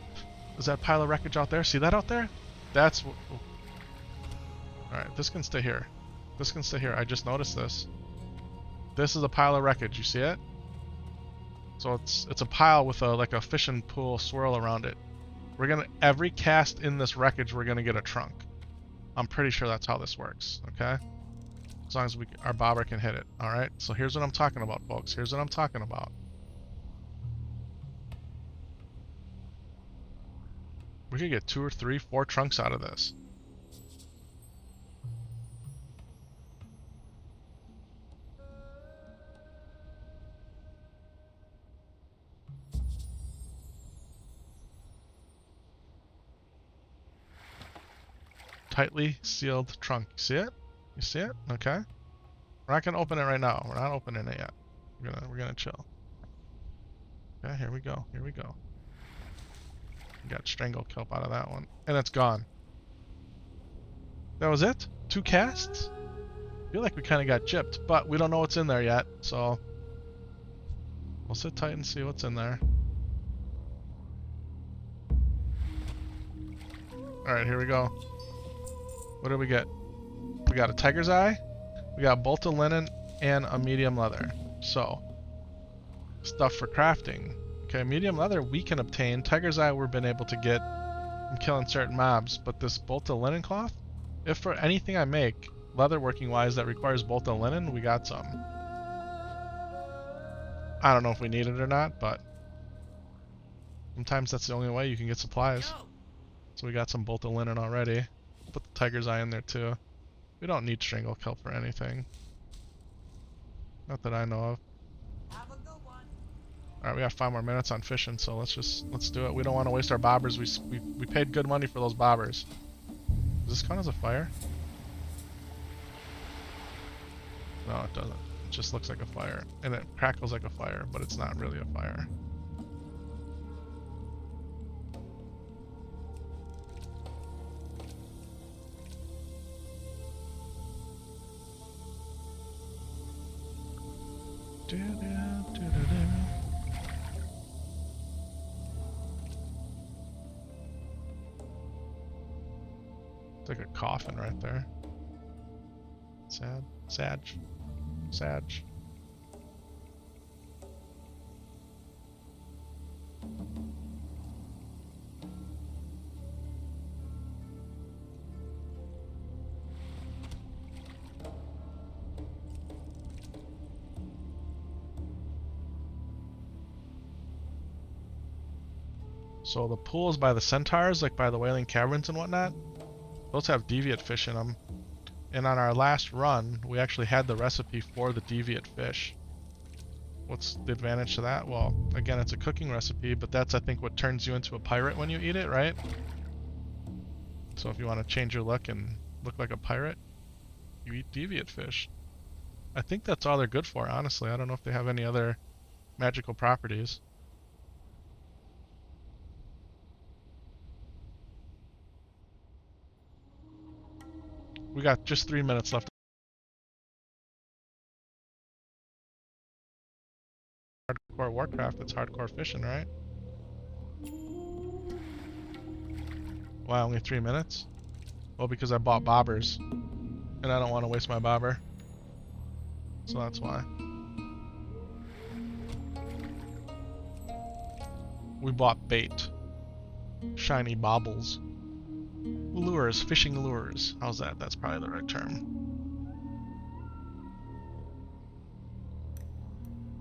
is that pile of wreckage out there? See that out there? That's... Oh. Alright, this can stay here. This can stay here. I just noticed this. This is a pile of wreckage. You see it? So it's a pile with like a fishing pool swirl around it. We're gonna... Every cast in this wreckage, we're gonna get a trunk. I'm pretty sure that's how this works. Okay? As long as our bobber can hit it. Alright? So here's what I'm talking about, folks. Here's what I'm talking about. We could get 2 or 3, 4 trunks out of this. Tightly sealed trunk. You see it? You see it? Okay. We're not gonna open it right now. We're not opening it yet. We're gonna chill. Okay, here we go. Here we go. We got strangle kelp out of that one. And it's gone. That was it? 2 casts? I feel like we kind of got gypped, but we don't know what's in there yet, so we'll sit tight and see what's in there. Alright, here we go. What do we get? We got a tiger's eye, we got a bolt of linen, and a medium leather. So, stuff for crafting. Okay, medium leather we can obtain. Tiger's eye we've been able to get from killing certain mobs, but this bolt of linen cloth, if for anything I make, leatherworking wise, that requires bolt of linen, we got some. I don't know if we need it or not, but sometimes that's the only way you can get supplies. So we got some bolt of linen already. Put the tiger's eye in there too. We don't need strangle kelp for anything. Not that I know of. Have a good one. Alright, we got 5 more minutes on fishing, so let's do it. We don't want to waste our bobbers. We paid good money for those bobbers. Does this count as a fire? No, it doesn't. It just looks like a fire. And it crackles like a fire, but it's not really a fire. It's like a coffin right there. Sad. Sag. So the pools by the centaurs, like by the whaling caverns and whatnot, those have deviate fish in them. And on our last run, we actually had the recipe for the deviate fish. What's the advantage to that? Well, again, it's a cooking recipe, but that's, I think, what turns you into a pirate when you eat it, right? So if you want to change your look and look like a pirate, you eat deviate fish. I think that's all they're good for, honestly. I don't know if they have any other magical properties. We got just 3 minutes left. Hardcore Warcraft, it's hardcore fishing, right? Why only 3 minutes? Well, because I bought bobbers. And I don't want to waste my bobber. So that's why. We bought bait. Shiny baubles. Lures, fishing lures. How's that? That's probably the right term.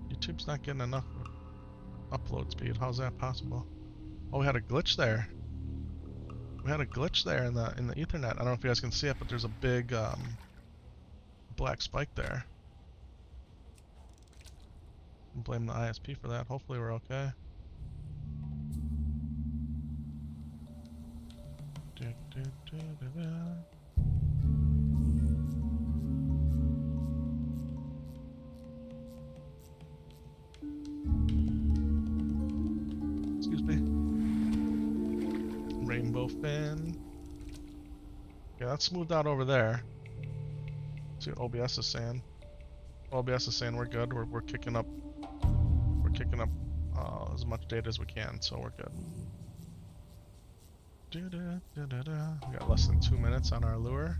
YouTube's not getting enough upload speed. How's that possible? Oh, we had a glitch there. We had a glitch there in the Ethernet. I don't know if you guys can see it, but there's a big black spike there. Blame the ISP for that. Hopefully we're okay. Excuse me. Rainbow fin. Okay, that's smoothed out over there. See what OBS is saying. OBS is saying we're good. We're kicking up. We're kicking up as much data as we can, so we're good. We got less than 2 minutes on our lure.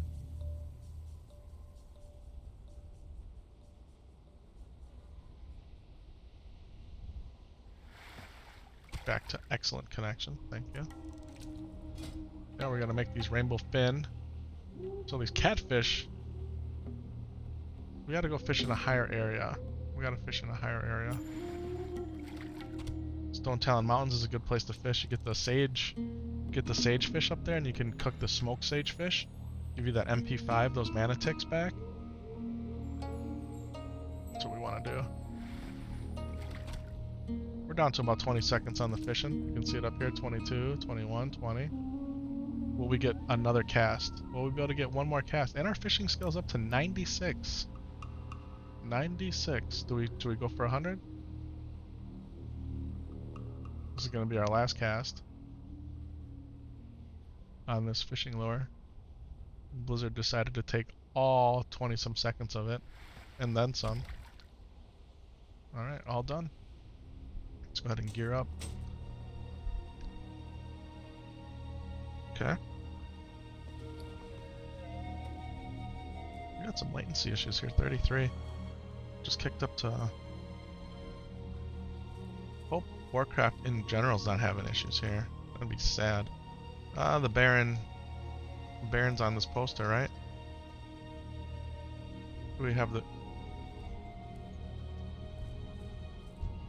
Back to excellent connection. Thank you. Now we're gonna make these rainbow fin. So these catfish, we gotta go fish in a higher area. We gotta fish in a higher area. Stone Talon Mountains is a good place to fish. You get the sage fish up there, and you can cook the smoked sage fish. Give you that MP5, those mana ticks back. That's what we want to do. We're down to about 20 seconds on the fishing. You can see it up here, 22, 21, 20. Will we get another cast? Will we be able to get one more cast? And our fishing skill's up to 96. 96. Do we go for 100? This is going to be our last cast on this fishing lure. Blizzard decided to take all 20 some seconds of it and then some. Alright, all done. Let's go ahead and gear up. Okay. We got some latency issues here, 33. Just kicked up to... Hope Warcraft in general is not having issues here. That'd be sad. The Baron's on this poster, right? Do we have the...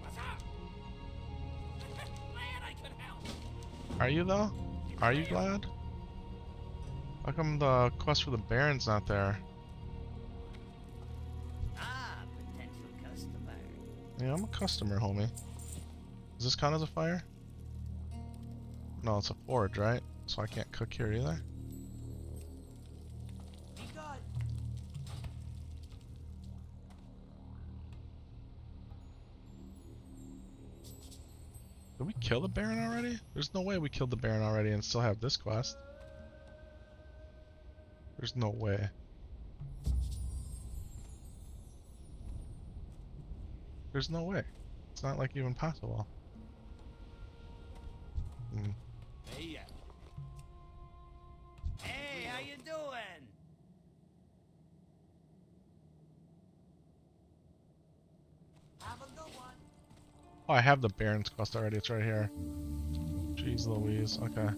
What's up? Glad I could help. Are you though? Are you glad? How come the quest for the Baron's not there? Ah, potential customer. Yeah, I'm a customer, homie. Does this count as a fire? No, it's a forge, right? So I can't cook here either. Be good. Did we kill the Baron already? There's no way we killed the Baron already and still have this quest. There's no way. There's no way. It's not like even possible. Hey, how you doing? Have a good one. Oh, I have the Baron's quest already. It's right here. Jeez Louise. Okay.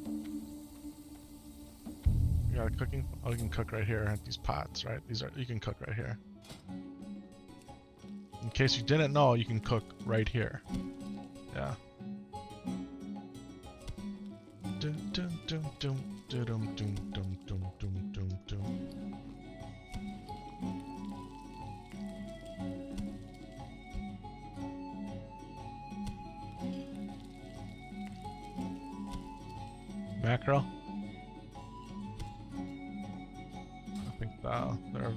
You got a cooking? Oh, you can cook right here at these pots, right? You can cook right here. In case you didn't know, you can cook right here. Yeah. Dum dum dum dum dum dum dum dum dum dum dum. Mackerel. I think they're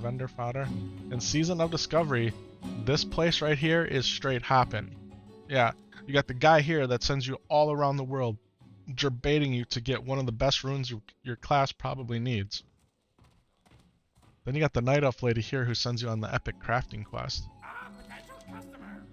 vendor fodder. In Season of Discovery, this place right here is straight hopping. Yeah, you got the guy here that sends you all around the world, baiting you to get one of the best runes your class probably needs. Then you got the Night Elf lady here who sends you on the Epik crafting quest. Ah, potential customer.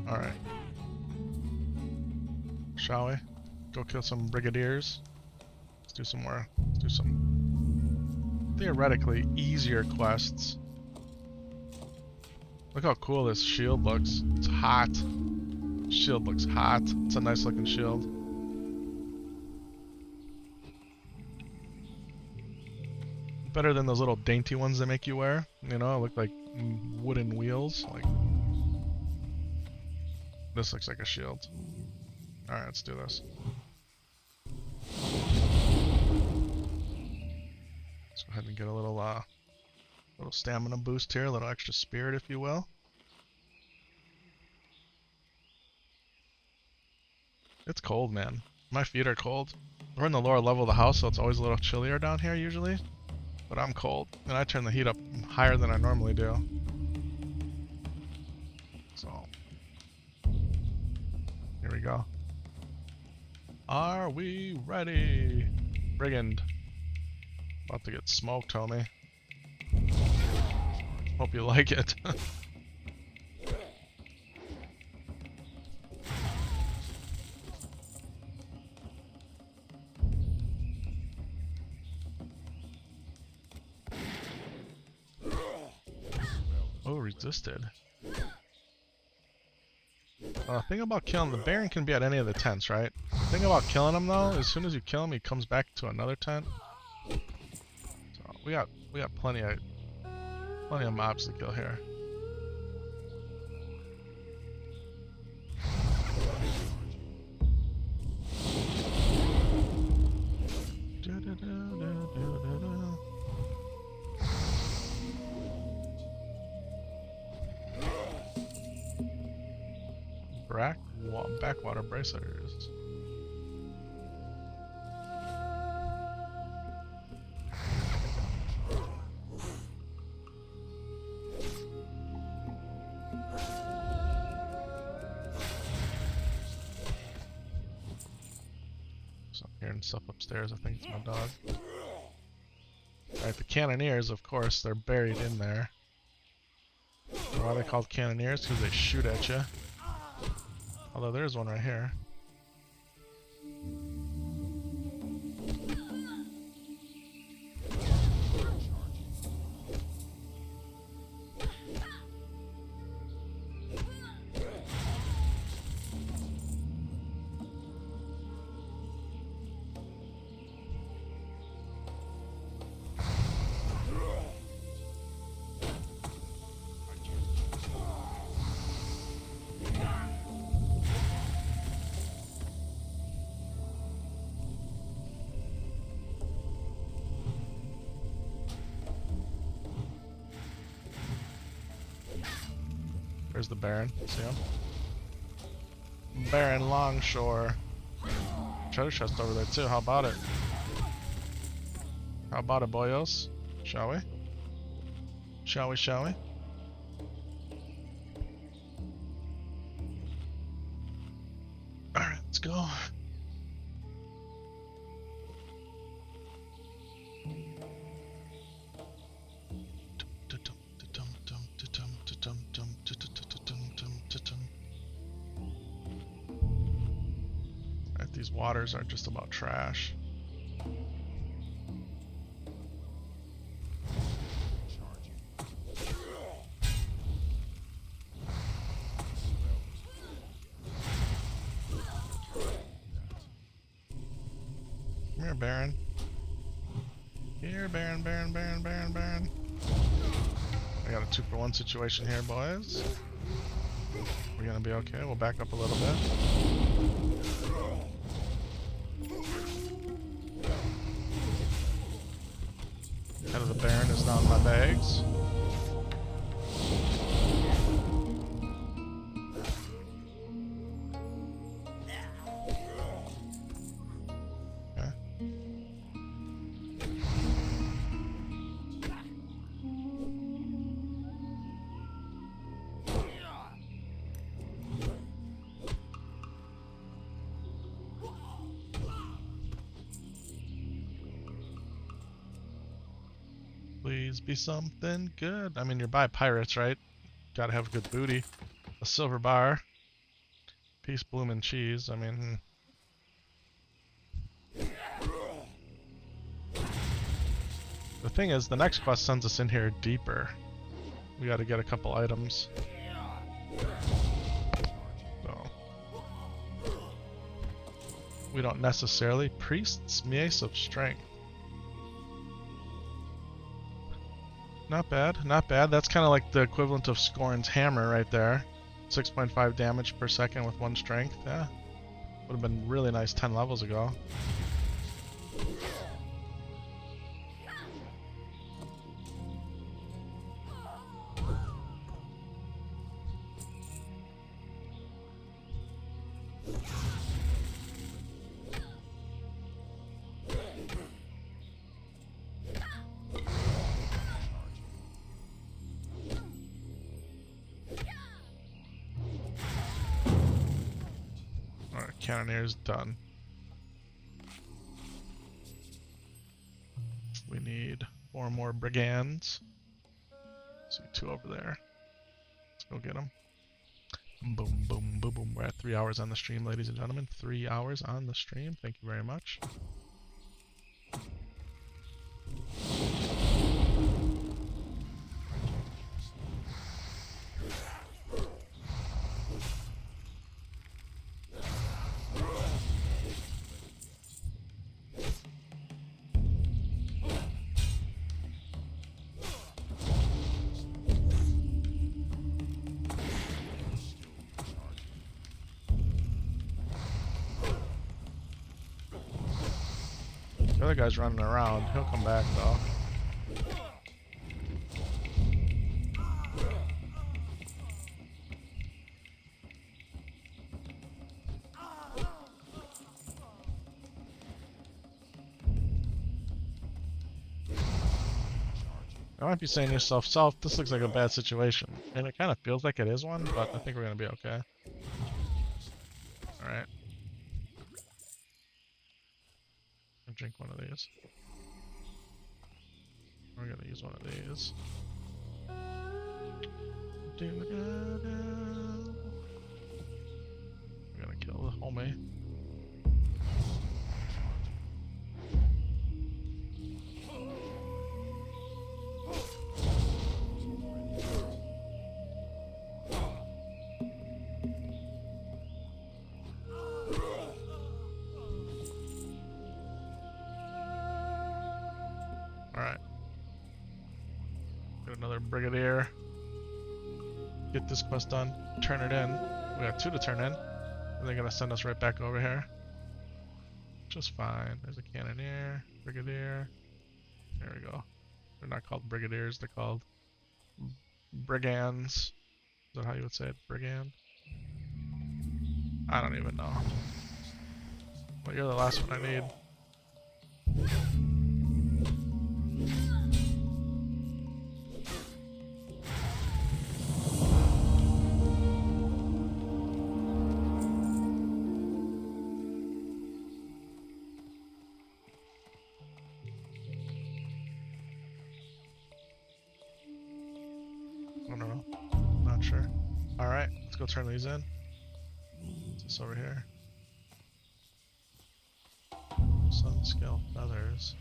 Alright. Shall we? Go kill some brigadiers. Let's do some more. Let's do some theoretically easier quests. Look how cool this shield looks. It's hot. Shield looks hot. It's a nice looking shield. Better than those little dainty ones they make you wear. You know, look like wooden wheels. Like this looks like a shield. Alright, let's do this. Let's go ahead and get a little stamina boost here, a little extra spirit, if you will. It's cold, man. My feet are cold. We're in the lower level of the house, so it's always a little chillier down here usually. But I'm cold, and I turn the heat up higher than I normally do. So, here we go. Are we ready? Brigand. About to get smoked, homie. Hope you like it. Oh, resisted. Thing about killing the Baron can be at any of the tents, right? Thing about killing him though, as soon as you kill him, he comes back to another tent. So we got plenty of mobs to kill here. Backwater bracers. So I'm hearing stuff upstairs. I think it's my dog. Alright, the cannoneers, of course, they're buried in there. Why are they called cannoneers? Because they shoot at you. Although there's one right here. Where's the Baron? See him? Baron Longshore. Treasure chest over there too. How about it? How about it, boyos? Shall we? Shall we? Shall we? Alright, let's go. Alright, these waters are just about trash. Come here, Baron. Here, Baron, Baron, Baron, Baron, Baron. I got a 2-for-1 situation here, boys. We're gonna be okay. We'll back up a little bit. Head of the Baron is down my bags. Please be something good. I mean, you're by pirates, right? Gotta have good booty. A silver bar. Peace, bloom, and cheese. I mean... The thing is, the next quest sends us in here deeper. We gotta get a couple items. So... We don't necessarily... Priest's Mace of Strength. Not bad, not bad. That's kind of like the equivalent of Scorn's hammer right there. 6.5 damage per second with 1 strength. Yeah, would have been really nice 10 levels ago. Cannoneer's done. We need 4 more brigands. See 2 over there. Let's go get them. Boom, boom, boom, boom. We're at 3 hours on the stream, ladies and gentlemen. 3 hours on the stream. Thank you very much. The other guy's running around. He'll come back though. I might be saying to yourself, Self, this looks like a bad situation. And it kind of feels like it is one, but I think we're going to be okay. Alright. I'll drink one of these. We're going to use one of these. We're going to kill the homie. Alright. Get another Brigadier. Get this quest done. Turn it in. We got 2 to turn in. And they're gonna send us right back over here. Just fine. There's a Cannoneer. Brigadier. There we go. They're not called Brigadiers, they're called Brigands. Is that how you would say it? Brigand? I don't even know. But you're the last one I need. I don't know. Not sure. Alright, let's go turn these in. What's this over here? Sun scale feathers.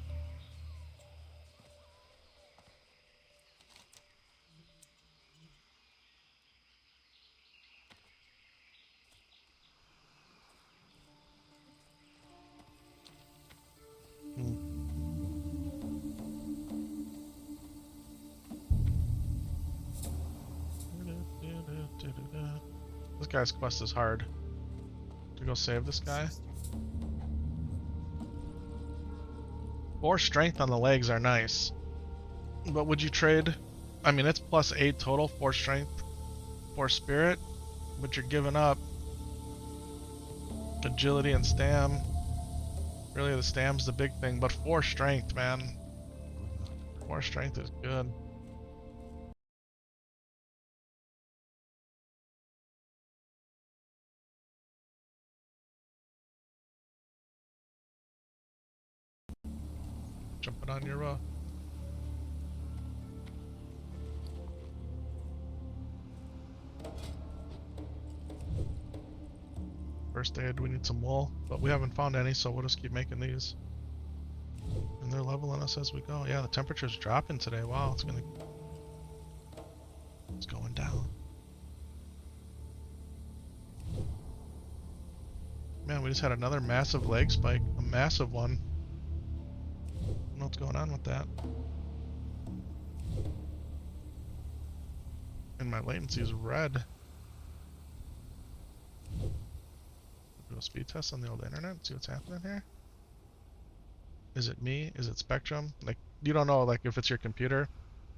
This guy's quest is hard. To go save this guy. 4 strength on the legs are nice. But would you trade? I mean, it's plus 8 total, 4 strength, 4 spirit. But you're giving up agility and stam. Really, the stam's the big thing, but 4 strength, man. 4 strength is good. Jumping on your roof. First aid, we need some wool, but we haven't found any, so we'll just keep making these. And they're leveling us as we go. Yeah, the temperature's dropping today. Wow, it's going down. Man, we just had another massive leg spike. A massive one. I don't know what's going on with that. And my latency is red. Do a speed test on the old internet and see what's happening here. Is it me? Is it Spectrum? Like, you don't know, like, if it's your computer.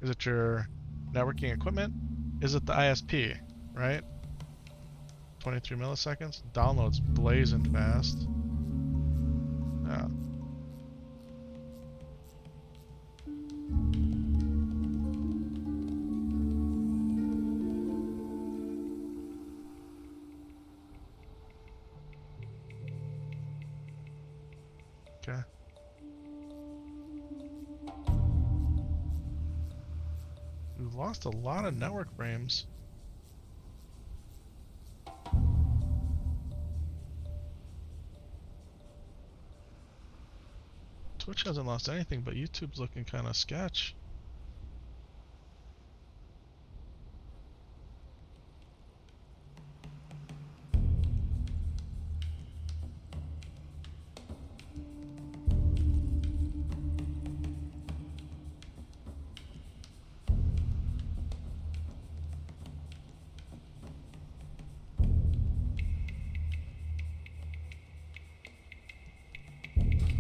Is it your networking equipment? Is it the ISP, right? 23 milliseconds. Download's blazing fast. Yeah. lost a lot of network frames. Twitch hasn't lost anything, but YouTube's looking kind of sketch.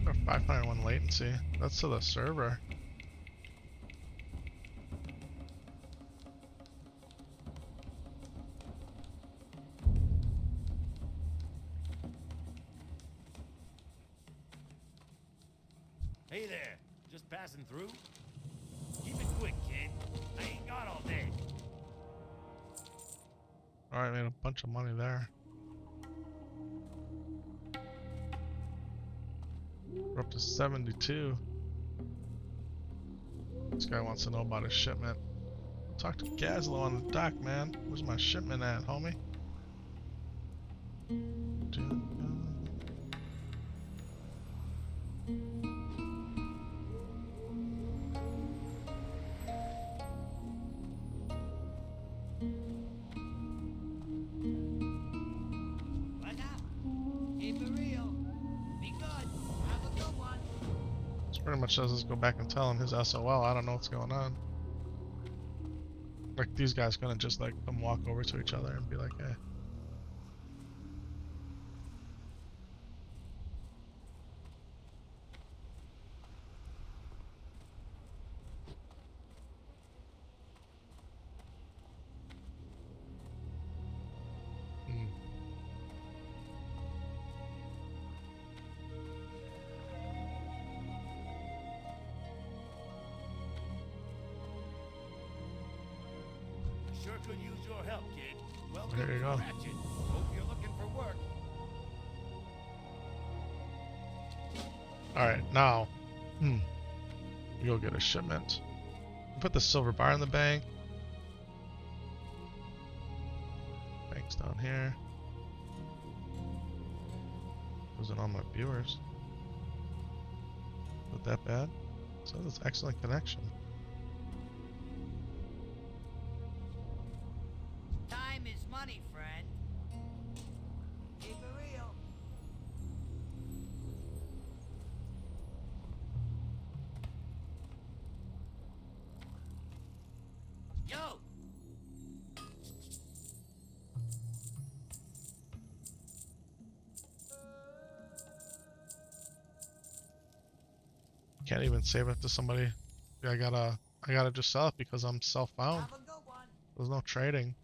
Or 501 latency. That's to the server. Hey there, just passing through? Keep it quick, kid. I ain't got all day. Alright, made a bunch of money there. We're up to 72. This guy wants to know about his shipment. Talk to Gazlo on the dock, man. Where's my shipment at, homie? What up? Keep it real. Be good. Have a good one. This pretty much says let's go back and tell him his SOL. I don't know what's going on. Like, these guys gonna just like come walk over to each other and be like, hey. Sure could use your help, kid. Welcome There you to go. Ratchet. Hope you're looking for work. Alright, now, you go get a shipment. Put the silver bar in the bank. Bank's down here. Losing all my viewers. Not that bad. So that's excellent connection. Time is money, friend. Keep it real. Yo! Can't even save it to somebody. I gotta just sell it because I'm self-bound. Have a good one. There's no trading.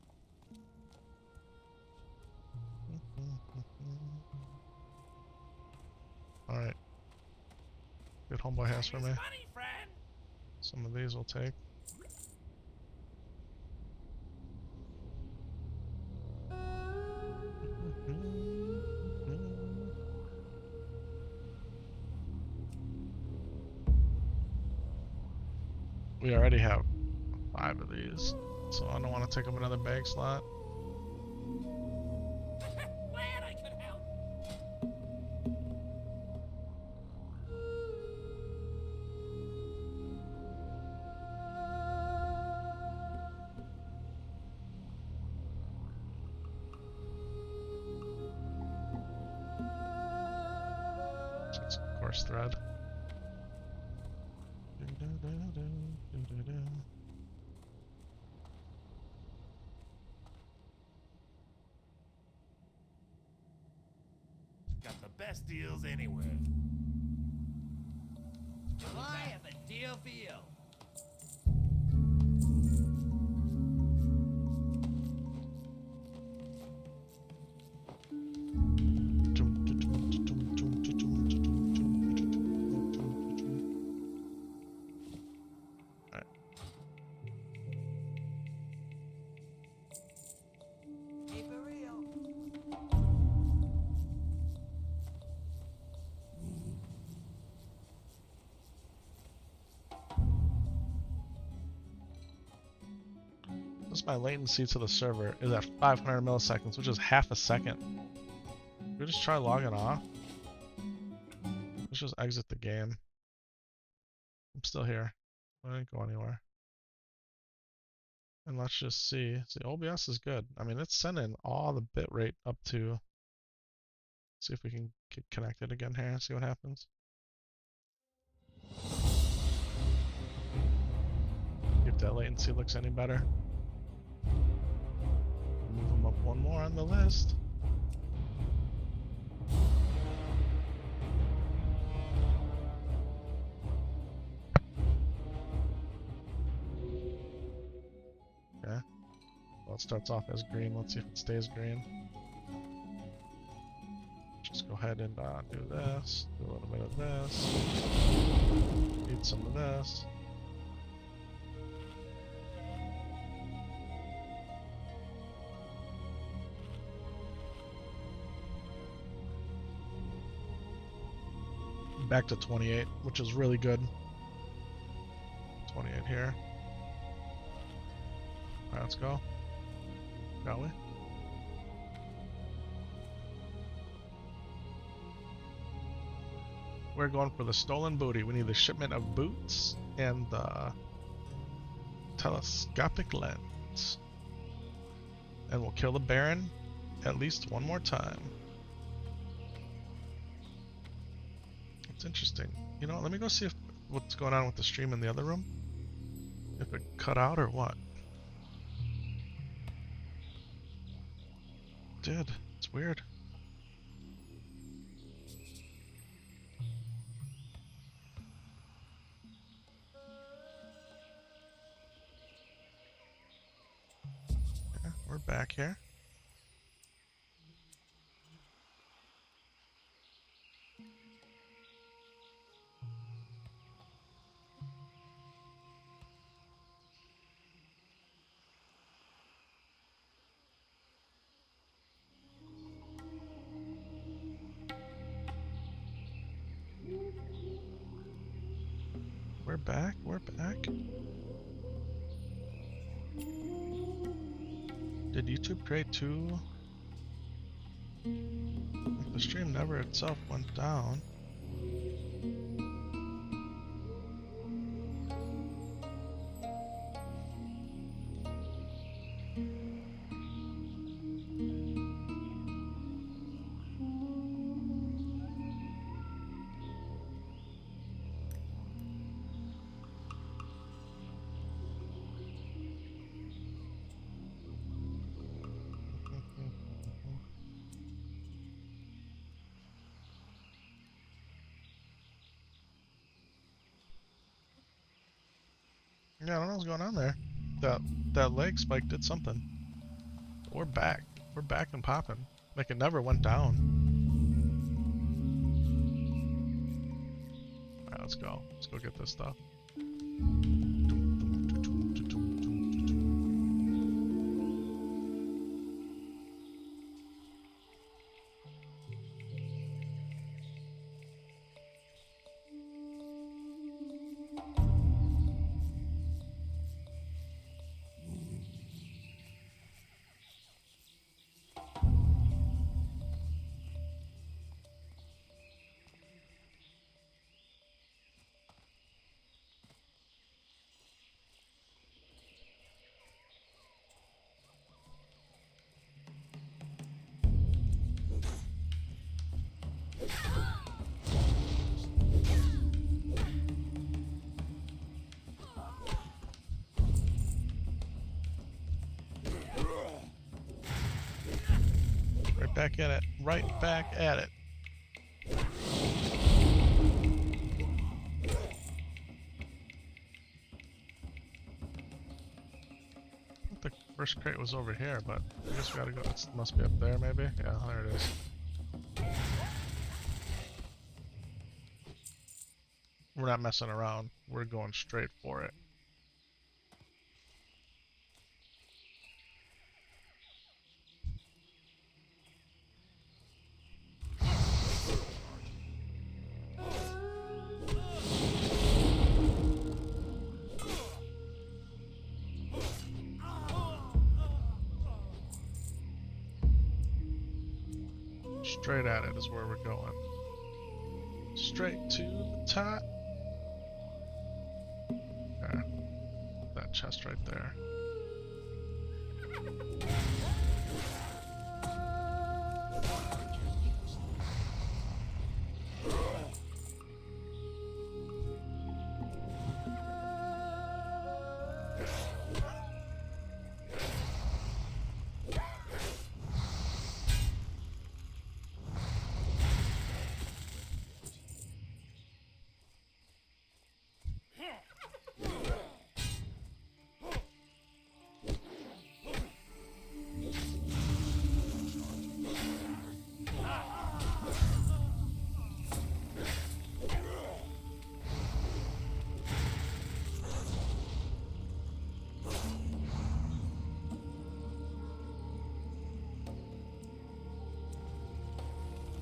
Alright. Good homeboy has for me. Money, friend. Some of these we'll take. We already have 5 of these, so I don't want to take up another bag slot. Glad I could help. It's course thread. Got the best deals anywhere. Well, I have a deal for you. Keep it real. Since my latency to the server is at 500 milliseconds, which is half a second. Should we just try logging off? Let's just exit the game. I'm still here. I didn't go anywhere. And let's just see. See, OBS is good. I mean, it's sending all the bit rate up to. See if we can get connected again here and see what happens. If that latency looks any better. Move them up one more on the list. Okay. Well, it starts off as green. Let's see if it stays green. Just go ahead and do this. Do a little bit of this. Need some of this. Back to 28, which is really good. 28 here. Alright, let's go. Got we? We're going for the stolen booty. We need the shipment of boots and the telescopic lens. And we'll kill the Baron at least one more time. It's interesting. You know, let me go see if what's going on with the stream in the other room. If it cut out or what. Did. It's weird. Yeah, we're back here. We're back, we're back. Did YouTube create two? The stream never itself went down. Yeah, I don't know what's going on there. That leg spike did something. We're back. We're back and popping. Like it never went down. Alright, let's go. Let's go get this stuff. Back at it. Right back at it. I think the first crate was over here, but I guess we gotta go. It must be up there, maybe? Yeah, there it is. We're not messing around. We're going straight for it. Straight at it is where we're going. Straight to the top. Okay. That chest right there.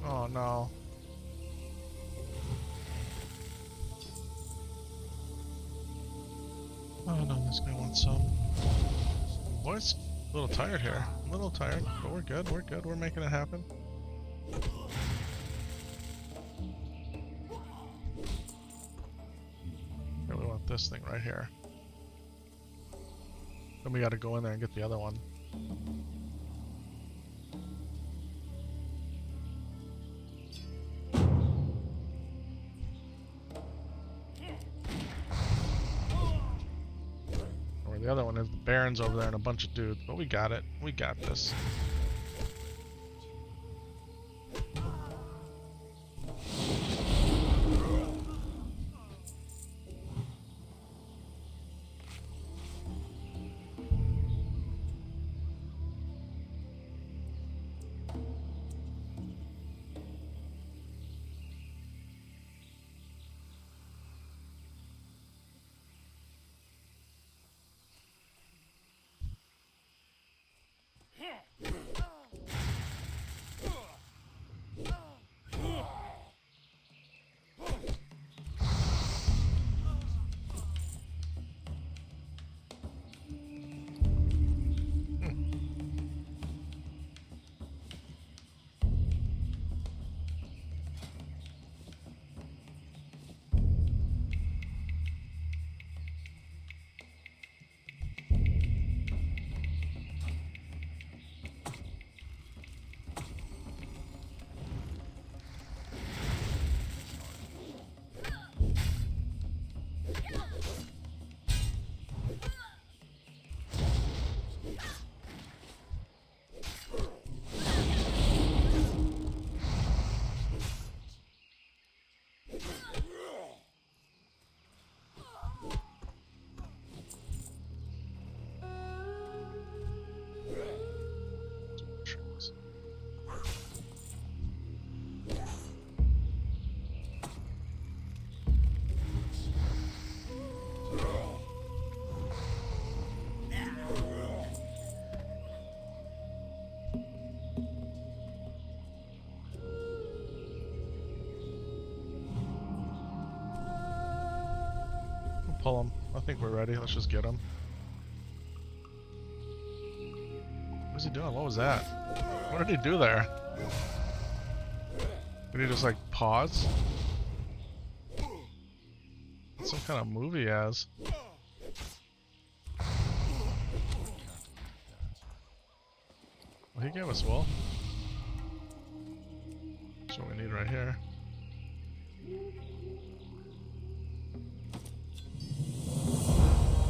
Oh no. Oh no, this guy wants some. Boys, a little tired here. A little tired, but we're good, we're good. We're making it happen. Here, we want this thing right here. Then we gotta go in there and get the other one. The other one is the Barons over there and a bunch of dudes, but we got it. We got this. Pull him. I think we're ready. Let's just get him. What's he doing? What was that? What did he do there? Did he just like pause? Some kind of movie he has. Well, he gave us wool. That's what we need right here.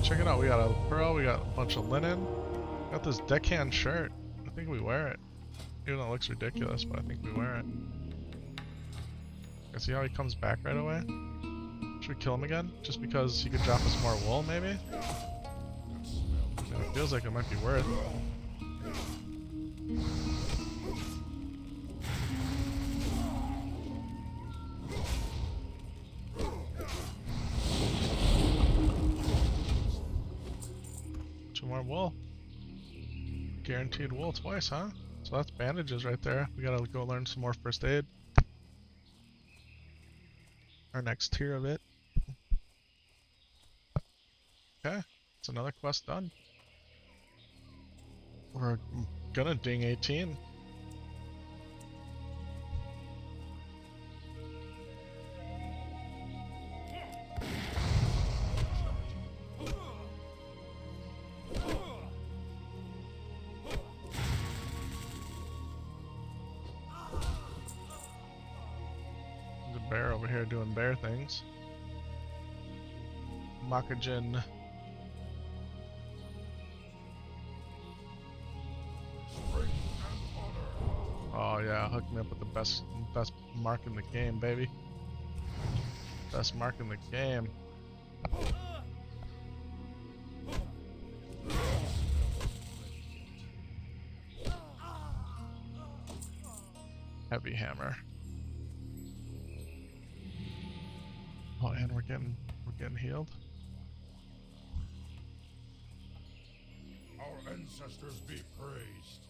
Check it out, we got a pearl, we got a bunch of linen. Got this deckhand shirt. I think we wear it. Even though it looks ridiculous, but I think we wear it. See how he comes back right away? Should we kill him again? Just because he could drop us more wool, maybe? It feels like it might be worth. More wool. Guaranteed wool twice, huh? So that's bandages right there. We gotta go learn some more first aid. Our next tier of it. Okay, it's another quest done. We're gonna ding 18. there doing bear things. Makajin. Strength and honor. Oh yeah, hook me up with the best mark in the game, baby. Best mark in the game. Heavy hammer. Oh, and we're getting healed. Our ancestors be praised.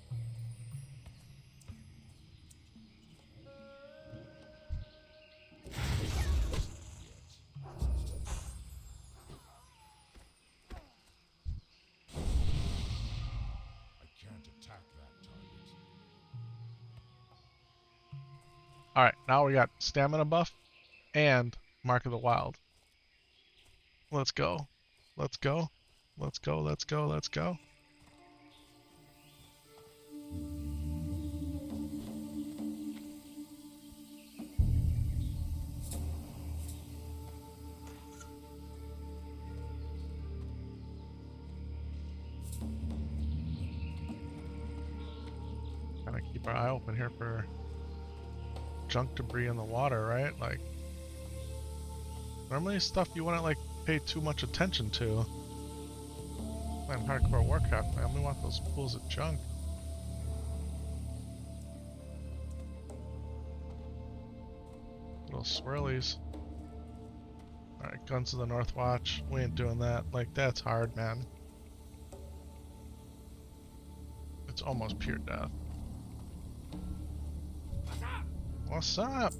I can't attack that target. Alright, now we got stamina buff and Mark of the Wild. Let's go. Let's go. Let's go, let's go, let's go. Gotta keep our eye open here for junk debris in the water, right? Like, normally stuff you wouldn't like pay too much attention to. Playing hardcore Warcraft, man, we want those pools of junk. Little swirlies. Alright, guns to the North Watch. We ain't doing that. Like, that's hard, man. It's almost pure death. What's up?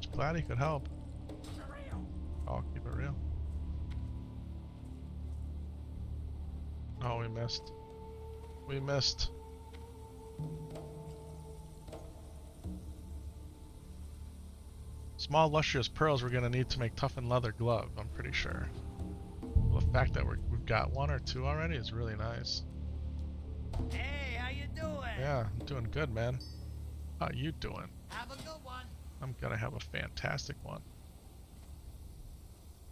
Just glad he could help. Oh, keep it real. Oh, we missed. We missed. Small lustrous pearls we're gonna need to make toughened leather glove, I'm pretty sure. Well, the fact that we've got one or two already is really nice. Hey, how you doing? Yeah, I'm doing good, man. How you doing? Have a good one. I'm gonna have a fantastic one.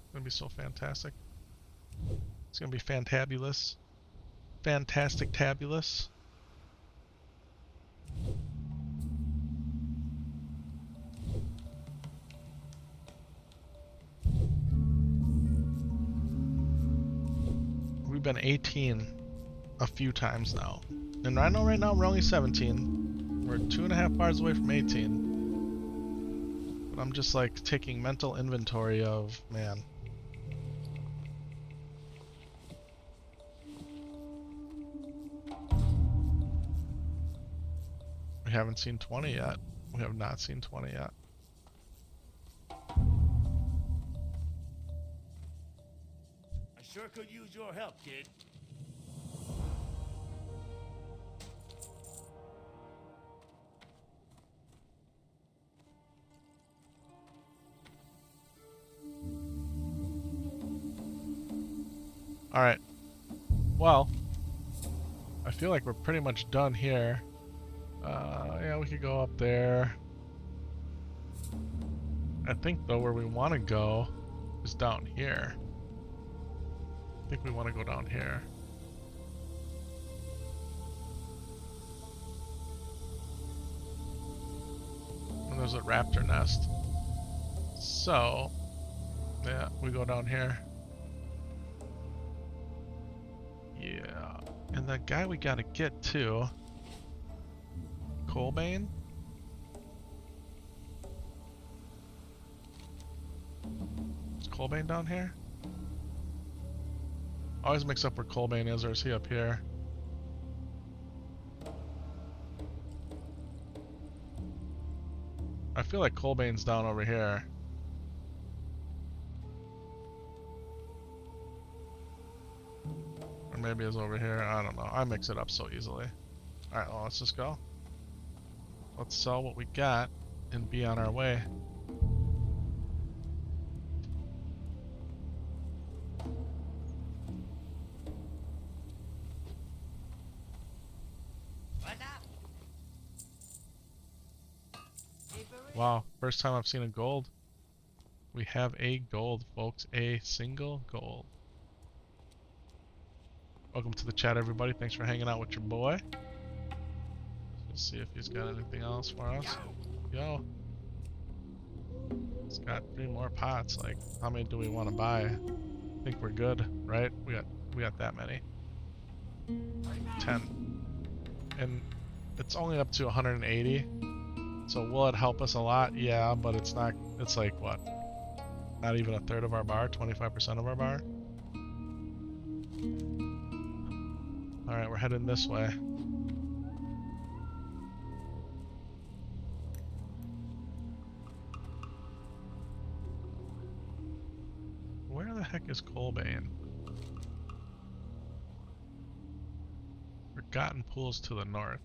It's gonna be so fantastic. It's gonna be fantabulous. Fantastic tabulous. We've been 18 a few times now. And I know right now we're only 17. We're 2.5 bars away from 18. But I'm just like taking mental inventory of, man. We haven't seen 20 yet. We have not seen 20 yet. I sure could use your help, kid. Alright. Well, I feel like we're pretty much done here. Yeah, we could go up there. I think, though, where we want to go is down here. I think we want to go down here. And there's a raptor nest. So, yeah, we go down here. Yeah. And that guy we gotta get to. Colbane? Is Colbane down here? I always mix up where Colbane is, or is he up here? I feel like Colbane's down over here. Or maybe it's over here. I don't know. I mix it up so easily. Alright, well, let's just go. Let's sell what we got and be on our way. What's up? Wow, first time I've seen a gold. We have a gold, folks. A single gold. Welcome to the chat, everybody. Thanks for hanging out with your boy. Let's see if he's got anything else for us. Yo. He's got 3 more pots. Like, how many do we want to buy? I think we're good, right? We got that many. 10. And it's only up to 180. So will it help us a lot? Yeah, but it's not. It's like what? Not even a third of our bar, 25% of our bar. Alright, we're heading this way. Where the heck is Colbane? Forgotten Pools to the north.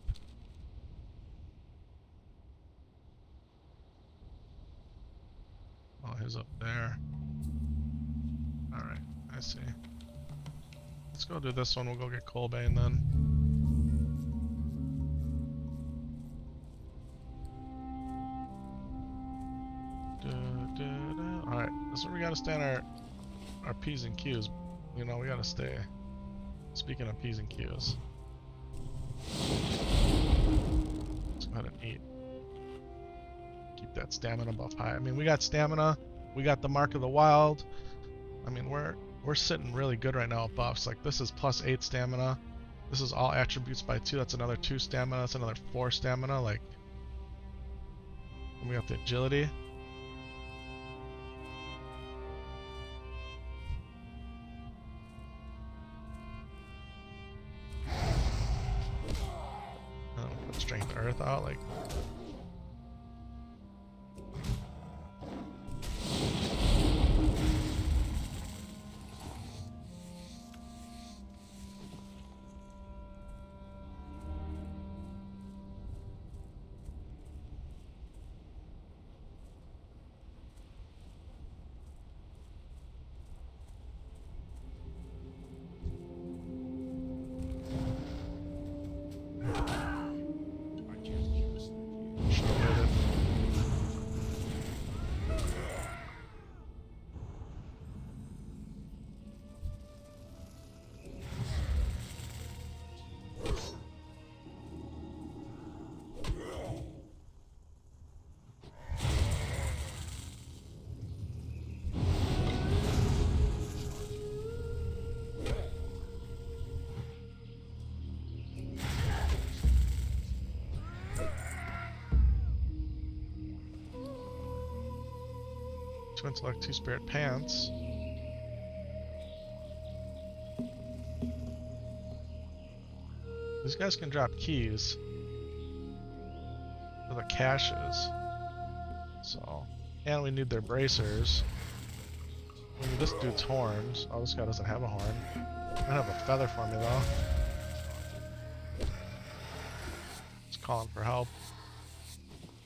Oh, he's up there. Alright, I see. Let's go do this one. We'll go get Colbane then. Alright, this is where we gotta stay on our P's and Q's. You know, we gotta stay. Speaking of P's and Q's. Let's go ahead and eat. Keep that stamina buff high. I mean, we got stamina. We got the Mark of the Wild. I mean, we're sitting really good right now at buffs. Like, this is plus 8 stamina. This is all attributes by 2. That's another 2 stamina. That's another 4 stamina. Like, and we got the agility. Put strength earth out. Like, intellect, 2 spirit pants. These guys can drop keys for the caches. So, and we need their bracers. We need this dude's horns. Oh, this guy doesn't have a horn. I don't have a feather for me though. It's calling for help.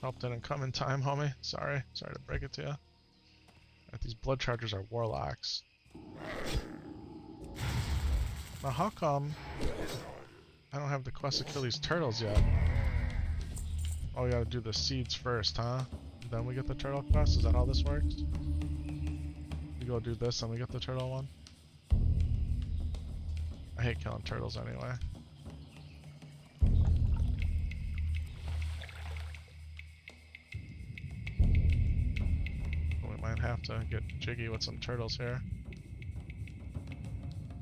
Help didn't come in time, homie. Sorry to break it to you. These blood chargers are warlocks. Now how come I don't have the quest to kill these turtles yet? Oh, we gotta do the seeds first, huh? Then we get the turtle quest? Is that how this works? We go do this and we get the turtle one? I hate killing turtles anyway. Have to get jiggy with some turtles here.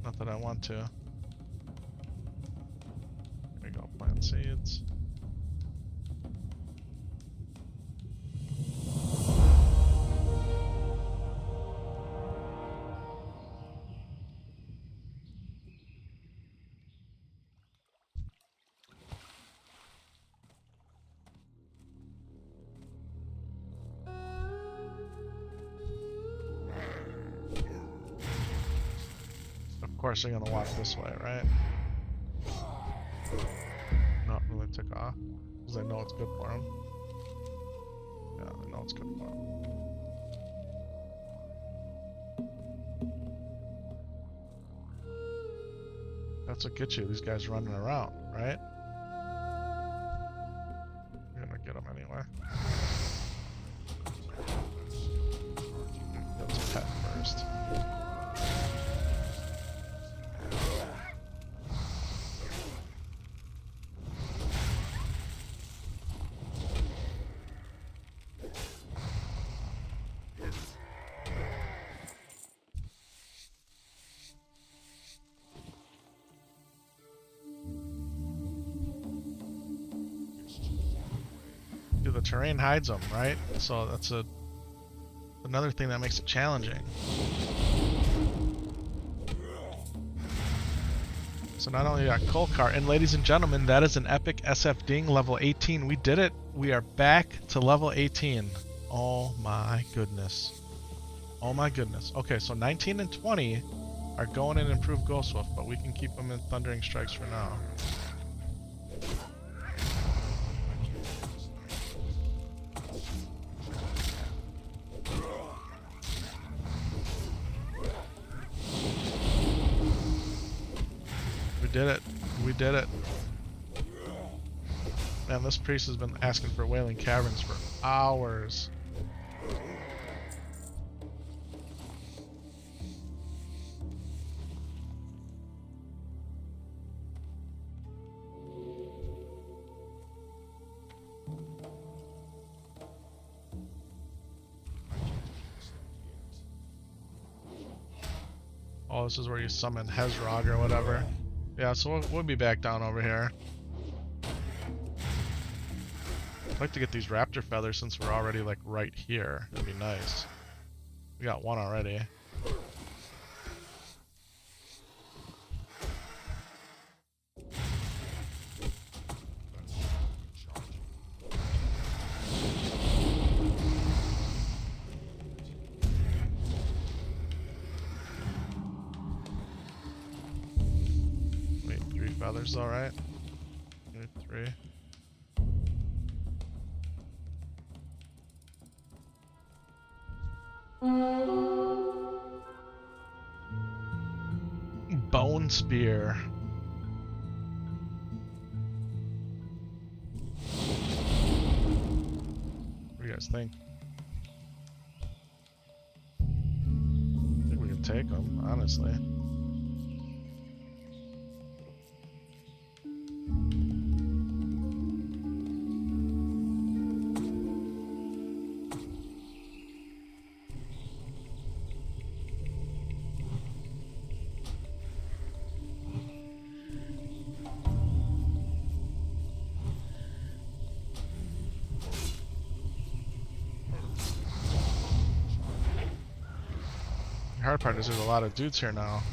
Not that I want to. There we go, plant seeds. Of course they're gonna walk this way, right? No, they took off. Because they know it's good for them. Yeah, they know it's good for them. That's what gets you, these guys running around, right? You're gonna get them anyway. terrain hides them, right? So that's another thing that makes it challenging. So not only got Kolkar, and ladies and gentlemen, that is an epic SF Ding level 18. We did it. We are back to level 18. Oh my goodness. Oh my goodness. Okay, so 19 and 20 are going in improved Ghostwolf, but we can keep them in Thundering Strikes for now. We did it. We did it. Man, this priest has been asking for Wailing Caverns for hours. Oh, this is where you summon Hezrog or whatever. Yeah, so we'll be back down over here. I'd like to get these raptor feathers since we're already like right here. That'd be nice. We got one already. Wait, 3 feathers, alright. 3. Bone Spear. What do you guys think? I think we can take them, honestly. The hard part is there's a lot of dudes here now.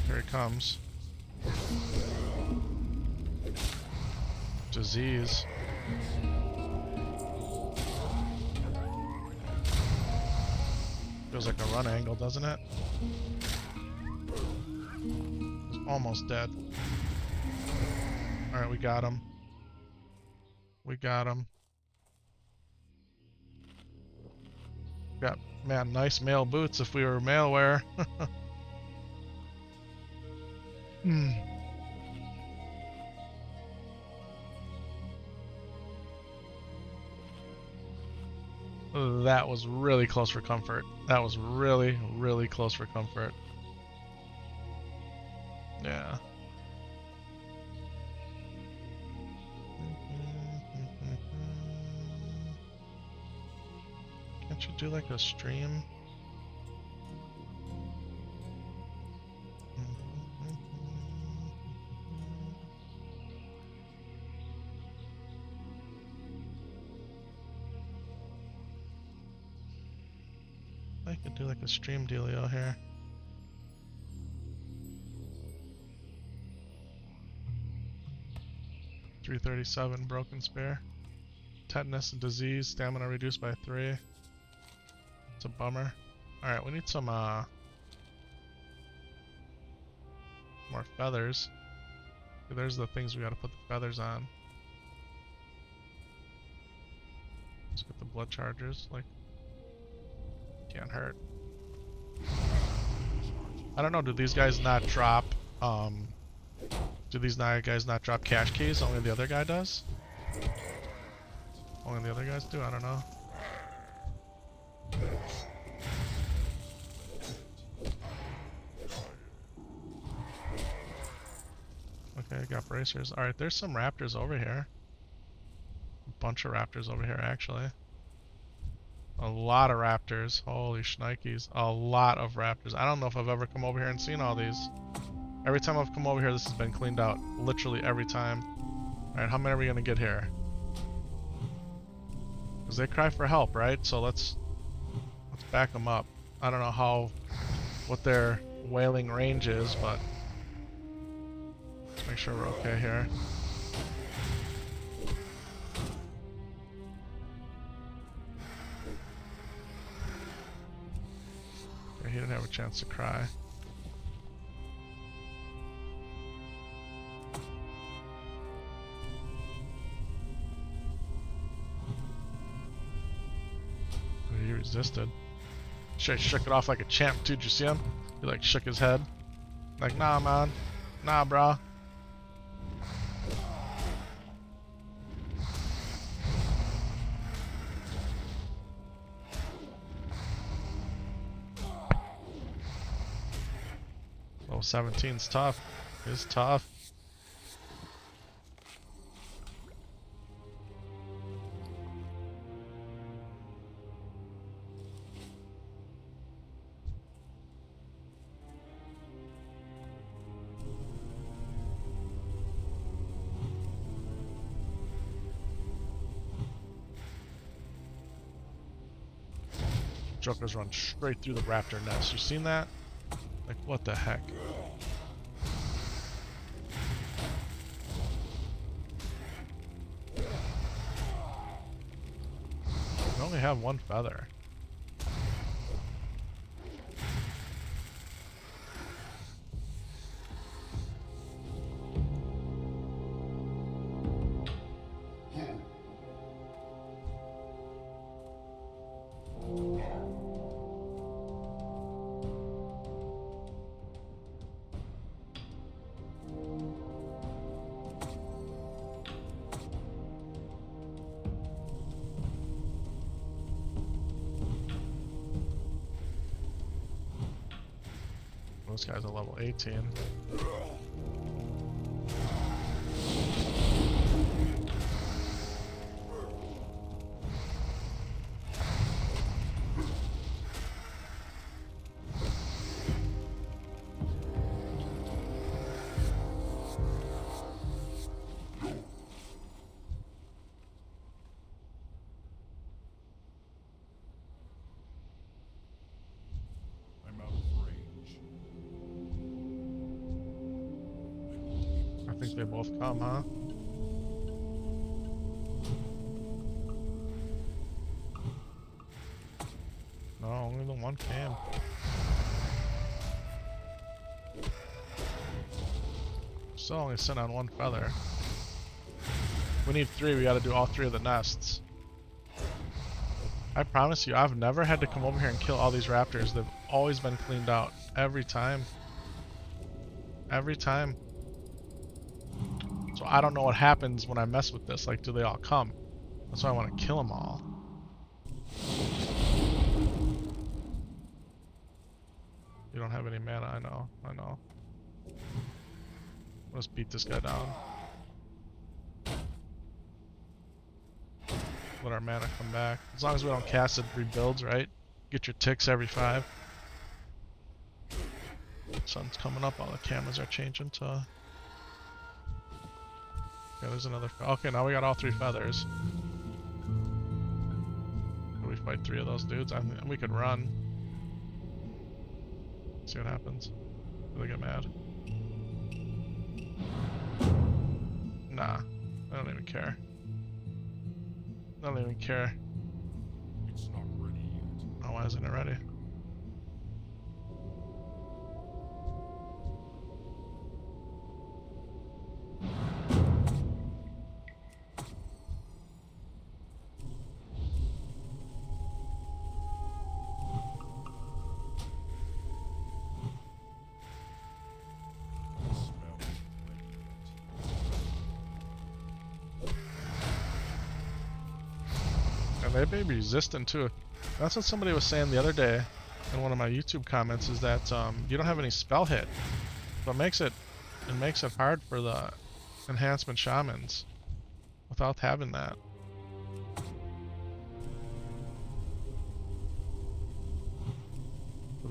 Here he comes. Disease. Feels like a run angle, doesn't it? Almost dead. Alright, we got him. We got him. Got, man, nice male boots if we were maleware. That was really close for comfort. That was really, really close for comfort. Yeah. Can't you do like a stream? I could do like a stream dealio here. $337 broken spear. Tetanus and disease, stamina reduced by 3. It's a bummer. Alright, we need some more feathers. There's the things we gotta put the feathers on. Let's get the blood chargers, like can't hurt. I don't know, do these guys not drop do these guys not drop cache keys? Only the other guy does? Only the other guys do? I don't know. Okay, I got bracers. Alright, there's some raptors over here. A bunch of raptors over here, actually. A lot of raptors. Holy shnikes. A lot of raptors. I don't know if I've ever come over here and seen all these. Every time I've come over here, this has been cleaned out. Literally every time. Alright, how many are we gonna get here? Because they cry for help, right? So let's back them up. I don't know what their wailing range is, but let's make sure we're okay here. He didn't have a chance to cry. He resisted. Shook it off like a champ too. Did you see him? He like shook his head. Like, nah, man. Nah, brah. Level 17's tough. It's tough. Joker's run straight through the raptor nest. You seen that? Like, what the heck? We only have one feather. This guy's a level 18. I'm out of range. I think they both come, huh? No, only the one came. Still only sent on one feather. We need 3, we gotta do all 3 of the nests. I promise you, I've never had to come over here and kill all these raptors. They've always been cleaned out. Every time. Every time. So I don't know what happens when I mess with this. Like, do they all come? That's why I want to kill them all. You don't have any mana, I know. I know. Let's beat this guy down. Let our mana come back. As long as we don't cast it, rebuilds, right? Get your ticks every 5. Sun's coming up, all the cameras are changing to... Yeah, there's another... Okay, now we got all 3 feathers. Can we fight 3 of those dudes? I think we could run. See what happens. Do they get mad? Nah, I don't even care. I don't even care. It's not ready yet. Oh, why isn't it ready? The smell is ready. And they may be resistant too. That's what somebody was saying the other day in one of my YouTube comments, is that you don't have any spell hit. So it makes it hard for the enhancement shamans without having that.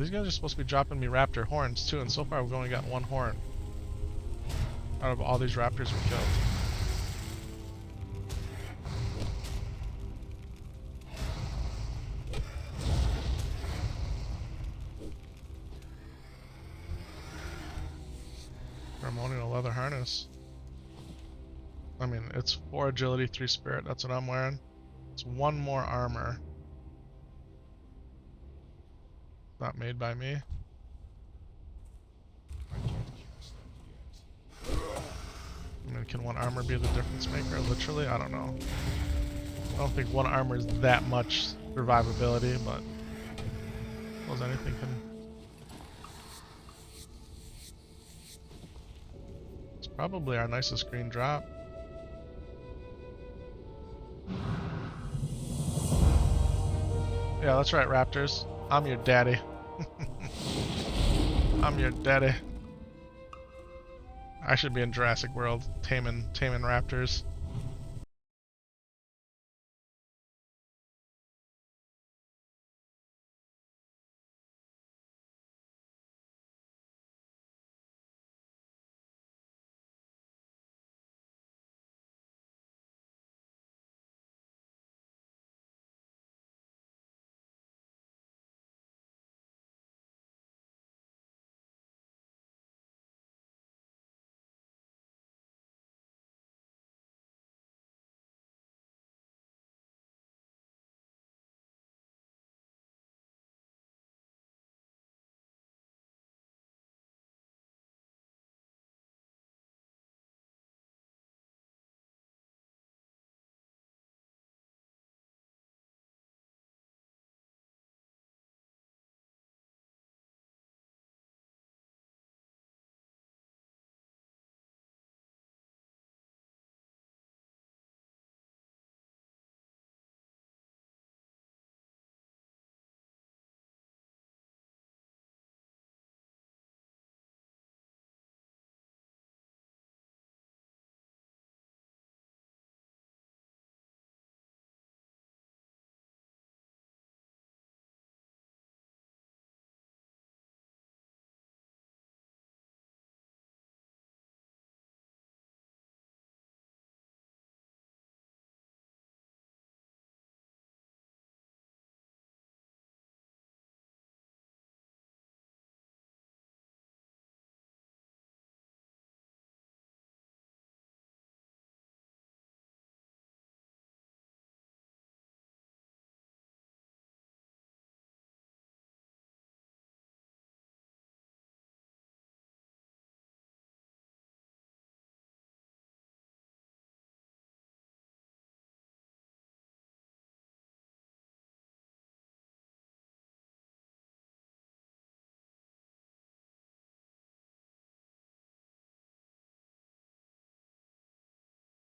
These guys are supposed to be dropping me raptor horns too, and so far we've only got one horn out of all these raptors we killed. Ceremonial leather harness. I mean, it's 4 agility, 3 spirit. That's what I'm wearing. It's 1 more armor. Not made by me. I mean, can 1 armor be the difference maker? Literally, I don't know. I don't think 1 armor is that much survivability, but I suppose anything can. It's probably our nicest green drop. Yeah, that's right, Raptors. I'm your daddy. I'm your daddy. I should be in Jurassic World taming raptors.